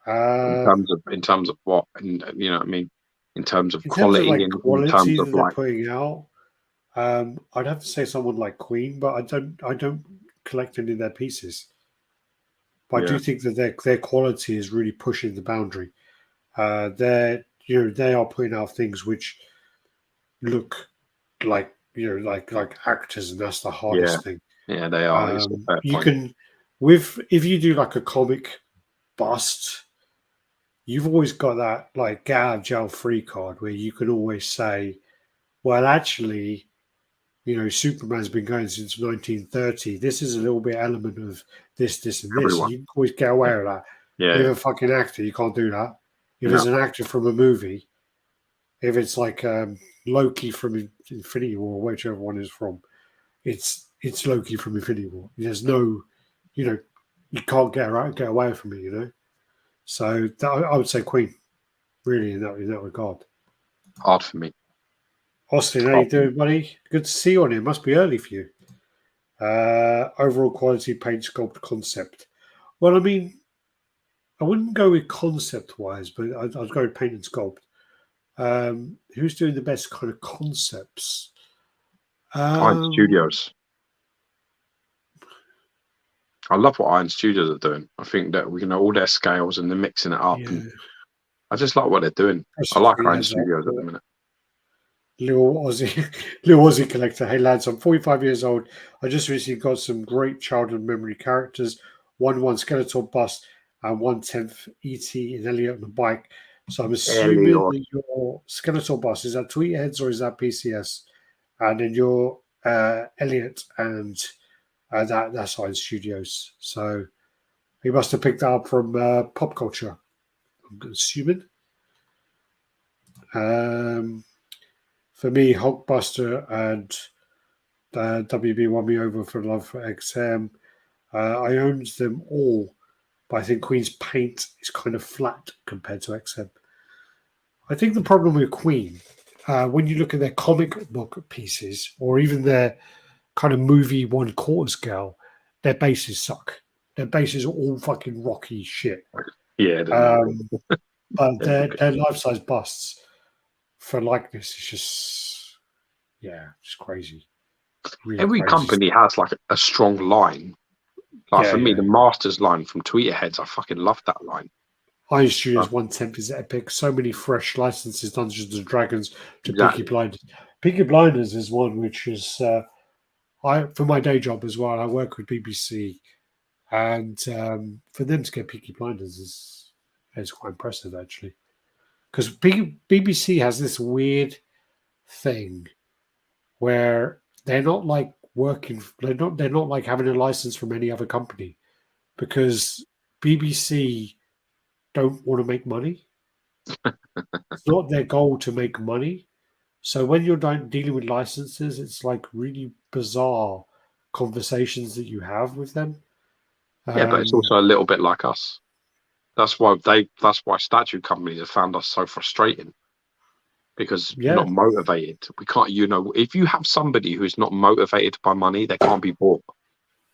In terms of what, and you know what I mean, in terms of quality, in terms of they're putting out. I'd have to say someone like Queen, but I don't collect any of their pieces. But I do think that their quality is really pushing the boundary. They are putting out things which look like like actors, and that's the hardest thing. Yeah, they are. If you do like a comic bust, you've always got that like get out of jail free card where you can always say, well, actually, Superman's been going since 1930. This is a little bit element of this, and this. Everyone. You can always get away with that. Yeah. If a fucking actor, you can't do that. If No. it's an actor from a movie, if it's like Loki from Infinity War, whichever one is from, it's Loki from Infinity War. There's no, you can't get away from it. So I would say Queen, really, in that regard. Hard for me. Austin, how you doing, buddy? Good to see you on here. Must be early for you. Overall quality, paint, sculpt, concept. Well, I mean, I wouldn't go with concept-wise, but I'd go with paint and sculpt. Who's doing the best kind of concepts? Iron Studios. I love what Iron Studios are doing. I think that all their scales and they're mixing it up. Yeah. And I just like what they're doing. I like Iron Studios at the minute. Little Aussie collector. Hey lads, I'm 45 years old. I just recently got some great childhood memory characters. One Skeletor bust and 1/10 E.T. and Elliot on the bike. So I'm assuming that your Skeletor bust is that Tweetheads or is that PCS? And then your Elliot and that's Iron Studios. So he must have picked that up from pop culture, I'm assuming. For me, Hulkbuster and WB won me over for love for XM. I owned them all, but I think Queen's paint is kind of flat compared to XM. I think the problem with Queen, when you look at their comic book pieces or even their kind of movie 1/4 scale, their bases suck. Their bases are all fucking rocky shit. Yeah. But their life-size busts for likeness is just crazy. Really Every crazy company has like a strong line. For me, the Masters line from Tweeterheads, I fucking love that line. Iron Studios 1/10 is epic. So many fresh licenses, Dungeons and Dragons to Peaky Blinders. Peaky Blinders is one which is for my day job as well. I work with BBC, and for them to get Peaky Blinders is quite impressive actually. Because BBC has this weird thing where they're not like working. They're not like having a license from any other company, because BBC don't want to make money. It's not their goal to make money. So when you're dealing with licenses, it's like really bizarre conversations that you have with them. Yeah, but it's also a little bit like us. That's why statue companies have found us so frustrating, because we're not motivated. We can't, if you have somebody who's not motivated by money, they can't be bought.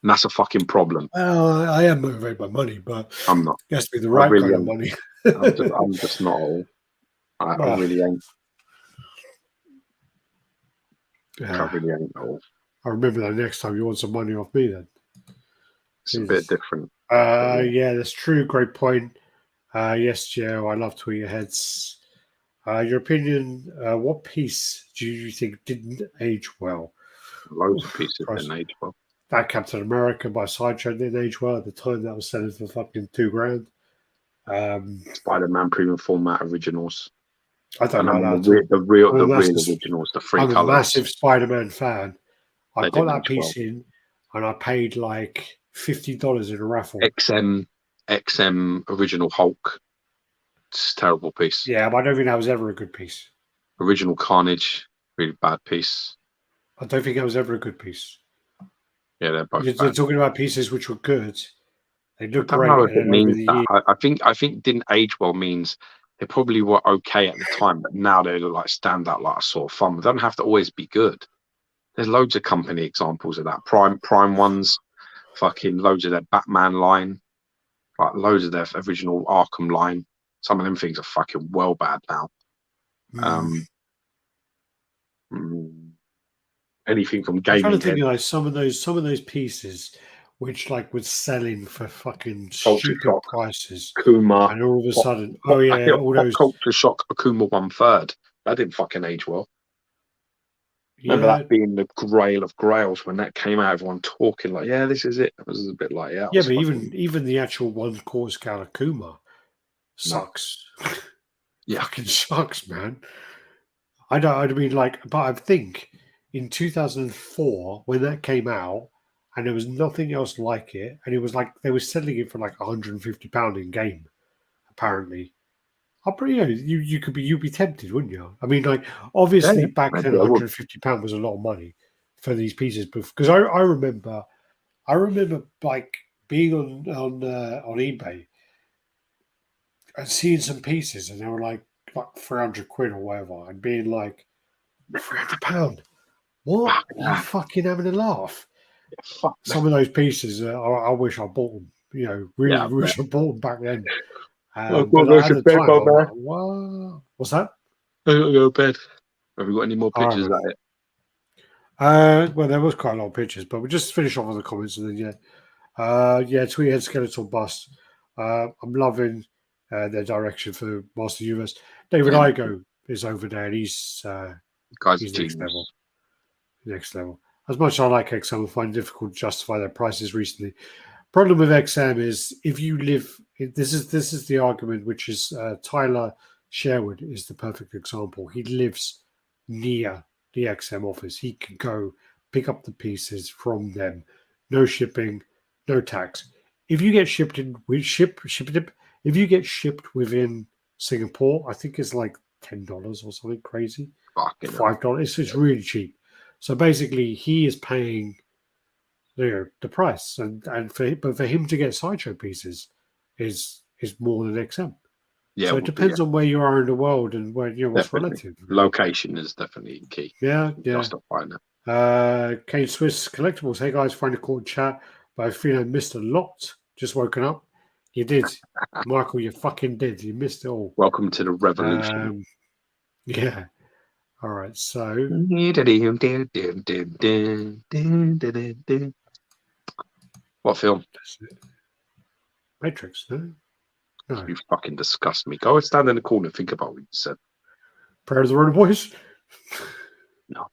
And that's a fucking problem. Well, I am motivated by money, but I'm not. It has to be the right kind of money. I'm just not all. I really ain't. I really ain't at all. I remember that next time you want some money off me then. It's a bit different. Yeah, that's true. Great point. Yes, Joe, I love Tweeterheads. Your opinion, what piece do you think didn't age well? Loads of pieces didn't age well. That Captain America by Sideshow didn't age well at the time. That was selling for fucking $2,000. Spider-Man premium format originals. I don't know that. The real originals, the free I'm colors. a massive Spider-Man fan. I got that piece in, and I paid like $50 in a raffle. XM original Hulk. It's a terrible piece. Yeah, but I don't think that was ever a good piece. Original Carnage, really bad piece. I don't think that was ever a good piece. Yeah, they're both. You're talking about pieces which were good. They look great. I don't know if it means that. I think didn't age well means they probably were okay at the time, but now they look like stand out like a sort of fun. They don't have to always be good. There's loads of company examples of that. Prime ones, fucking loads of their Batman line, like loads of their original Arkham line. Some of them things are fucking well bad now. Anything from gaming. I'm trying to think like some of those pieces which like was selling for fucking stupid prices. Kuma, and all of a sudden, all those Culture Shock Akuma 1/3. That didn't fucking age well. Remember that being the grail of grails when that came out, everyone talking like, yeah, this is it. It was a bit like, but even the actual 1/4 scale Akuma sucks. Yeah. Fucking sucks, man. I mean, like, but I think in 2004 when that came out, and there was nothing else like it, and it was like they were selling it for like £150 in game, apparently. You'd be tempted, wouldn't you? I mean, like obviously back then, £150 was a lot of money for these pieces, because I remember like being on eBay and seeing some pieces, and they were like 300 quid or whatever, and being like, £300. What? Are you fucking having a laugh? Some of those pieces, I wish I bought them. Really wish I bought them back then. But at the time, I'm like, what? What's that? I gotta go to bed. Have you got any more pictures of it? Well, there was quite a lot of pictures, but we'll just finish off with the comments and then Tweethead Skeletal Bust. I'm loving their direction for the Master Universe. David Igo is over there, and he's next level. Next level. As much as I like XM, I find it difficult to justify their prices recently. Problem with XM is if you live. This is the argument, which is Tyler Sherwood is the perfect example. He lives near the XM office. He can go pick up the pieces from them. No shipping, no tax. If you get shipped if you get shipped within Singapore, I think it's like $10 or something crazy. $5. It's really cheap. So basically, he is paying the price, but for him to get sideshow pieces is more than XM. Yeah, so it depends on where you are in the world and where what's relative. Location is definitely key. Yeah. Kane Swiss Collectibles. Hey guys, find a call chat, but I feel I missed a lot. Just woken up. You did, Michael. You fucking did. You missed it all. Welcome to the revolution. Yeah. All right. So. What film? Matrix. No. You fucking disgust me. Go and stand in the corner and think about what you said. Prayer of the Road Boys? No.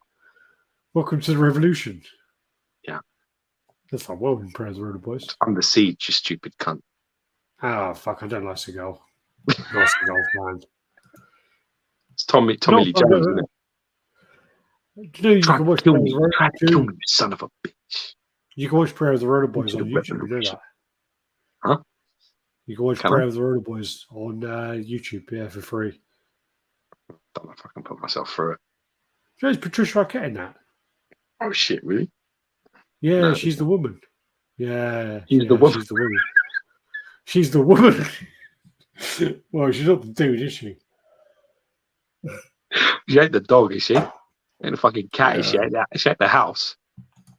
Welcome to the Revolution. Yeah. That's not well in Prayer of the Road Boys. I'm the siege, you stupid cunt. Ah, fuck, I don't like Seagal. Man. It's Tommy Lee Jones, isn't it? You can watch Prayer of the Road Boys. Kill me, you son of a bitch. You can watch Prayer of the Road Boys on YouTube. You know that? Huh? You can watch Prayer of the Road Boys on YouTube, for free. I don't know if I can put myself through it. You know, it's Patricia Arquette in that. Oh, shit, really? Yeah, no, she's the woman. Yeah. She's the woman. She's the woman. Well, she's not the dude, is she? She ain't the dog, is she? Ain't a fucking cat, is she? She ain't the house.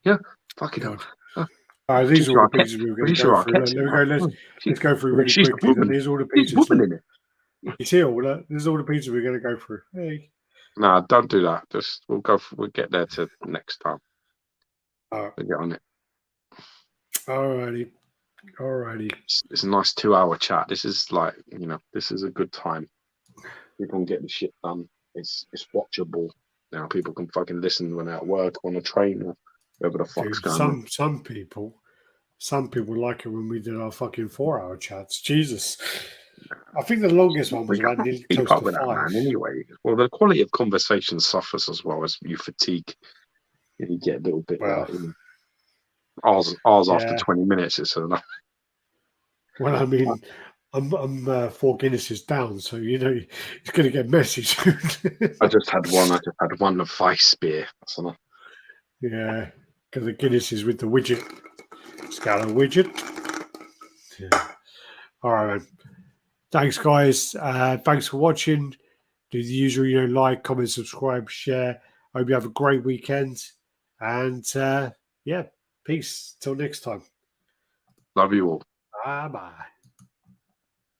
Yeah, fucking hell. These are all the pieces we were going to go through. Let's go through really quickly. These are all the pieces. She's woman in it. You see all that? This is all the pieces we're going to go through. Hey. No, don't do that. Just we'll get there to next time. We'll get on it. Alrighty. It's a nice 2-hour chat. This is this is a good time. People can get the shit done. It's watchable. Now people can fucking listen when they're at work, on a train, or wherever the fuck's going on. Some people like it when we did our fucking 4-hour chats. Jesus. I think the longest one was about nearly close to 5. Man, anyway. Well, the quality of conversation suffers as well as you fatigue. You get a little bit. Ours after 20 minutes is enough. Well, I mean, I'm 4 Guinnesses down, so it's going to get messy soon. I just had one of Vice beer. That's enough. Yeah, because the Guinness is with the widget. It's got a widget. Yeah. All right, man. Thanks, guys. Thanks for watching. Do the usual, like, comment, subscribe, share. Hope you have a great weekend. And, peace. Till next time. Love you all. Bye-bye.